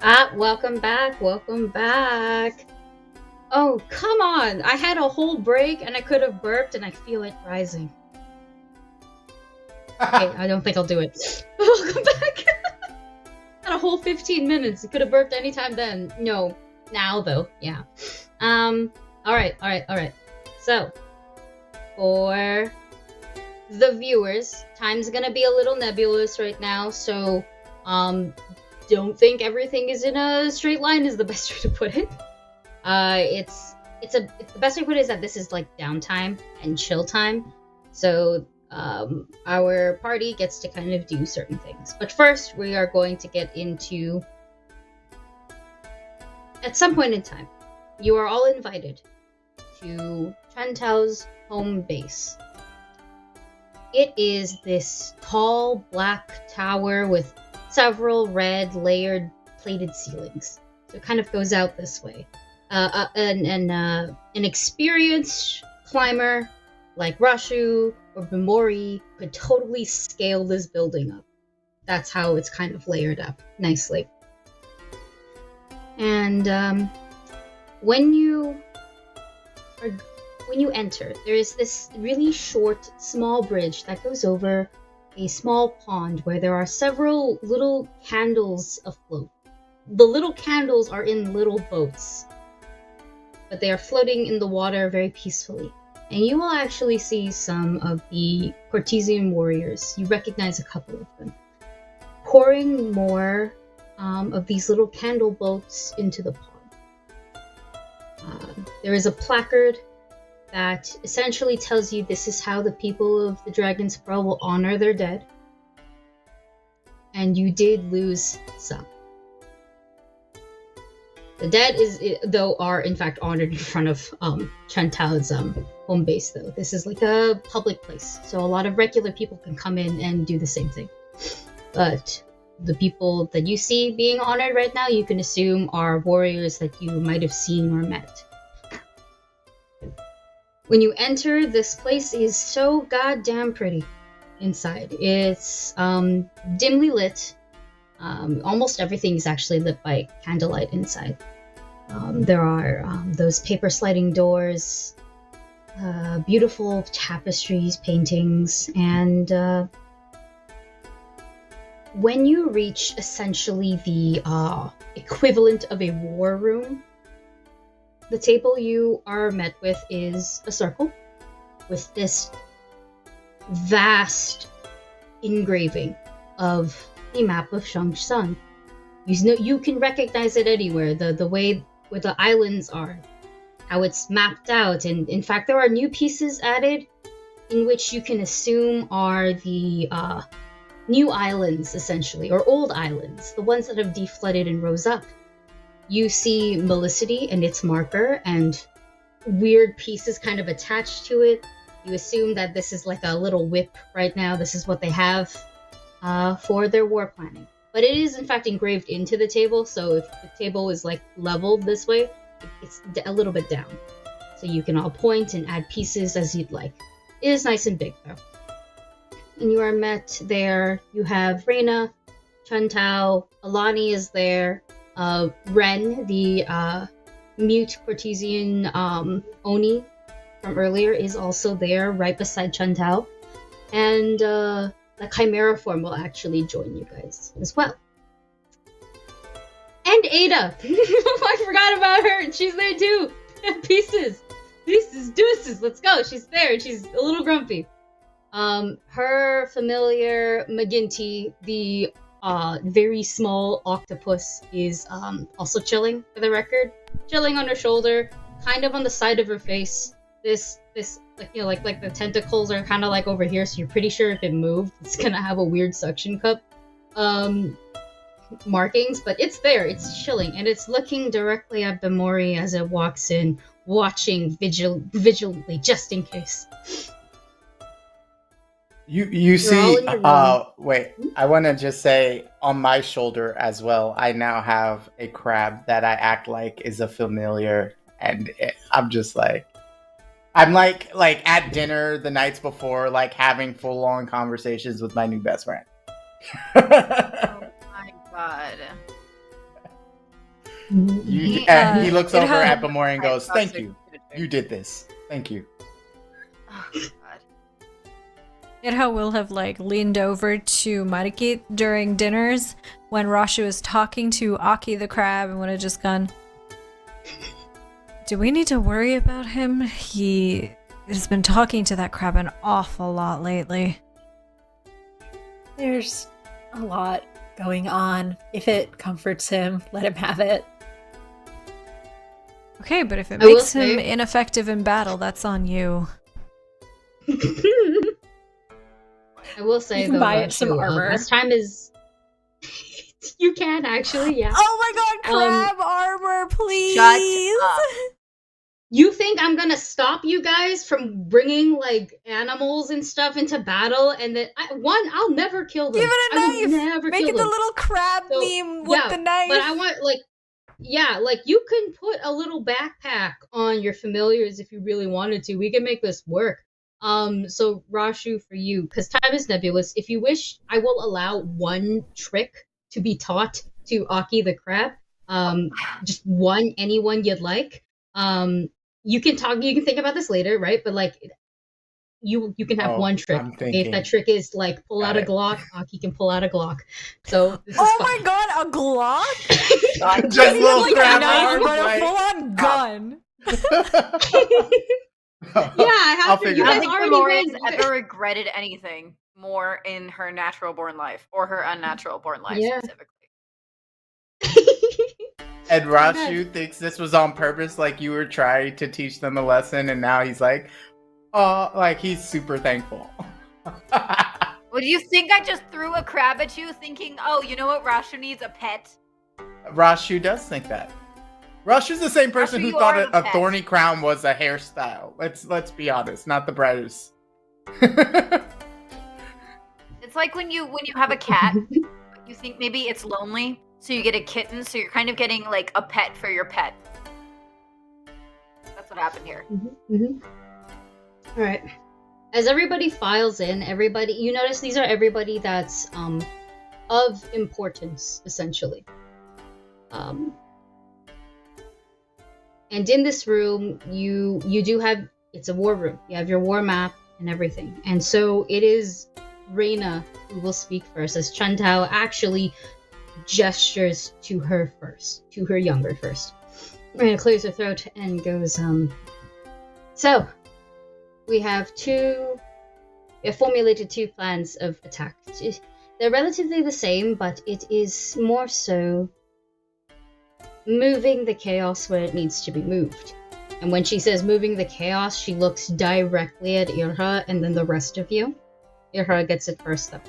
Welcome back. Welcome back. Oh, come on. I had a whole break and I could have burped and I feel it rising. Okay, I don't think I'll do it. Welcome back. Had a whole 15 minutes. You could have burped anytime then. No. Now, though. Yeah. Alright. So, for the viewers, time's gonna be a little nebulous right now, so, don't think everything is in a straight line is the best way to put it. The best way to put it is that this is like downtime and chill time. So, our party gets to kind of do certain things. But first, we are going to get into... At some point in time, you are all invited to Chantao's home base. It is this tall black tower with several red layered plated ceilings. So it kind of goes out this way. An experienced climber like Rashu or Bimori could totally scale this building up. That's how it's kind of layered up nicely. And when you enter, there is this really short, small bridge that goes over a small pond where there are several little candles afloat. The little candles are in little boats, but they are floating in the water very peacefully. And you will actually see some of the Cortesian warriors. You recognize a couple of them, pouring more of these little candle boats into the pond. There is a placard that essentially tells you this is how the people of the Dragon's Pearl will honor their dead. And you did lose some. The dead are in fact honored in front of Chantao's home base though. This is like a public place, so a lot of regular people can come in and do the same thing. But the people that you see being honored right now, you can assume are warriors that you might have seen or met. When you enter, this place is so goddamn pretty inside. It's dimly lit. Almost everything is actually lit by candlelight inside. There are those paper sliding doors, beautiful tapestries, paintings, and when you reach essentially the equivalent of a war room, the table you are met with is a circle with this vast engraving of the map of Shangshan. You can recognize it anywhere, the way where the islands are, how it's mapped out, and in fact there are new pieces added in which you can assume are the new islands, essentially, or old islands, the ones that have deflooded and rose up. You see Melicity and its marker and weird pieces kind of attached to it. You assume that this is like a little whip right now. This is what they have for their war planning. But it is in fact engraved into the table, so if the table is like leveled this way, it's a little bit down. So you can all point and add pieces as you'd like. It is nice and big though. And you are met there. You have Reina, Chantao, Alani is there, Ren, the mute Cortesian Oni from earlier is also there, right beside Chantao. And the Chimera form will actually join you guys as well. And Ada! I forgot about her! She's there too! Pieces! Deuces! Let's go! She's there! She's a little grumpy. Her familiar McGinty, the very small octopus, is also chilling, for the record. Chilling on her shoulder, kind of on the side of her face. This like the tentacles are kind of like over here, so you're pretty sure if it moved, it's gonna have a weird suction cup markings, but it's there, it's chilling, and it's looking directly at Bimori as it walks in, watching vigilantly, just in case. You see, wait, I want to just say, on my shoulder as well, I now have a crab that I act like is a familiar, and I'm just like, I'm like at dinner the nights before, like having full-on conversations with my new best friend. Oh my god. He looks over at Bamori and goes, "Thank you. You did this. Thank you." Oh, God. Irha will have leaned over to Marikit during dinners when Rashu was talking to Aki the crab and would have just gone, "Do we need to worry about him? He has been talking to that crab an awful lot lately." There's a lot going on. If it comforts him, let him have it. Okay, but if it makes him ineffective in battle, that's on you. I will say, you can buy some armor. This time is... You can, actually, yeah. Oh my god, crab armor, please! Shut up. You think I'm gonna stop you guys from bringing, animals and stuff into battle, and then, I'll never kill them. Give it a knife! Never Make kill it them. the little crab meme with the knife! But I want, you can put a little backpack on your familiars if you really wanted to. We can make this work. So Rashu, for you, because time is nebulous, if you wish, I will allow one trick to be taught to Aki the crab. Just anyone you'd like. You can think about this later, right? But you can have one trick. Okay? If that trick is pull out a Glock, Aki can pull out a Glock. So this is my god, a Glock? Just little crab arms, but a full-on gun. Yeah, I have to. You I guys think already Bamori's ever regretted anything more in her natural-born life, or her unnatural-born life specifically. And Rashu thinks this was on purpose, you were trying to teach them a lesson, and now he's he's super thankful. Well, do you think I just threw a crab at you thinking, oh, you know what, Rashu needs a pet? Rashu does think that. Rashu's the same person who thought a thorny crown was a hairstyle. Let's be honest, not the brightest. It's like when you have a cat, you think maybe it's lonely, so you get a kitten, so you're kind of getting a pet for your pet. That's what happened here. All right. As everybody files in, you notice these are everybody that's of importance, essentially. And in this room, you do have, it's a war room. You have your war map and everything. And so it is Reina who will speak first, as Chantao actually gestures to her first, to her younger first. Reina clears her throat and goes, so, we have formulated two plans of attack. They're relatively the same, but it is more so moving the chaos where it needs to be moved. And when she says moving the chaos, she looks directly at Irha and then the rest of you. Irha gets it first, though.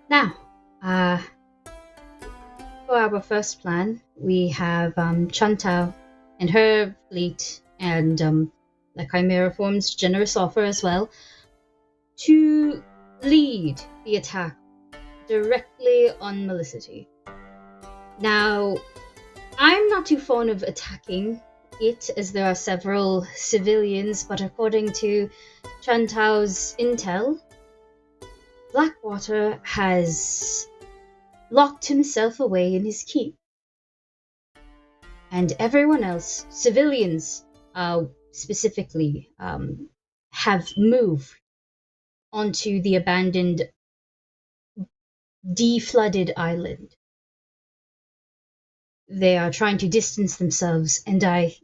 Now, for our first plan, we have Chantao and her fleet and the Chimera Form's generous offer as well to lead the attack directly on Melicity. Now, I'm not too fond of attacking it, as there are several civilians, but according to Chantao's intel, Blackwater has locked himself away in his keep. And everyone else, civilians specifically, have moved onto the abandoned, deflooded island. They are trying to distance themselves, and I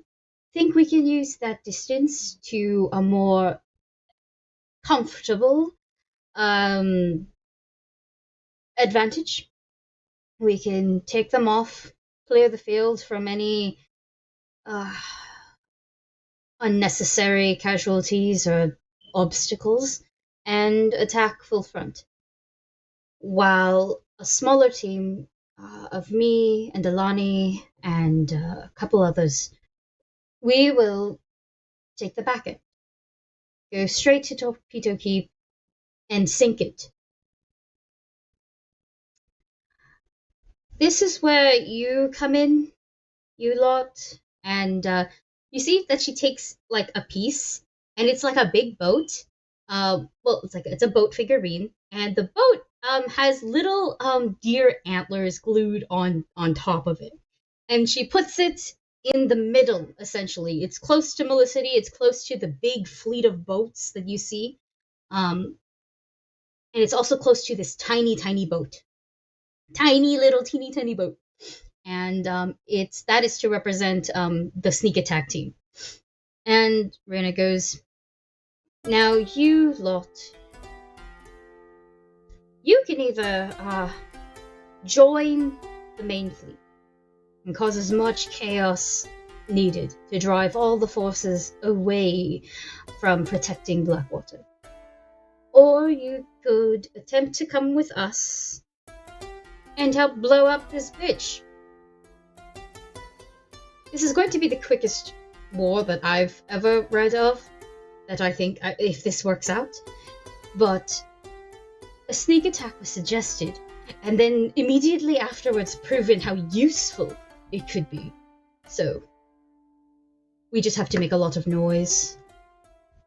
think we can use that distance to a more comfortable advantage. We can take them off, clear the field from any unnecessary casualties or obstacles, and attack full front. While a smaller team of me and Alani and a couple others, we will take the back end, go straight to Torpedo Keep, and sink it. This is where you come in, you lot, and you see that she takes a piece, and it's a big boat. It's a boat figurine, and the boat has little deer antlers glued on top of it, and she puts it in the middle. Essentially, it's close to Melicity. It's close to the big fleet of boats that you see, and it's also close to this tiny boat, tiny little teeny tiny boat, and that is to represent the sneak attack team. And Rena goes, "Now you lot, you can either join the main fleet and cause as much chaos needed to drive all the forces away from protecting Blackwater. Or you could attempt to come with us and help blow up this bitch. This is going to be the quickest war that I've ever read of, that I think, if this works out. But a sneak attack was suggested, and then immediately afterwards proven how useful it could be. So, we just have to make a lot of noise.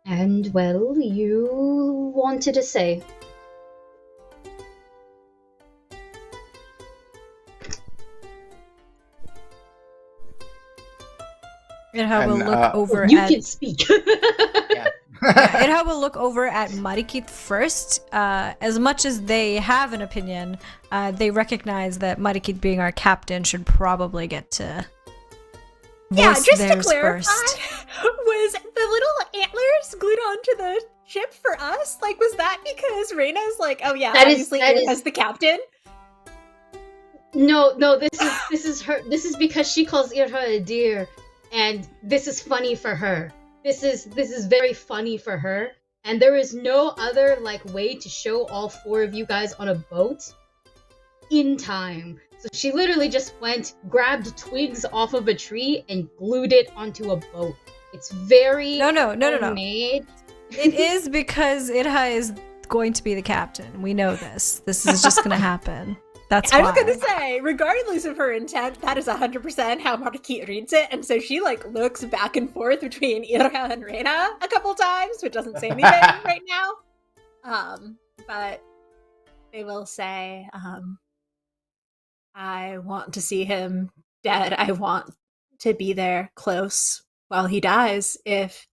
And, well, you wanted to say." Irha will look over you at... can speak. Yeah, Irha will look over at Marikit first. As much as they have an opinion, they recognize that Marikit being our captain should probably get to voice just to theirs clarify, first. was the little antlers glued onto the ship for us? Like, was that because Reina's like, oh yeah, obviously Irha's the captain? No, this is her. This is because she calls Irha a deer, and this is funny for her. This is very funny for her, and there is no other way to show all four of you guys on a boat in time. So she literally just grabbed twigs off of a tree and glued it onto a boat. It's very No. homemade. It is because Irha is going to be the captain. We know this. This is just going to happen. That's why. I was gonna say, regardless of her intent, that is 100% how Marikit reads it, and so she looks back and forth between Irha and Reina a couple times, which doesn't say anything right now. But they will say, I want to see him dead. I want to be there close while he dies. If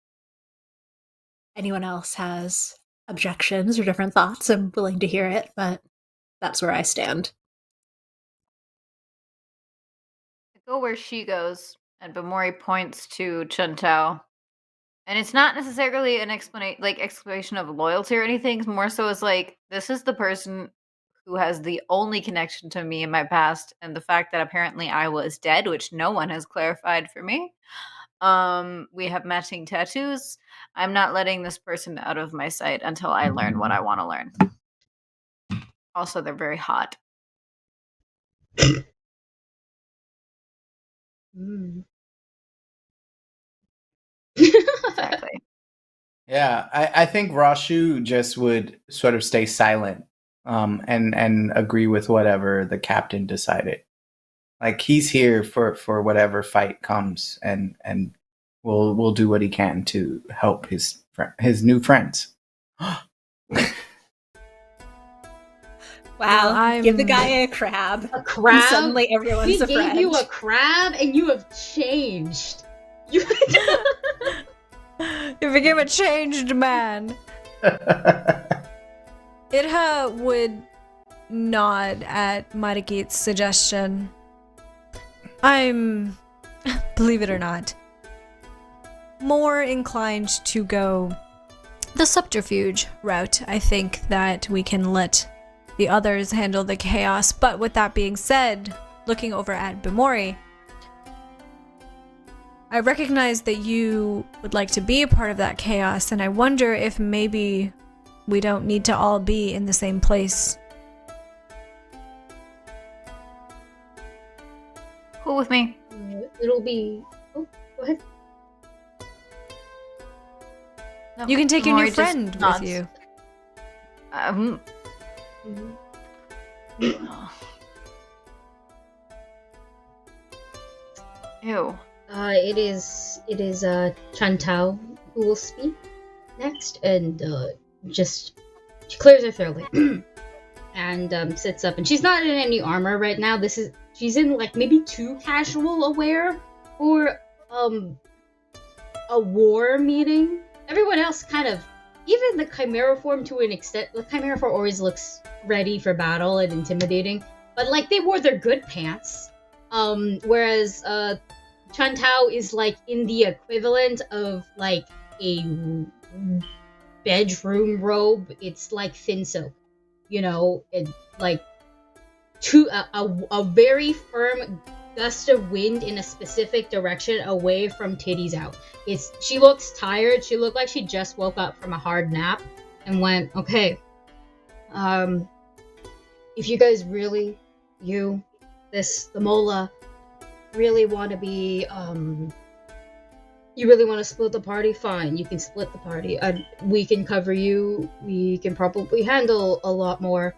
anyone else has objections or different thoughts, I'm willing to hear it, but that's where I stand. Go where she goes, and Bamori points to Chuntao. And it's not necessarily an explanation of loyalty or anything. It's more so as this is the person who has the only connection to me in my past, and the fact that apparently I was dead, which no one has clarified for me. We have matching tattoos. I'm not letting this person out of my sight until I learn what I want to learn. Also, they're very hot. Exactly. Yeah, I think Rashu just would sort of stay silent and agree with whatever the captain decided. He's here for whatever fight comes, and will do what he can to help his new friends. Wow, give the guy a crab. A crab? And suddenly everyone's a friend. We gave you a crab and you have changed. You became a changed man. Irha would nod at Marikit's suggestion. I'm, believe it or not, more inclined to go the subterfuge route. I think that we can let the others handle the chaos. But with that being said, looking over at Bamori, I recognize that you would like to be a part of that chaos, and I wonder if maybe we don't need to all be in the same place. Cool with me. It'll be... Oh, go ahead. No, You can take your Bamori new just friend with nods. you. Ew. It is Chantao who will speak next, and she clears her throat. and sits up. And she's not in any armor right now. She's in like maybe too casual aware for a war meeting. Everyone else kind of, even the Chimera form to an extent, the Chimera form always looks ready for battle and intimidating, but like they wore their good pants. Whereas Chantao is like in the equivalent of like a bedroom robe. It's like thin silk, it like a very firm gust of wind in a specific direction away from titties out. She looks tired. She looked like she just woke up from a hard nap and went, okay, if you guys really, the Mola, really want to be, you really want to split the party, fine, you can split the party. We can cover you, we can probably handle a lot more,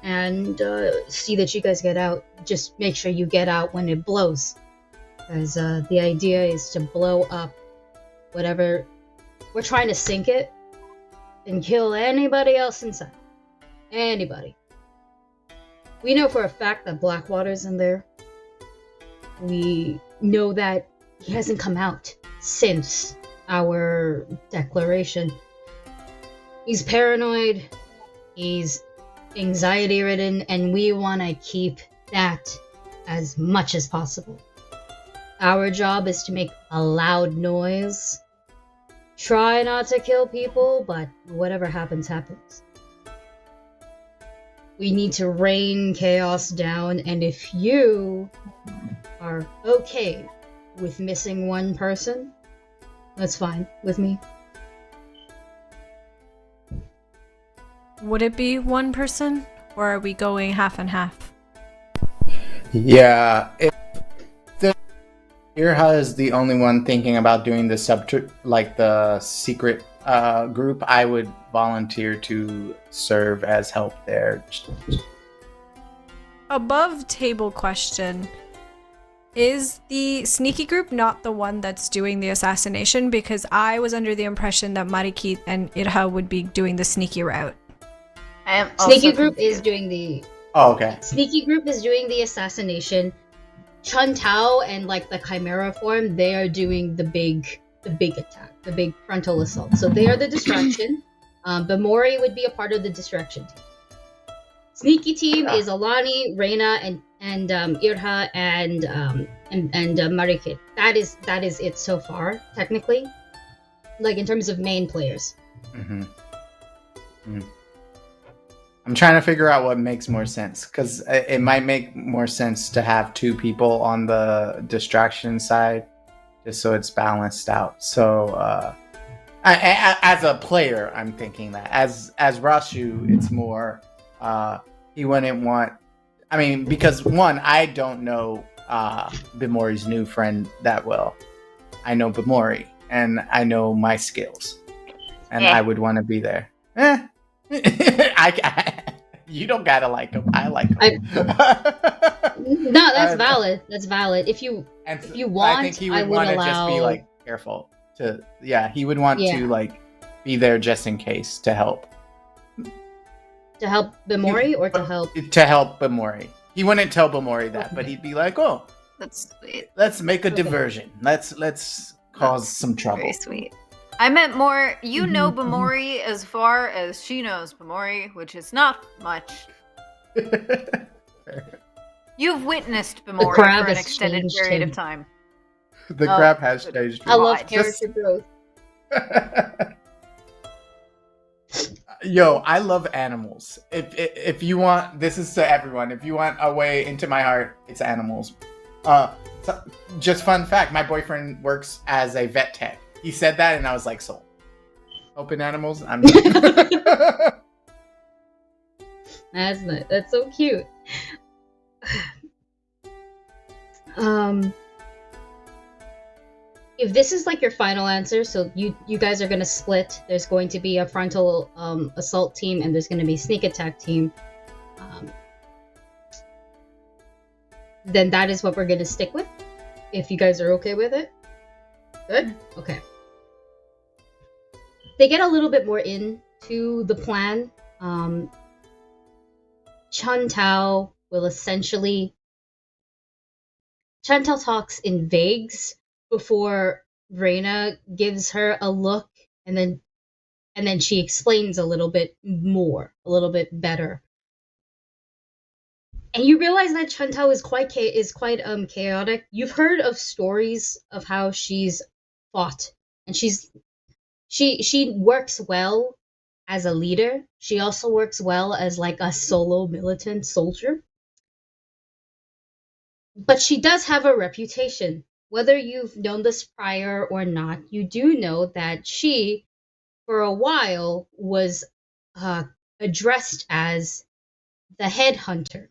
and see that you guys get out. Just make sure you get out when it blows, because the idea is to blow up whatever. We're trying to sink it and kill anybody else inside. Anybody. We know for a fact that Blackwater's in there. We know that he hasn't come out since our declaration. He's paranoid, he's anxiety-ridden, and we want to keep that as much as possible. Our job is to make a loud noise. Try not to kill people, but whatever happens, happens. We need to rain chaos down, and if you are okay with missing one person, that's fine with me. Would it be one person, or are we going half and half? Yeah, if Irha is the only one thinking about doing the the secret group, I would volunteer to serve as help there. Above table question. Is the sneaky group not the one that's doing the assassination? Because I was under the impression that Marikit and Irha would be doing the sneaky route. Sneaky group is doing the... Oh, okay. Sneaky group is doing the assassination. Chantao and like the Chimera form, they are doing the big attack, the big frontal assault. So they are the distraction. Bamori would be a part of the distraction team. Sneaky team is Alani, Reina, and Irha and Marikit. That is it so far, technically. Like in terms of main players. Mm-hmm. Mm-hmm. I'm trying to figure out what makes more sense, because it might make more sense to have two people on the distraction side, just so it's balanced out. So, as a player, I'm thinking that as Rashu, it's more. He wouldn't want. I mean, because one, I don't know Bimori's new friend that well. I know Bimori, and I know my skills, and I would want to be there. You don't gotta like him. I like him. No, that's valid. That's valid. If you want, I think he would want to just be like careful. He would want to like be there just in case to help. To help Bimori or to help? To help Bimori. He wouldn't tell Bimori that, but he'd be like, "Oh, that's sweet. Let's make a diversion. Let's cause some trouble." Very sweet. I meant more, know Bamori as far as she knows Bamori, which is not much. You've witnessed Bamori for an extended period of time. The crab has changed. I love character growth. Yo, I love animals. If you want, this is to everyone. If you want a way into my heart, it's animals. So, just fun fact: my boyfriend works as a vet tech. He said that, and I was like, "Sold." Open animals. I'm. That's nice. That's so cute. If this is like your final answer, so you guys are gonna split. There's going to be a frontal assault team, and there's gonna be a sneak attack team. Then that is what we're gonna stick with. If you guys are okay with it, good. Okay. They get a little bit more into the plan. Chantao will essentially... Chantao talks in vagues before Reina gives her a look, and then she explains a little bit more, a little bit better. And you realize that Chantao is quite chaotic. You've heard of stories of how she's fought, and she works well as a leader. She also works well as like a solo militant soldier. But she does have a reputation. Whether you've known this prior or not, you do know that she, for a while, was addressed as the headhunter.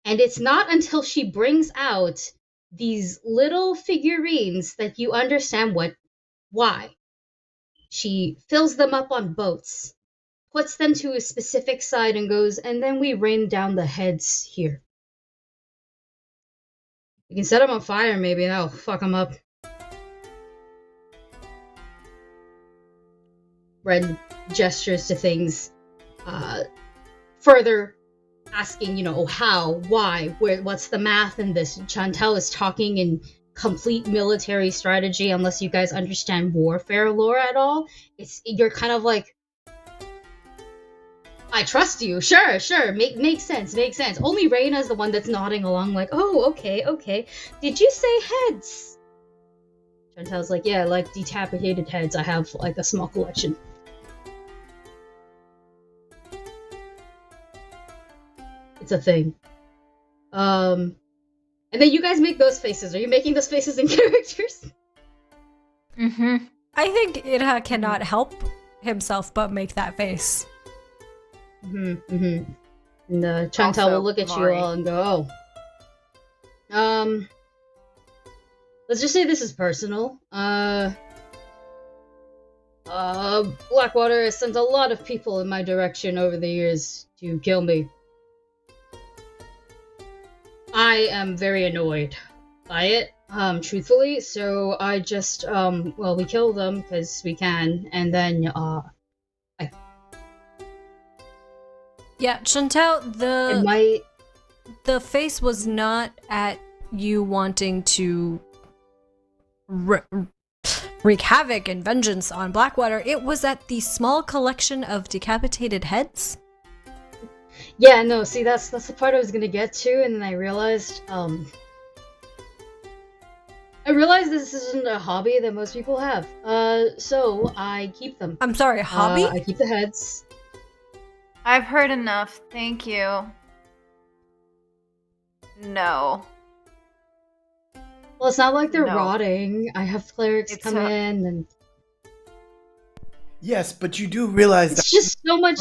And it's not until she brings out these little figurines that you understand why. She fills them up on boats, puts them to a specific side, and goes, and then we rain down the heads here. You can set them on fire, maybe that'll fuck them up. Red gestures to things, further asking, how, why, what's the math in this? Chantao is talking in complete military strategy, unless you guys understand warfare lore at all. You're kind of like, I trust you, sure, makes sense. Only Reina's the one that's nodding along like, oh, okay. Did you say heads? Chantal's like, yeah, like decapitated heads. I have like a small collection. It's a thing. And then you guys make those faces. Are you making those faces in characters? Mm-hmm. I think Irha cannot help himself but make that face. And Chantal will look at you all and go, let's just say this is personal. Blackwater has sent a lot of people in my direction over the years to kill me. I am very annoyed by it, truthfully, so I just, we kill them because we can, and then, Yeah, Chantal, the face was not at you wanting to wreak havoc and vengeance on Blackwater. It was at the small collection of decapitated heads. Yeah, no, see, that's the part I was gonna get to, and then I realized this isn't a hobby that most people have. So I keep them. I'm sorry, a hobby? I keep the heads. I've heard enough, thank you. No. Well, it's not like they're rotting. I have clerics come in and... Yes, but you do realize it's just so much...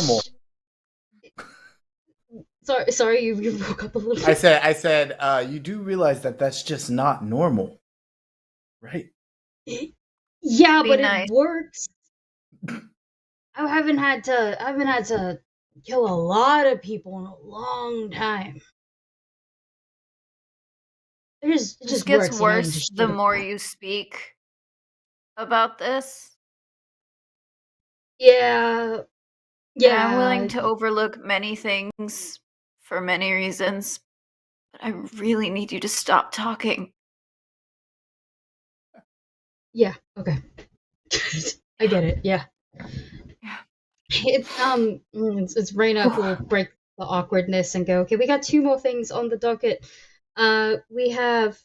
Sorry, you broke up a little bit. I said, you do realize that that's just not normal, right? Yeah, but it works. I haven't had to kill a lot of people in a long time. It just gets worse the more you speak about this. Yeah. I'm willing to overlook many things for many reasons, but I really need you to stop talking. Yeah, okay. I get it, yeah. It's Reina who will break the awkwardness and go, okay, we got 2 more things on the docket. We have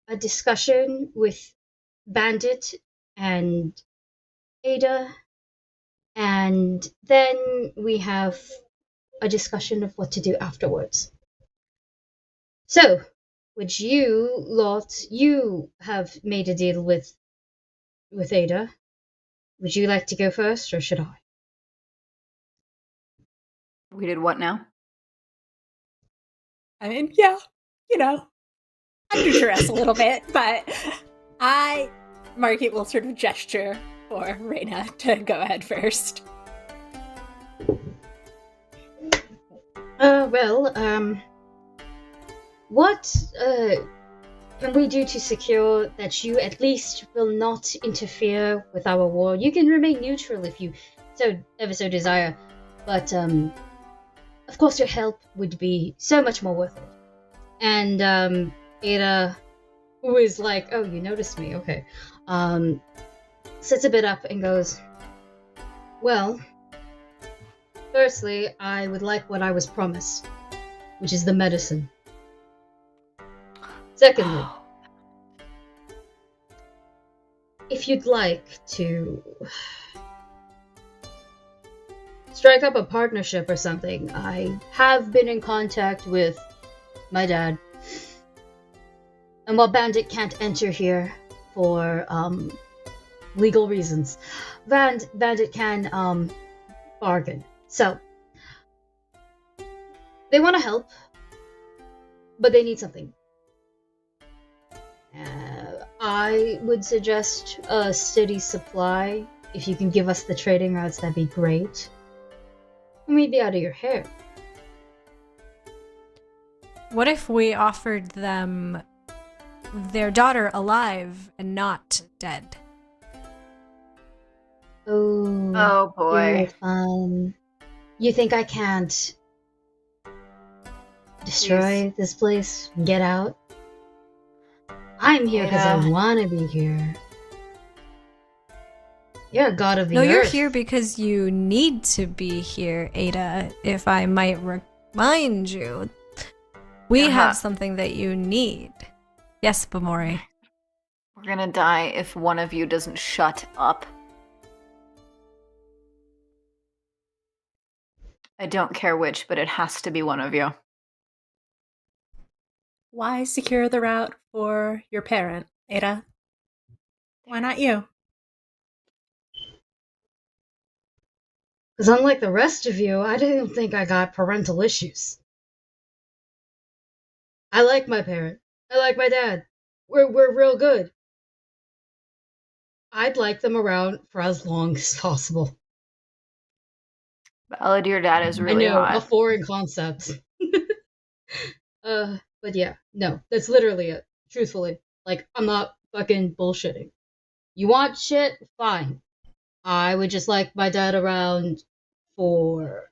a discussion with Bandit and Ada, and then we have a discussion of what to do afterwards. So, which you have made a deal with Ada. Would you like to go first, or should I? We did what now? I mean, yeah, under duress a little bit, but Margit will sort of gesture for Reina to go ahead first. What can we do to secure that you at least will not interfere with our war? You can remain neutral if you ever so desire, but of course your help would be so much more worth it. And Ada, who is like, oh, you noticed me, okay, sits a bit up and goes, well, firstly, I would like what I was promised, which is the medicine. Secondly, if you'd like to strike up a partnership or something, I have been in contact with my dad. And while Bandit can't enter here for legal reasons, Bandit can bargain. So, they want to help, but they need something. I would suggest a steady supply. If you can give us the trading routes, that'd be great. We'd be out of your hair. What if we offered them their daughter alive and not dead? Oh boy. You think I can't destroy this place and get out? I'm here because I want to be here. You're a god of the earth. No, you're here because you need to be here, Ada, if I might remind you. We have something that you need. Yes, Bamori. We're gonna die if one of you doesn't shut up. I don't care which, but it has to be one of you. Why secure the route for your parent, Ada? Why not you? Because unlike the rest of you, I didn't think I got parental issues. I like my parent. I like my dad. We're real good. I'd like them around for as long as possible. Ballad, your dad is really hot. A foreign concept. But yeah, no, that's literally it. Truthfully. Like, I'm not fucking bullshitting. You want shit? Fine. I would just like my dad around for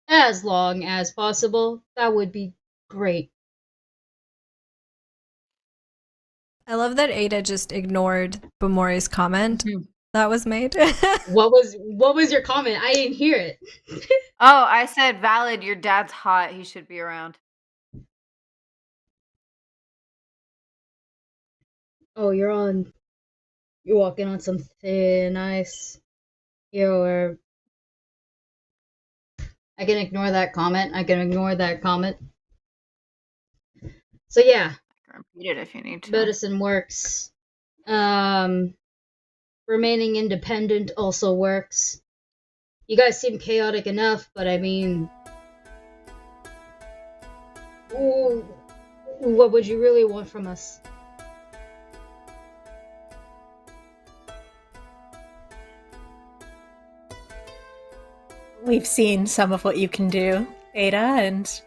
as long as possible. That would be great. I love that Ada just ignored Bamori's comment that was made. What was your comment? I didn't hear it. Oh, I said, valid, your dad's hot. He should be around. Oh, you're walking on some thin ice. I can ignore that comment. So yeah. I can repeat it if you need to. Medicine works. Remaining independent also works. You guys seem chaotic enough, but I mean, what would you really want from us? We've seen some of what you can do, Ada, and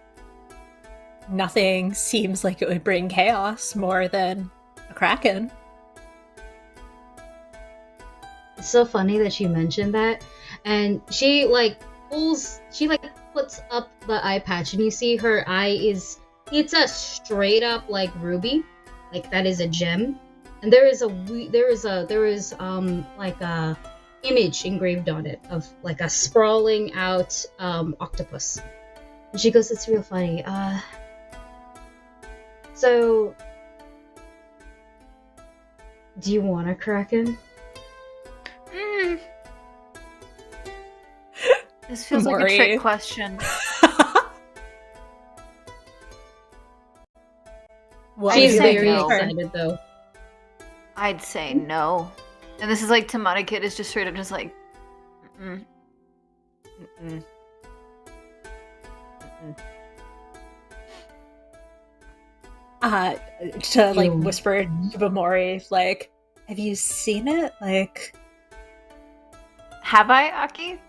nothing seems like it would bring chaos more than a kraken. It's so funny that she mentioned that, and she puts up the eye patch, and you see her eye it's a straight up like ruby, like that is a gem, and there is like a image engraved on it of like a sprawling out octopus. And she goes, it's real funny. So do you want a kraken? This feels like a trick question. She's very excited though. I'd say no. And this is like Tamada Kid is just straight up just like, to like whisper to Bamori, like, have you seen it? Like, have I, Aki?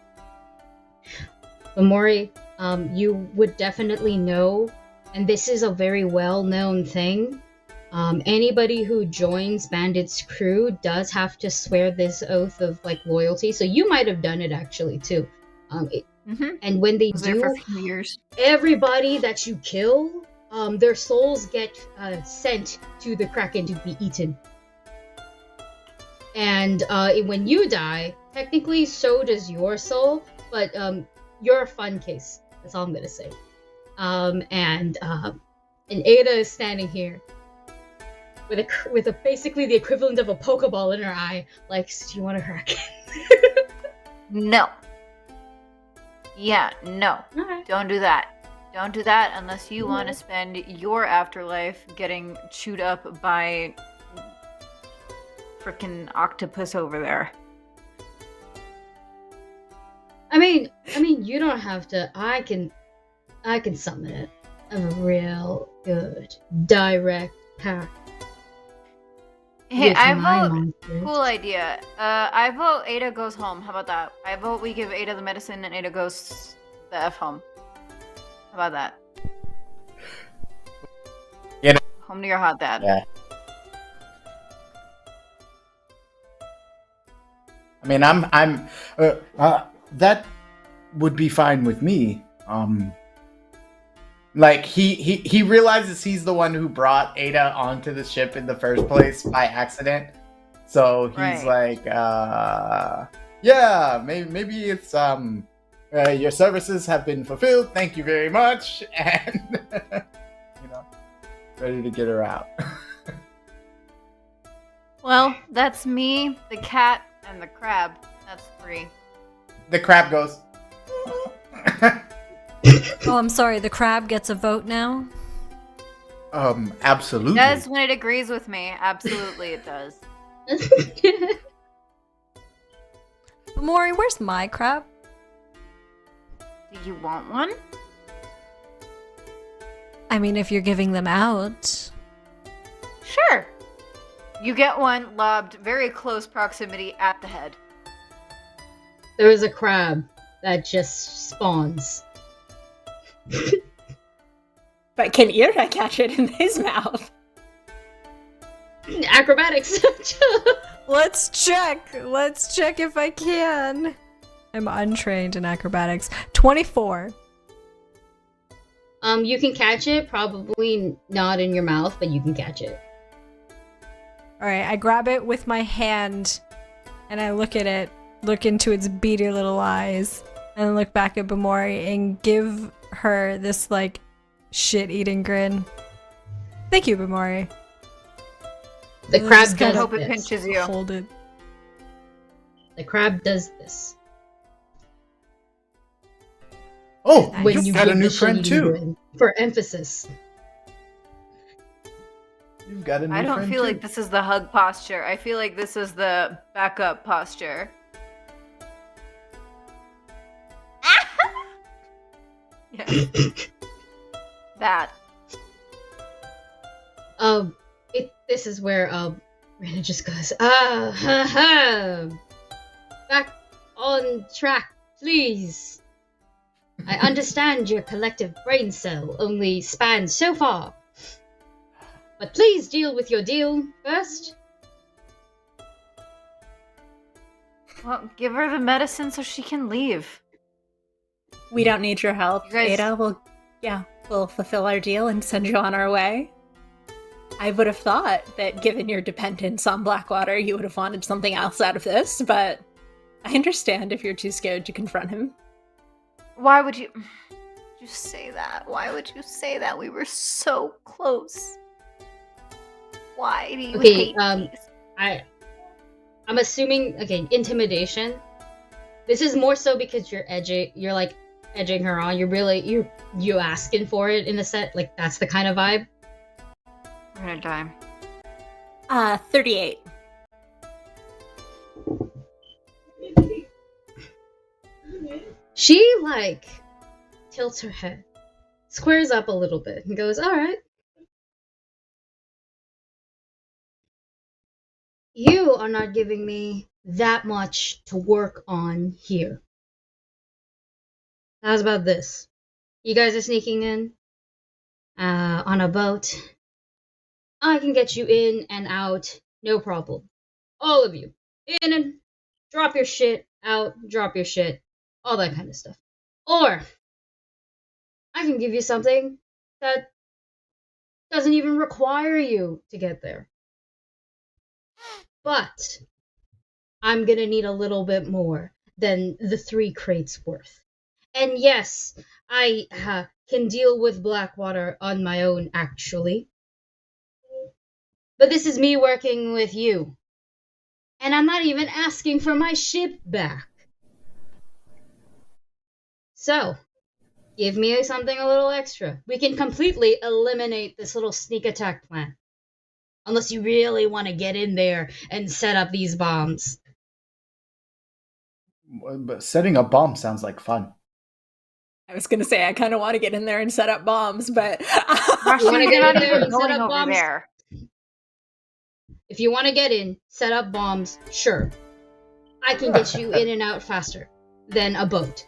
Bamori, you would definitely know, and this is a very well-known thing. Anybody who joins Bandit's crew does have to swear this oath of like loyalty. So you might have done it actually too. And when they Was there for do, a few years. everybody that you kill, their souls get sent to the Kraken to be eaten. And when you die, technically so does your soul, but you're a fun case. That's all I'm gonna say. And Ada is standing here with a basically the equivalent of a Pokeball in her eye. Like, do you want a Kraken? No. Yeah, no. Alright. Don't do that. Don't do that unless you want to spend your afterlife getting chewed up by frickin' octopus over there. I mean, you don't have to. I can summon it. I have a real good direct path. Hey, with I my vote. monsters. Cool idea. I vote Ada goes home. How about that? I vote we give Ada the medicine and Ada goes the F home. How about that? You know, Home to your hot dad. yeah. I mean, I'm that would be fine with me. Like he realizes he's the one who brought Ada onto the ship in the first place by accident. So he's like, yeah, maybe it's your services have been fulfilled. Thank you very much, and ready to get her out. Well, that's me, the cat, and the crab. That's 3. The crab goes. Oh, I'm sorry. The crab gets a vote now. Absolutely. That's when it agrees with me. Absolutely, it does. Maury, where's my crab? Do you want one? I mean, if you're giving them out. Sure. You get one lobbed very close proximity at the head. There is a crab that just spawns. But can Ira catch it in his mouth? Acrobatics. Let's check. Let's check if I can. I'm untrained in acrobatics. 24. You can catch it, probably not in your mouth, but you can catch it. Alright, I grab it with my hand and I look at it, look into its beady little eyes, and look back at Bamori and give her this, like, shit-eating grin. Thank you, Bamori. The crab I does hope it this. pinches you. Hold it. The crab does this. Oh, When you've got a give new the friend shit-eating too. grin. For emphasis. You've got a new I don't friend feel too. like this is the hug posture. I feel like this is the backup posture. Yeah. That. This is where Rena just goes, ha ha. Back on track, please. I understand your collective brain cell only spans so far. But please deal with your deal first. Well, give her the medicine so she can leave. We don't need your help. You guys- Ada we'll fulfill our deal and send you on our way. I would have thought that given your dependence on Blackwater, you would have wanted something else out of this, but I understand if you're too scared to confront him. Why would you say that? Why would you say that? We were so close. Why do you hate me? I'm assuming, intimidation. This is more so because you're like edging her on. You asking for it in a set, like that's the kind of vibe. We're gonna die. 38. She like tilts her head, squares up a little bit, and goes, "All right. You are not giving me that much to work on here. How's about this? You guys are sneaking in on a boat. I can get you in and out, no problem. All of you. In and drop your shit, out, drop your shit, all that kind of stuff. Or I can give you something that doesn't even require you to get there. But I'm gonna need a little bit more than the 3 crates worth. And yes, I can deal with Blackwater on my own, actually. But this is me working with you. And I'm not even asking for my ship back. So, give me something a little extra. We can completely eliminate this little sneak attack plan. Unless you really want to get in there and set up these bombs. But setting a bomb sounds like fun. I was going to say, I kind of want to get in there and set up bombs, but... You want to get in there and set up bombs? There. If you want to get in, set up bombs, sure. I can get you in and out faster than a boat.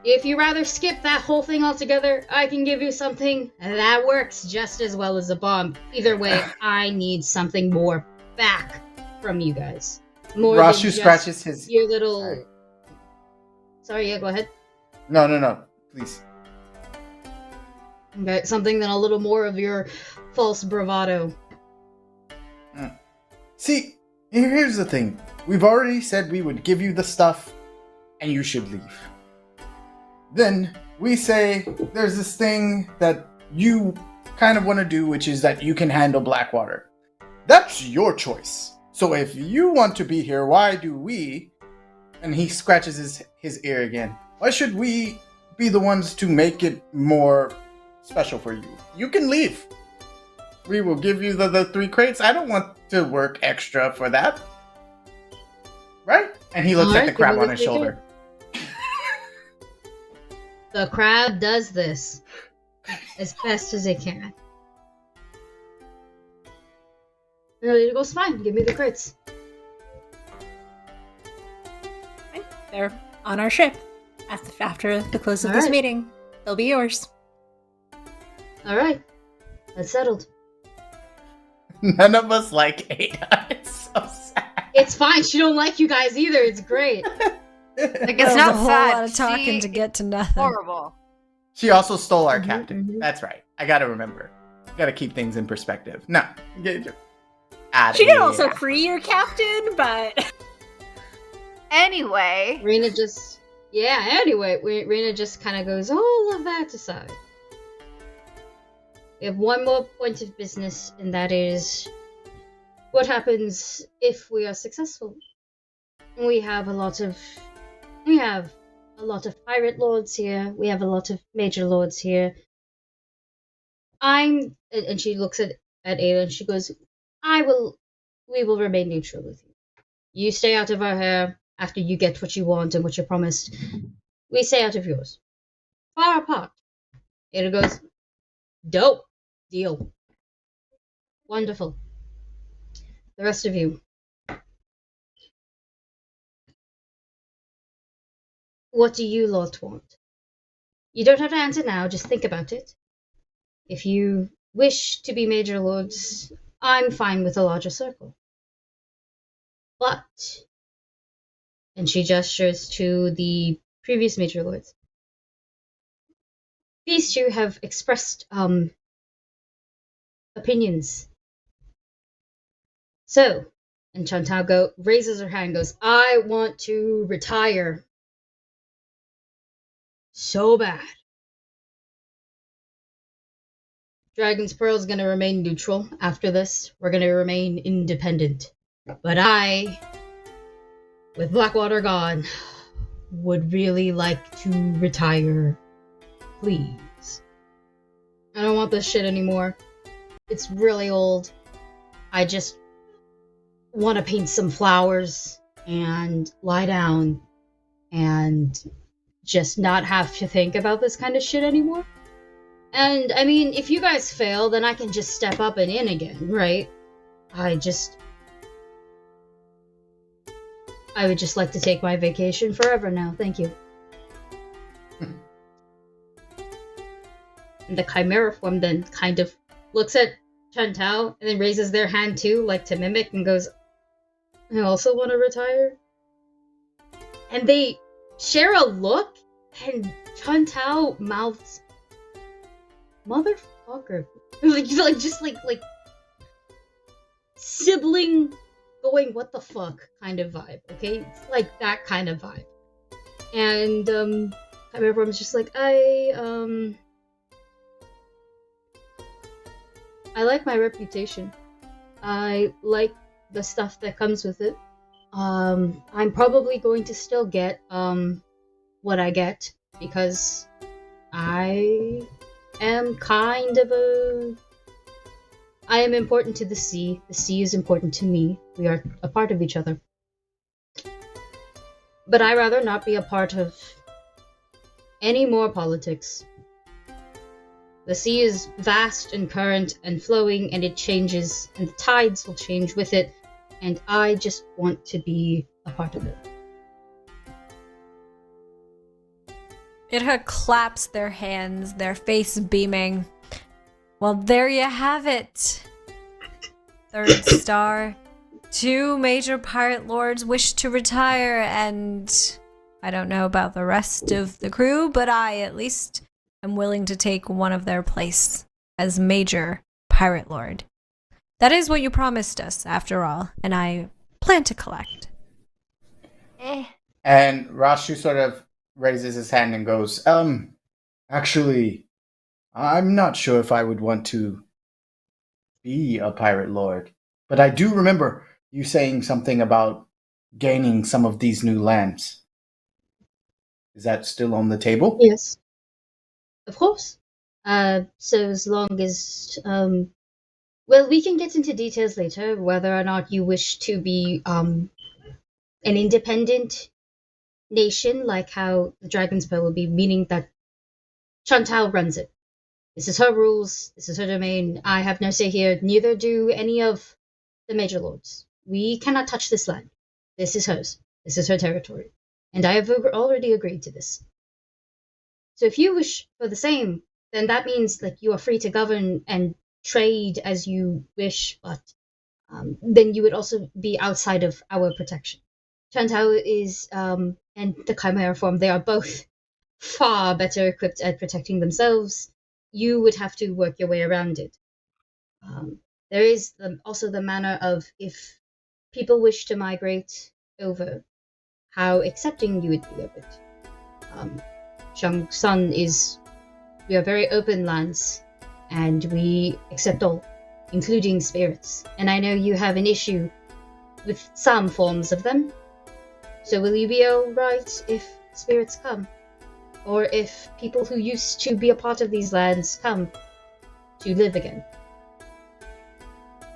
If you rather skip that whole thing altogether, I can give you something that works just as well as a bomb. Either way, I need something more back from you guys. More Rashu than scratches his... Your little... Sorry, yeah, go ahead. No, please. Okay, something than a little more of your false bravado. See, here's the thing. We've already said we would give you the stuff, and you should leave. Then we say there's this thing that you kind of want to do, which is that you can handle Blackwater. That's your choice. So if you want to be here, why do we... And he scratches his ear again. Why should we be the ones to make it more special for you? You can leave. We will give you the 3 crates. I don't want to work extra for that. Right? And he looks at the crab on his shoulder. The crab does this as best as it can. Ready to go? Fine. Give me the crates. They're on our ship. After the close of this meeting, they'll be yours. All right. That's settled. None of us like Ada. It's so sad. It's fine. She don't like you guys either. It's great. Like, it's not a whole sad. lot of talking to get to nothing. Horrible. She also stole our captain. That's right. I gotta remember. Gotta keep things in perspective. No. She did also free your captain, but... Anyway. Rena just kind of goes all of that aside. We have one more point of business, and that is what happens if we are successful. We have a lot of pirate lords here. We have a lot of major lords here. And she looks at Ada and she goes, we will remain neutral with you. You stay out of our hair after you get what you want and what you promised. We stay out of yours. Far apart. Ada goes, dope. Deal. Wonderful. The rest of you. What do you lot want? You don't have to answer now, just think about it. If you wish to be major lords, I'm fine with a larger circle. But, and she gestures to the previous major lords, these two have expressed opinions. So, and Chantal raises her hand and goes, I want to retire. So bad. Dragon's Pearl is going to remain neutral after this. We're going to remain independent. But I, with Blackwater gone, would really like to retire. Please. I don't want this shit anymore. It's really old. I just want to paint some flowers and lie down and just not have to think about this kind of shit anymore. And, I mean, if you guys fail, then I can just step up and in again, right? I would just like to take my vacation forever now, thank you. And the Chimera form then kind of looks at Chantal and then raises their hand too, like to mimic, and goes, I also want to retire. And they share a look, And Chantao mouths, motherfucker. like sibling going what the fuck kind of vibe, okay? It's like that kind of vibe. And everyone's just like, I like my reputation. I like the stuff that comes with it. I'm probably going to still get what I get because I am I am important to the sea. The sea is important to me. We are a part of each other. But I'd rather not be a part of any more politics. The sea is vast and current and flowing, and it changes, and the tides will change with it, and I just want to be a part of it. Irha claps their hands, their face beaming. Well, there you have it. Third star. 2 major pirate lords wish to retire, and I don't know about the rest of the crew, but I at least am willing to take one of their place as major pirate lord. That is what you promised us, after all, and I plan to collect. And Rashu sort of raises his hand and goes, actually, I'm not sure if I would want to be a pirate lord, but I do remember you saying something about gaining some of these new lands. Is that still on the table? Yes. Of course. So as long as, well, we can get into details later, whether or not you wish to be, an independent nation, like how the Dragon's Bow will be, meaning that Chantal runs it. This is her rules, this is her domain, I have no say here, neither do any of the major lords. We cannot touch this land. This is hers. This is her territory. And I have already agreed to this. So if you wish for the same, then that means like you are free to govern and trade as you wish, but then you would also be outside of our protection. Chantao is, and the Chimera form, they are both far better equipped at protecting themselves. You would have to work your way around it. There is also the manner of if people wish to migrate over, how accepting you would be of it. Shang-Sun we are very open lands, and we accept all, including spirits. And I know you have an issue with some forms of them. So will you be alright if spirits come? Or if people who used to be a part of these lands come to live again?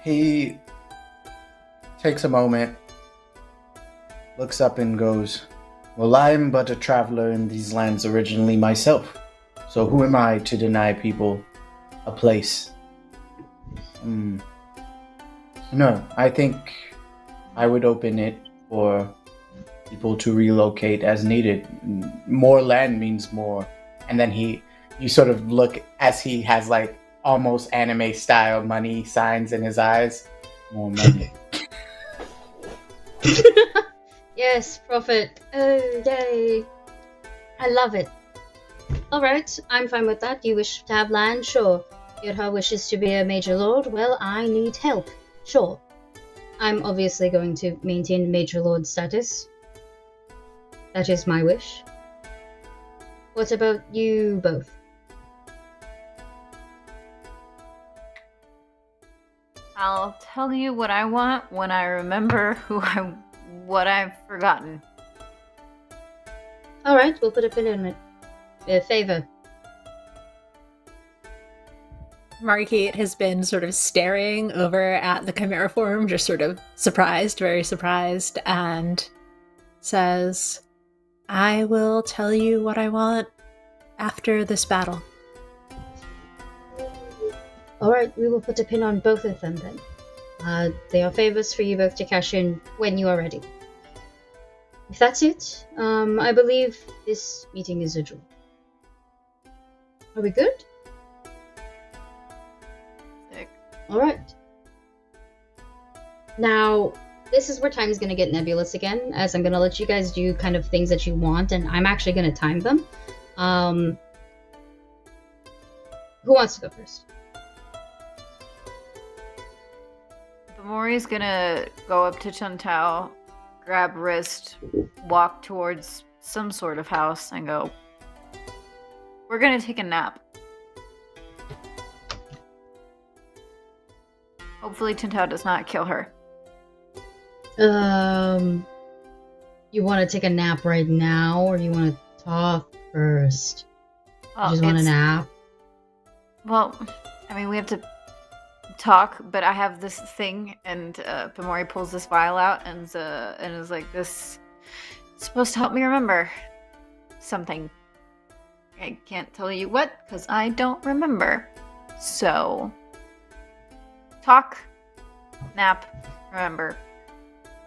He takes a moment, looks up and goes, well, I'm but a traveler in these lands originally myself. So who am I to deny people a place? No, I think I would open it for people to relocate as needed. More land means more. And then you sort of look as he has like almost anime style money signs in his eyes. More money. Yes, profit. Oh, yay. I love it. Alright, I'm fine with that. You wish to have land? Sure. Irha wishes to be a major lord? Well, I need help. Sure. I'm obviously going to maintain major lord status. That is my wish. What about you both? I'll tell you what I want when I remember what I've forgotten. Alright, we'll put a pin in it. A favor. Margate has been sort of staring over at the Chimera form, just sort of surprised, very surprised, and says, I will tell you what I want after this battle. Alright, we will put a pin on both of them then. They are favors for you both to cash in when you are ready. If that's it, I believe this meeting is adjourned. Are we good? Sick. Alright. Now, this is where time is going to get nebulous again, as I'm going to let you guys do kind of things that you want, and I'm actually going to time them. Who wants to go first? Bamori's gonna go up to Chuntao, grab wrist, walk towards some sort of house, and go, "We're gonna take a nap. Hopefully Chuntao does not kill her." You want to take a nap right now, or you want to talk first? You just want a nap? Well, I mean, we have to talk, but I have this thing, and Bamori pulls this vial out and is like, "This is supposed to help me remember something. I can't tell you what, because I don't remember. So, talk, nap, remember.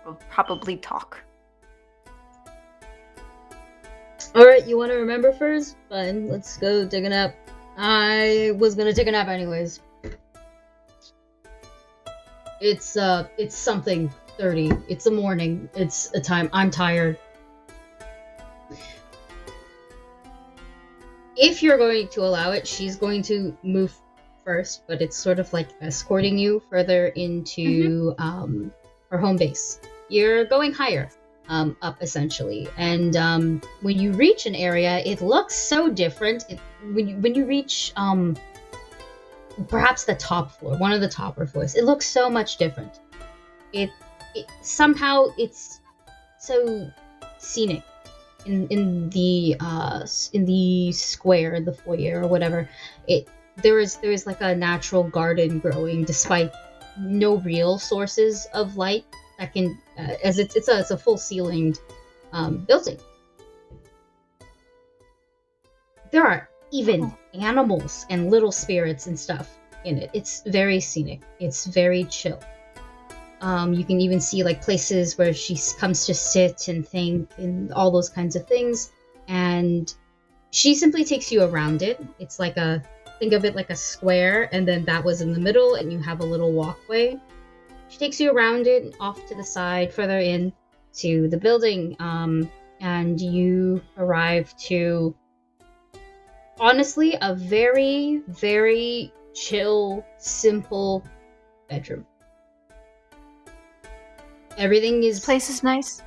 We'll probably talk." Alright, you want to remember first? Fine, let's go take a nap. I was gonna take a nap anyways. It's something 30. It's the morning. It's a time. I'm tired. If you're going to allow it, she's going to move first, but it's sort of like escorting you further into her home base. You're going higher. Up essentially, and when you reach an area, it looks so different. When you reach perhaps the top floor, one of the topper floors, it looks so much different. It somehow it's so scenic in the square, the foyer or whatever. There is like a natural garden growing despite no real sources of light that can, as it's a full ceilinged building. There are even animals and little spirits and stuff in it. It's very scenic. It's very chill. You can even see like places where she comes to sit and think and all those kinds of things. And she simply takes you around it. It's like think of it like a square, and then that was in the middle, and you have a little walkway. She takes you around it, off to the side, further in to the building, and you arrive to, honestly, a very, very chill, simple bedroom. Everything is... This place is nice.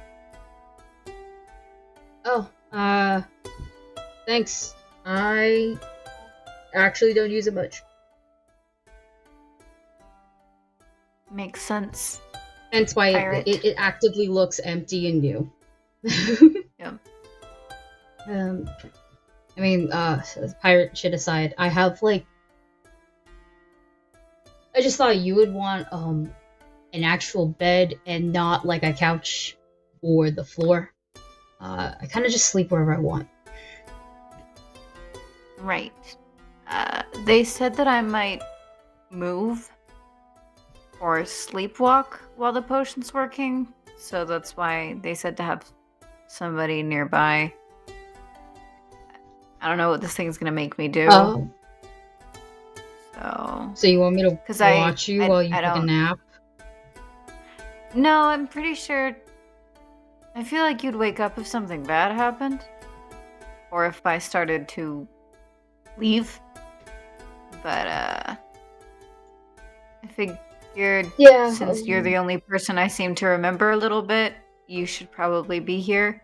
Oh, thanks. I actually don't use it much. Makes sense. Hence why it actively looks empty and new. Yeah. I mean, pirate shit aside, I have like... I just thought you would want an actual bed and not like a couch or the floor. I kind of just sleep wherever I want. Right. They said that I might move or sleepwalk while the potion's working, so that's why they said to have somebody nearby. I don't know what this thing's gonna make me do. Oh. So you want me to watch you while you take a nap? No, I'm pretty sure. I feel like you'd wake up if something bad happened, or if I started to leave. But I figured, since you're the only person I seem to remember a little bit, you should probably be here.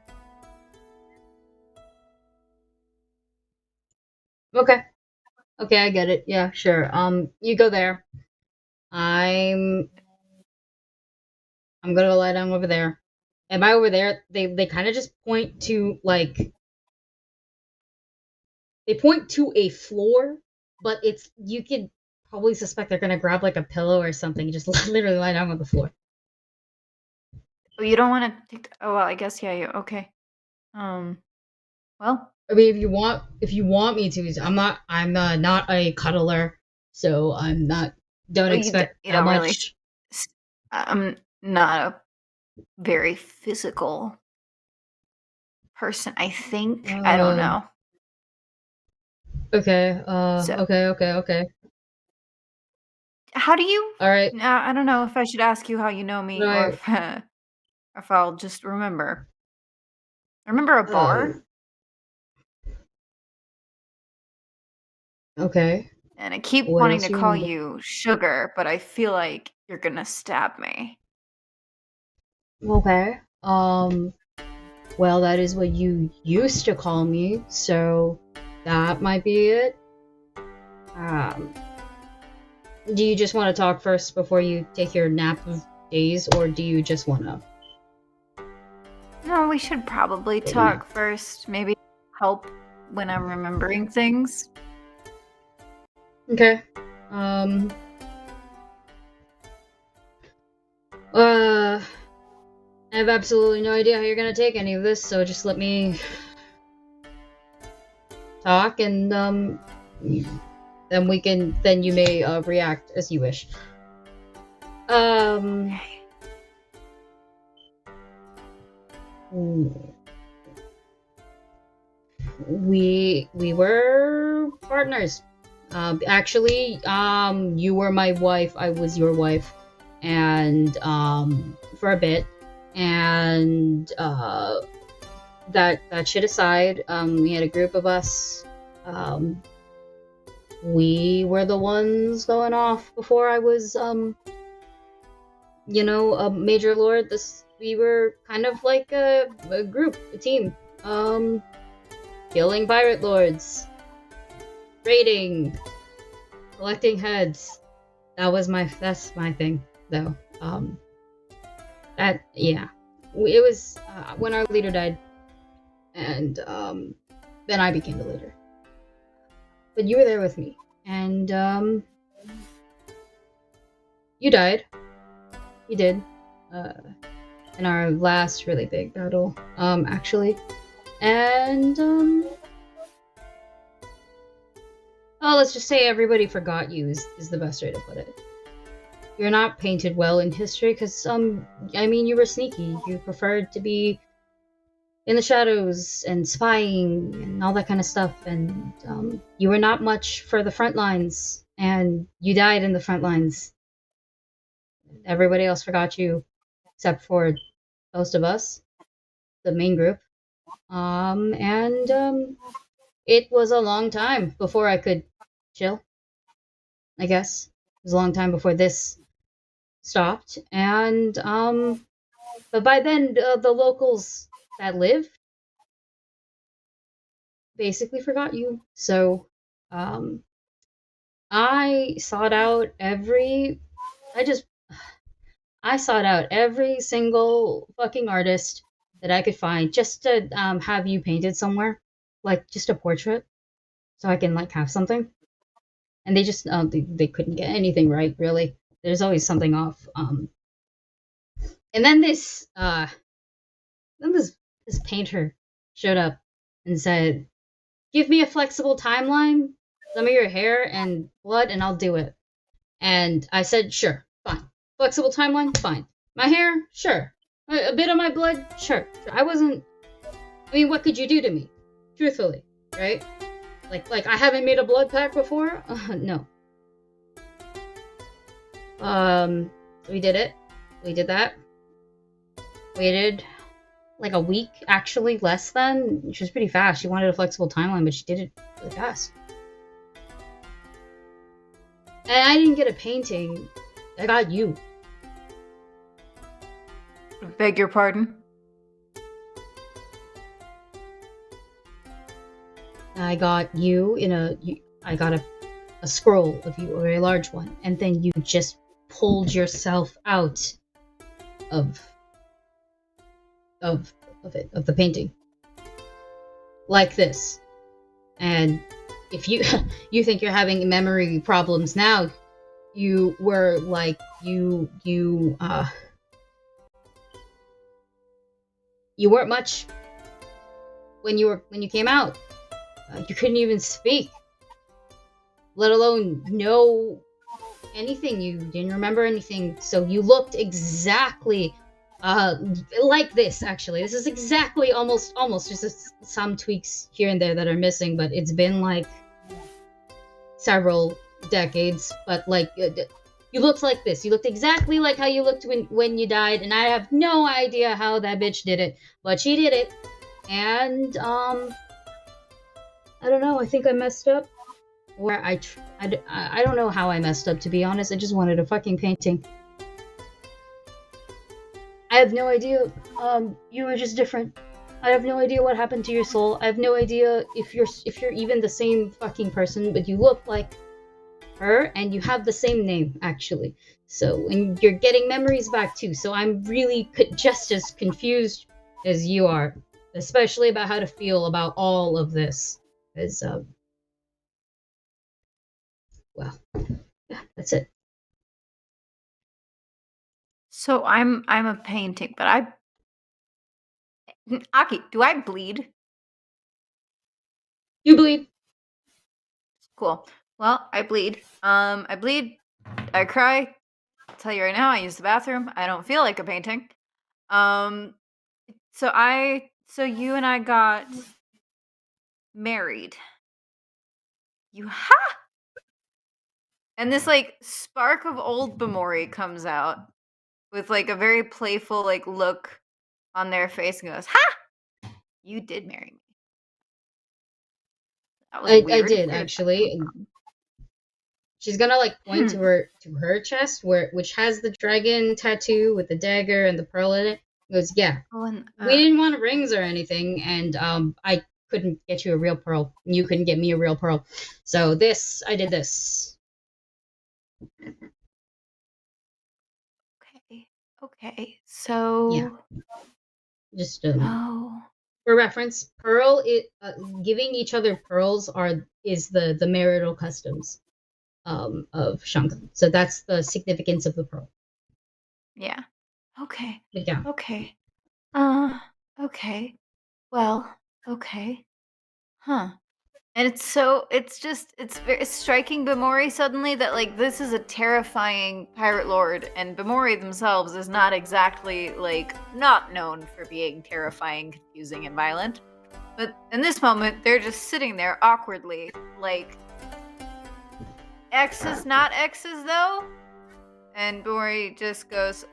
Okay, I get it. Yeah, sure. You go there. I'm gonna lie down over there. And by over there, they kind of just point to like... They point to a floor, but you could probably suspect they're gonna grab like a pillow or something and just literally lie down on the floor. Oh, you don't want to take... Oh, well, I guess, yeah, okay. Well... I mean, if you want me to, I'm not a cuddler, so I'm not... Don't expect that much. Really, I'm not a very physical person, I think. I don't know. Okay, okay. How do you... Alright. I don't know if I should ask you how you know me, or if I'll just remember. Remember a bar? Okay. And I keep What wanting else to you call wanna do? you Sugar, but I feel like you're gonna stab me. Okay. Well, that is what you used to call me, so that might be it. Do you just want to talk first before you take your nap of days, or do you just want to? No, we should probably talk first. Maybe help when I'm remembering things. Okay. I have absolutely no idea how you're gonna take any of this, so just let me talk, and then you may react as you wish. We were partners. Actually, you were my wife, I was your wife, and for a bit, and that shit aside, we had a group of us. We were the ones going off before I was a major lord. We were kind of like a group, a team. Killing pirate lords, raiding, collecting heads. That's my thing, though. It was when our leader died, and then I became the leader. But you were there with me, and you died. You did, in our last really big battle, actually, and let's just say everybody forgot you is the best way to put it. You're not painted well in history because, you were sneaky. You preferred to be in the shadows and spying and all that kind of stuff, and you were not much for the front lines, and you died in the front lines. Everybody else forgot you, except for most of us, the main group. It was a long time before I could chill, I guess. It was a long time before this stopped, and but by then the locals that lived basically forgot you. So I sought out every single fucking artist that I could find just to have you painted somewhere, like just a portrait, so I can like have something. And they just they couldn't get anything right, really. There's always something off. And then this painter showed up and said, "Give me a flexible timeline, some of your hair and blood, and I'll do it." And I said, "Sure, fine. Flexible timeline, fine. My hair, sure. A bit of my blood, sure." What could you do to me? Truthfully, right? Like I haven't made a blood pact before? No. We did it. We did that. Waited like a week, actually, less than. She was pretty fast. She wanted a flexible timeline, but she did it really fast. And I didn't get a painting. I got you. Beg your pardon? I got you I got a scroll of you, a very large one, and then you just pulled yourself out of the painting. Like this. And if you you think you're having memory problems now, you were like you weren't much when you came out. You couldn't even speak, let alone know anything. You didn't remember anything, so you looked exactly like this. Actually, this is exactly almost just some tweaks here and there that are missing, but it's been like several decades. But like you looked like this. You looked exactly like how you looked when you died, and I have no idea how that bitch did it, but she did it. And I don't know, I think I messed up, where I don't know how I messed up, to be honest. I just wanted a fucking painting. I have no idea. You were just different. I have no idea what happened to your soul. I have no idea if you're even the same fucking person, but you look like her, and you have the same name, actually. So, and you're getting memories back too. So I'm really just as confused as you are, especially about how to feel about all of this. As well, yeah, that's it. So I'm a painting, but Aki, do I bleed? You bleed. Cool. Well, I bleed. I bleed. I cry. I'll tell you right now, I use the bathroom. I don't feel like a painting. So you and I got married. And this like spark of old Bamori comes out with like a very playful like look on their face and goes, "Ha! You did marry me." That was weird. I did actually. She's gonna like point to her chest which has the dragon tattoo with the dagger and the pearl in it. Goes, yeah. We didn't want rings or anything, and I couldn't get you a real pearl. You couldn't get me a real pearl. So I did this. Okay. So yeah. Just for reference, giving each other pearls is the marital customs of Shambhala. So that's the significance of the pearl. Yeah. Okay. Yeah. Okay. Okay. Well, okay. Huh. And it's very striking Bamori suddenly that like this is a terrifying pirate lord, and Bamori themselves is not exactly like not known for being terrifying, confusing, and violent. But in this moment, they're just sitting there awkwardly, like X's not X's though. And Bamori just goes,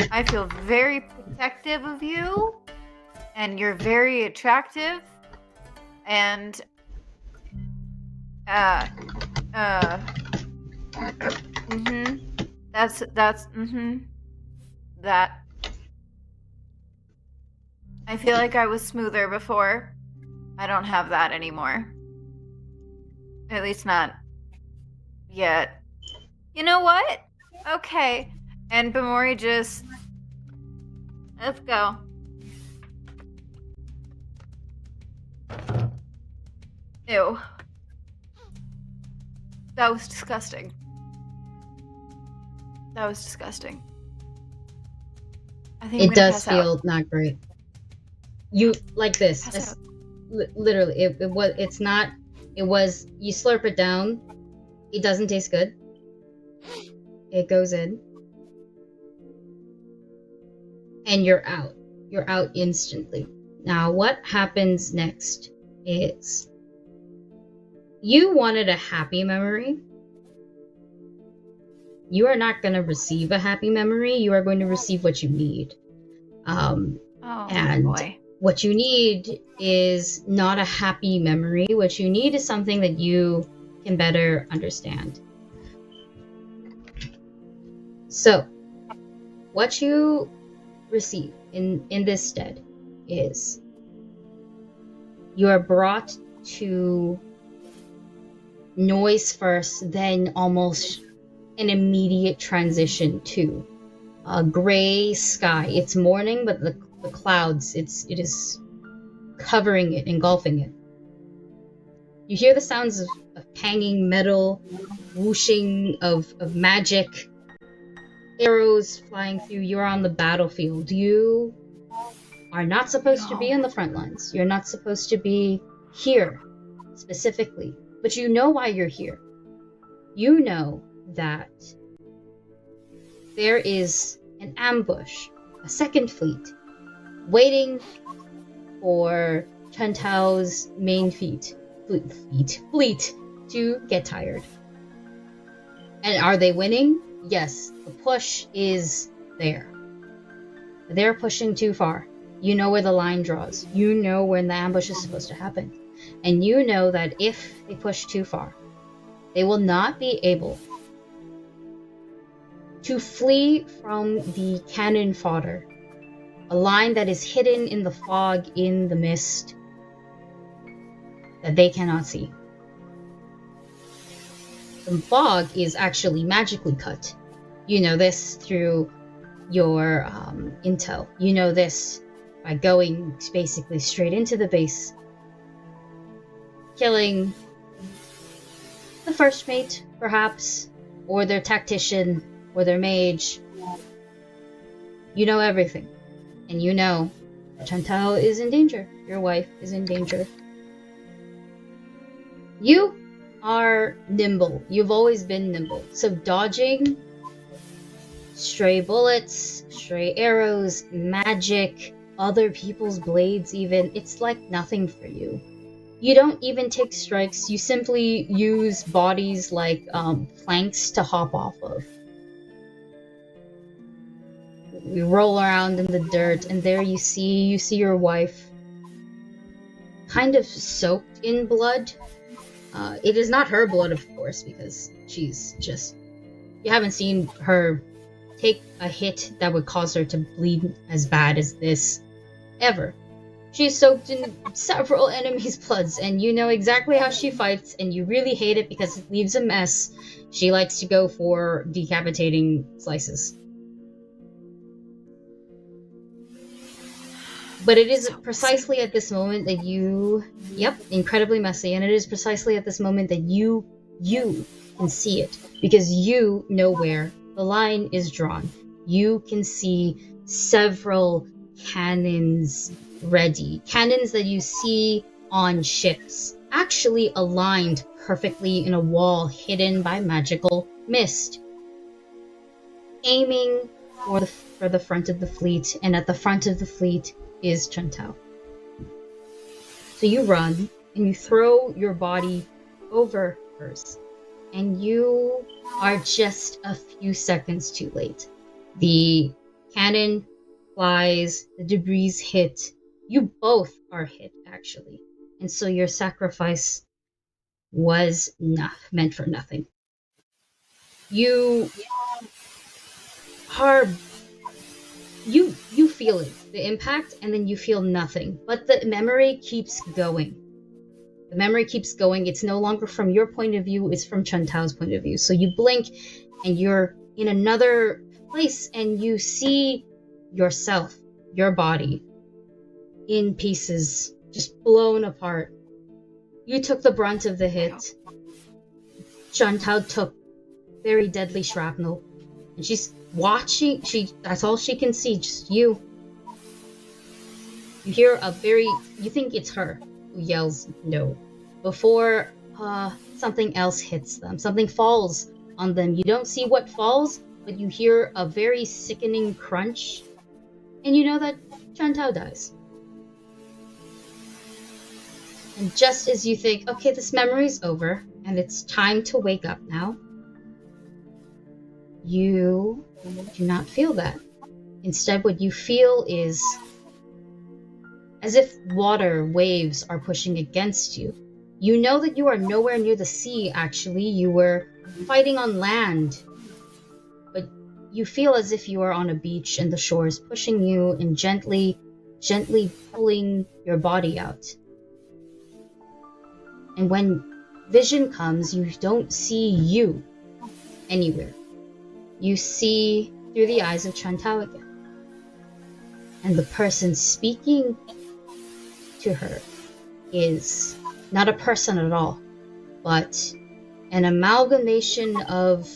I feel very protective of you, and you're very attractive, and that's that. I feel like I was smoother before. I don't have that anymore. At least not yet. You know what? Okay. And Bamori just... Let's go. Ew. That was disgusting. I think it does feel not great. You like this. Literally, it was you slurp it down. It doesn't taste good. It goes in. And you're out. You're out instantly. Now, what happens next is you wanted a happy memory. You are not going to receive a happy memory. You are going to receive what you need. What you need is not a happy memory. What you need is something that you can better understand. So, what you receive in this stead is you are brought to noise first, then almost an immediate transition to a gray sky. It's morning, but the clouds, it is covering it, engulfing it. You hear the sounds of hanging metal, whooshing of magic, arrows flying through. You're on the battlefield. You are not supposed to be in the front lines. You're not supposed to be here specifically, but you know why you're here. You know that there is an ambush, a second fleet, waiting for Chen Tao's main fleet to get tired. And are they winning? Yes, the push is there. They're pushing too far. You know where the line draws. You know when the ambush is supposed to happen. And you know that if they push too far, they will not be able to flee from the cannon fodder. A line that is hidden in the fog, in the mist, that they cannot see. The fog is actually magically cut. You know this through your intel. You know this by going basically straight into the base, killing the first mate, perhaps, or their tactician, or their mage. You know everything. And you know Chantal is in danger. Your wife is in danger. You are nimble. You've always been nimble. So dodging stray bullets, stray arrows, magic, other people's blades even, it's like nothing for you. You don't even take strikes. You simply use bodies like planks to hop off of. You roll around in the dirt, and there you see your wife kind of soaked in blood. It is not her blood, of course, because she's just... You haven't seen her take a hit that would cause her to bleed as bad as this, ever. She's soaked in several enemies' bloods, and you know exactly how she fights, and you really hate it because it leaves a mess. She likes to go for decapitating slices. But it is precisely at this moment that you... Yep, incredibly messy, and it is precisely at this moment that you can see it. Because you know where the line is drawn. You can see several cannons ready. Cannons that you see on ships, actually aligned perfectly in a wall hidden by magical mist. Aiming for the front of the fleet, and at the front of the fleet is Chantal. So you run, and you throw your body over hers, and you are just a few seconds too late. The cannon flies, the debris hit. You both are hit, actually. And so your sacrifice was meant for nothing. You are... You feel it, the impact, and then you feel nothing. But the memory keeps going. The memory keeps going. It's no longer from your point of view, it's from Chantal's point of view. So you blink, and you're in another place, and you see yourself, your body, in pieces, just blown apart. You took the brunt of the hit. Chantal took very deadly shrapnel, and she's watching. That's all she can see, just you. You hear you think it's her who yells no, before something else hits them. Something falls on them. You don't see what falls, but you hear a very sickening crunch, and you know that Chantal dies. And just as you think, okay, this memory's over, and it's time to wake up now, you do not feel that. Instead, what you feel is as if water waves are pushing against you. You know that you are nowhere near the sea, actually. You were fighting on land. But you feel as if you are on a beach and the shore is pushing you and gently pulling your body out. And when vision comes, you don't see you anywhere. You see through the eyes of Chantal again. And the person speaking to her is not a person at all, but an amalgamation of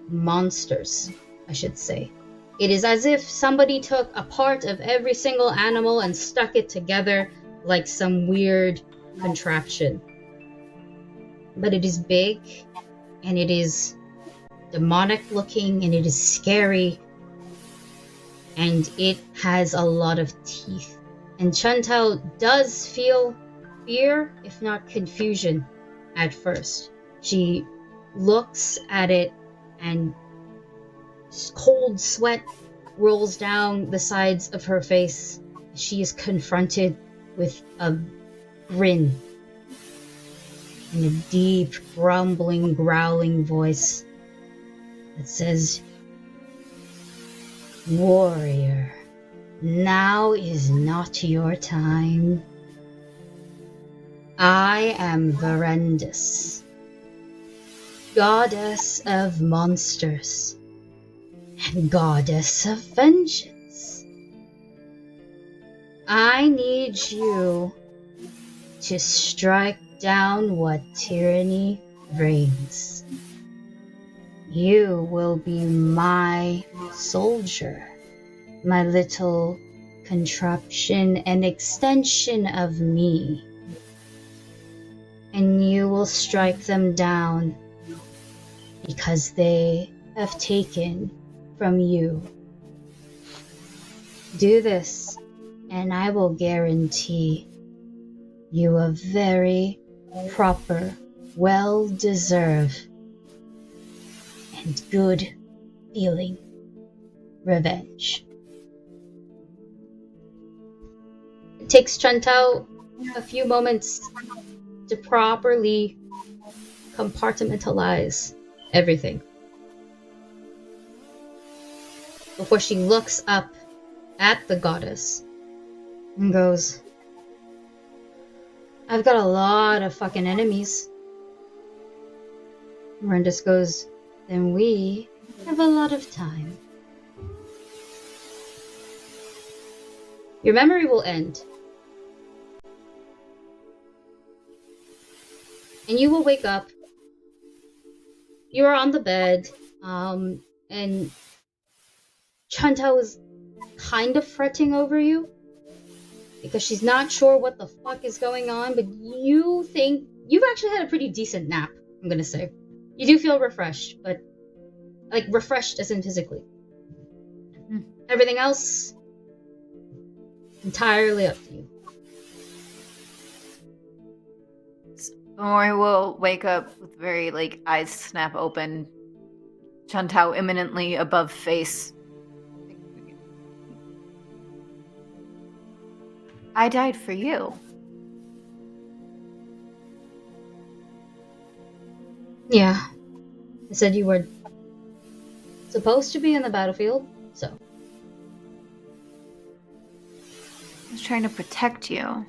monsters, I should say. It is as if somebody took a part of every single animal and stuck it together like some weird contraption. But it is big, and it is demonic looking, and it is scary, and it has a lot of teeth. And Chantal does feel fear, if not confusion, at first. She looks at it, and cold sweat rolls down the sides of her face. She is confronted with a grin and a deep, grumbling, growling voice that says, "Warrior, now is not your time. I am Verendis, goddess of monsters and goddess of vengeance. I need you to strike down what tyranny reigns. You will be my soldier, my little contraption and extension of me. And you will strike them down because they have taken from you. Do this, and I will guarantee you a very proper, well-deserved, and good-feeling revenge." It takes Chantao a few moments to properly compartmentalize everything before she looks up at the goddess and goes, "I've got a lot of fucking enemies." Rendis goes, "Then we have a lot of time. Your memory will end. And you will wake up. You are on the bed, and Chantao is kind of fretting over you because she's not sure what the fuck is going on, but you think you've actually had a pretty decent nap, I'm gonna say. You do feel refreshed, but like refreshed as in physically. Everything else, entirely up to you. Mori will wake up with very, eyes snap open. Chantao imminently above face. I died for you. Yeah. I said you were supposed to be in the battlefield, so. I was trying to protect you.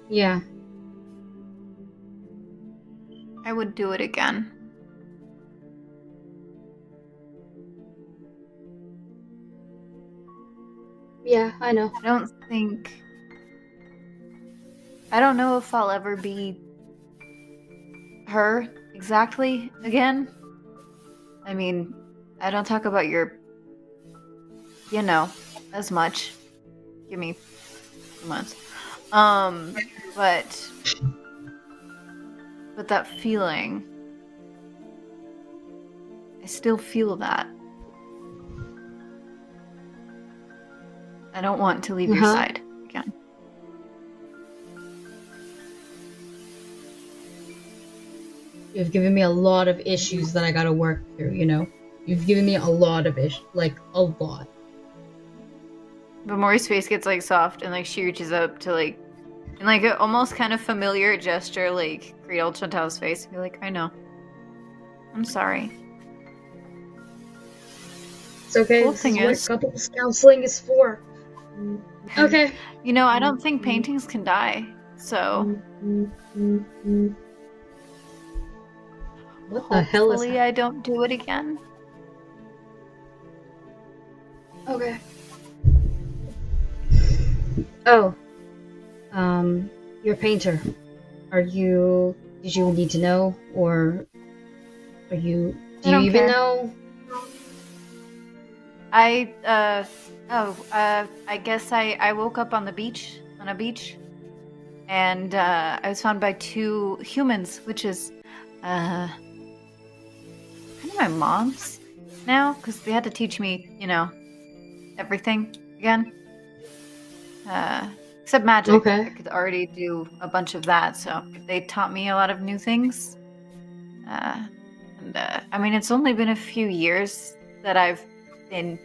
Yeah. I would do it again. Yeah, I know. I don't know if I'll ever be her exactly again. I mean, I don't talk about your, as much. Give me 2 months. But that feeling, I still feel that. I don't want to leave your side again. You've given me a lot of issues that I gotta work through, You've given me a lot of issues, a lot. But Mori's face gets soft and she reaches up to in an almost kind of familiar gesture, cradle Chantal's face and be like, "I know. I'm sorry." It's okay. Cool this thing is what couples counseling is for. Okay. I don't think paintings can die, so what the hell is hopefully that? I don't do it again. Okay. Oh. You're a painter. Did you need to know, or do you even know? I guess I woke up on a beach, and I was found by 2 humans, which is kind of my mom's now, because they had to teach me, everything again. Except magic. Okay. I could already do a bunch of that, so they taught me a lot of new things. It's only been a few years that I've been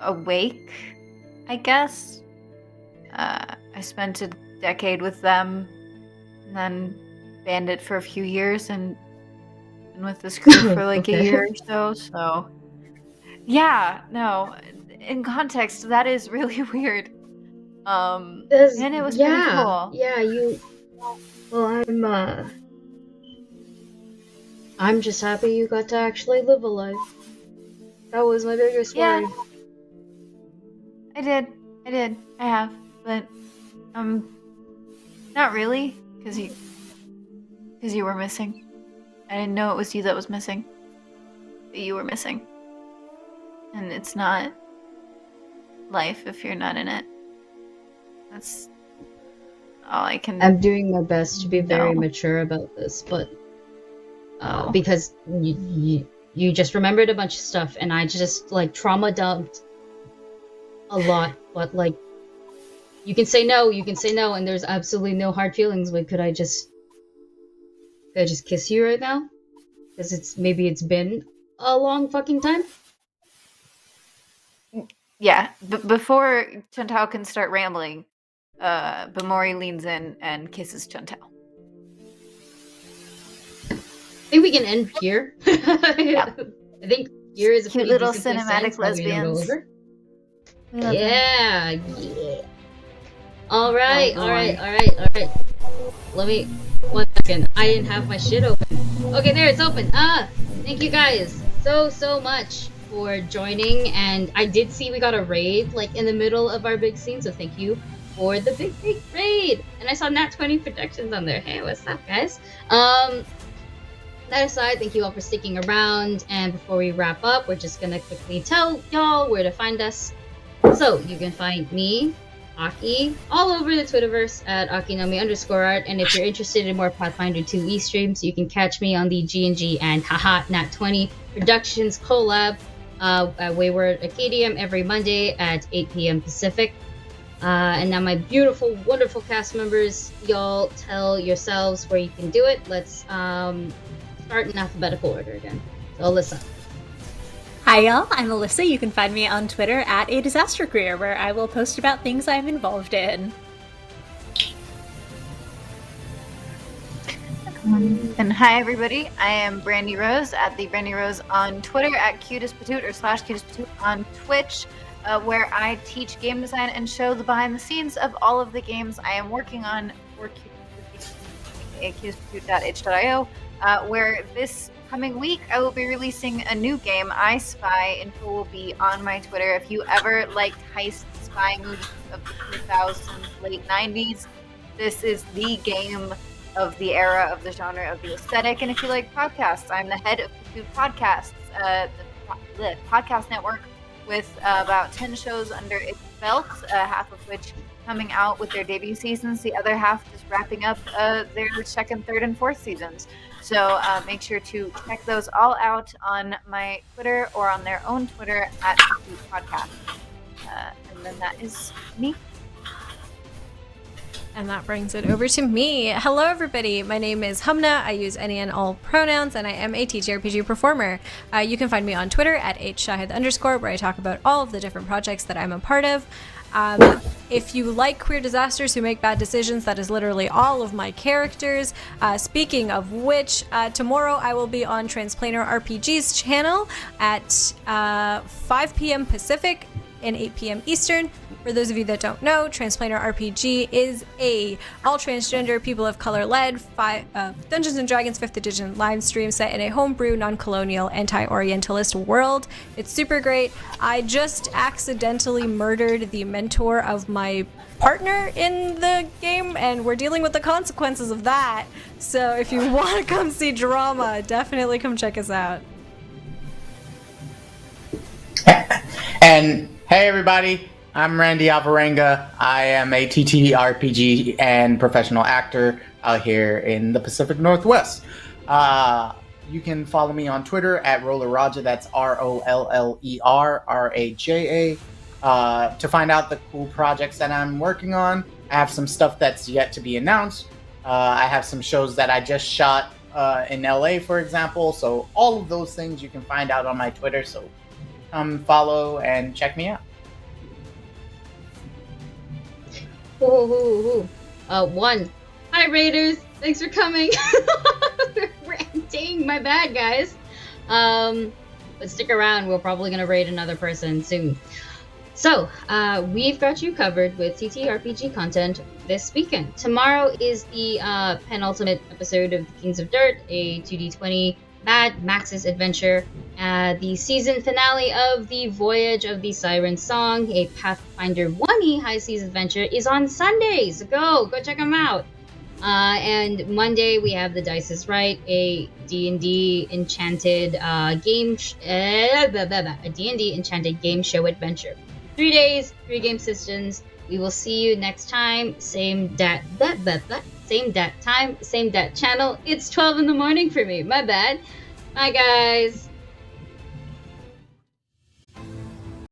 awake, I guess. I spent a decade with them, and then bandit for a few years, and been with this crew for like a year or so. So, yeah, no. In context, that is really weird. And it was pretty cool. Yeah, you. Well, I'm just happy you got to actually live a life. That was my biggest worry. Yeah. I did. I have, but not really, because you were missing. I didn't know it was you that was missing, but you were missing, and it's not life if you're not in it. That's all I can. I'm doing my best to be very mature about this, but because you just remembered a bunch of stuff, and I just like trauma dumped a lot. But like, you can say no, and there's absolutely no hard feelings. Like, could I just kiss you right now? Because it's been a long fucking time. Yeah, before Chantal can start rambling, Bamori leans in and kisses Chantal. I think we can end here. Yeah. I think here is a cute little cinematic lesbians. Yeah. All right. Let me 1 second. I didn't have my shit open. Okay, there, it's open. Thank you guys so much for joining, and I did see we got a raid like in the middle of our big scene, so thank you for the big raid. And I saw Nat 20 Productions on there. Hey, what's up, guys? That aside, thank you all for sticking around, and before we wrap up, we're just gonna quickly tell y'all where to find us. So you can find me, Aki, all over the Twitterverse at Akinami_art, and if you're interested in more Pathfinder 2E streams, you can catch me on the G&G and Nat 20 Productions collab at Wayward Acadium every Monday at 8 p.m. Pacific. And now my beautiful, wonderful cast members, y'all tell yourselves where you can do it. Let's start in alphabetical order again. So Alyssa. Hi y'all, I'm Alyssa. You can find me on Twitter at A Disaster Career, where I will post about things I'm involved in. And hi everybody, I am Brandy Rose at the Brandy Rose on Twitter, at cutestpatoot or /cutestpatoot on Twitch, where I teach game design and show the behind the scenes of all of the games I am working on for cutestpatoot.itch.io, where this coming week I will be releasing a new game, I Spy. Info will be on my Twitter. If you ever liked heist spy movies of the 2000s, late 90s, this is the game of the era, of the genre, of the aesthetic. And if you like podcasts, I'm the head of Patoot Podcasts, the podcast network with about 10 shows under its belt, half of which coming out with their debut seasons, the other half just wrapping up their second, third, and fourth seasons. So make sure to check those all out on my Twitter or on their own Twitter at Patoot Podcast. And then that is me. And that brings it over to me. Hello, everybody. My name is Hamnah. I use any and all pronouns, and I am a TTRPG performer. You can find me on Twitter at @shahid_, where I talk about all of the different projects that I'm a part of. If you like queer disasters who make bad decisions, that is literally all of my characters. Speaking of which, tomorrow I will be on Transplanar RPG's channel at 5 p.m. Pacific and 8 p.m. Eastern. For those of you that don't know, Transplanar RPG is a all-transgender, people of color-led Dungeons & Dragons 5th edition live stream set in a homebrew, non-colonial, anti-orientalist world. It's super great. I just accidentally murdered the mentor of my partner in the game, and we're dealing with the consequences of that. So if you want to come see drama, definitely come check us out. And hey everybody, I'm Randy Alvarenga. I am a TTRPG and professional actor out here in the Pacific Northwest. You can follow me on Twitter at RollerRaja, that's ROLLERRAJA, to find out the cool projects that I'm working on. I have some stuff that's yet to be announced. I have some shows that I just shot in LA, for example. So all of those things you can find out on my Twitter. So come follow and check me out. One. Hi, Raiders. Thanks for coming. Dang, my bad, guys. But stick around. We're probably gonna raid another person soon. So, we've got you covered with TTRPG content this weekend. Tomorrow is the penultimate episode of The Kings of Dirt, a 2D20 Mad Max's adventure. The season finale of The Voyage of the Siren Song, a Pathfinder 1E high seas adventure, is on Sundays. Go check them out. And Monday we have The Dice is Right, a D&D enchanted a D&D enchanted game show adventure. 3 days, 3 game systems. We will see you next time. Same dat time, same dat channel. It's 12 in the morning for me. My bad. Bye, guys.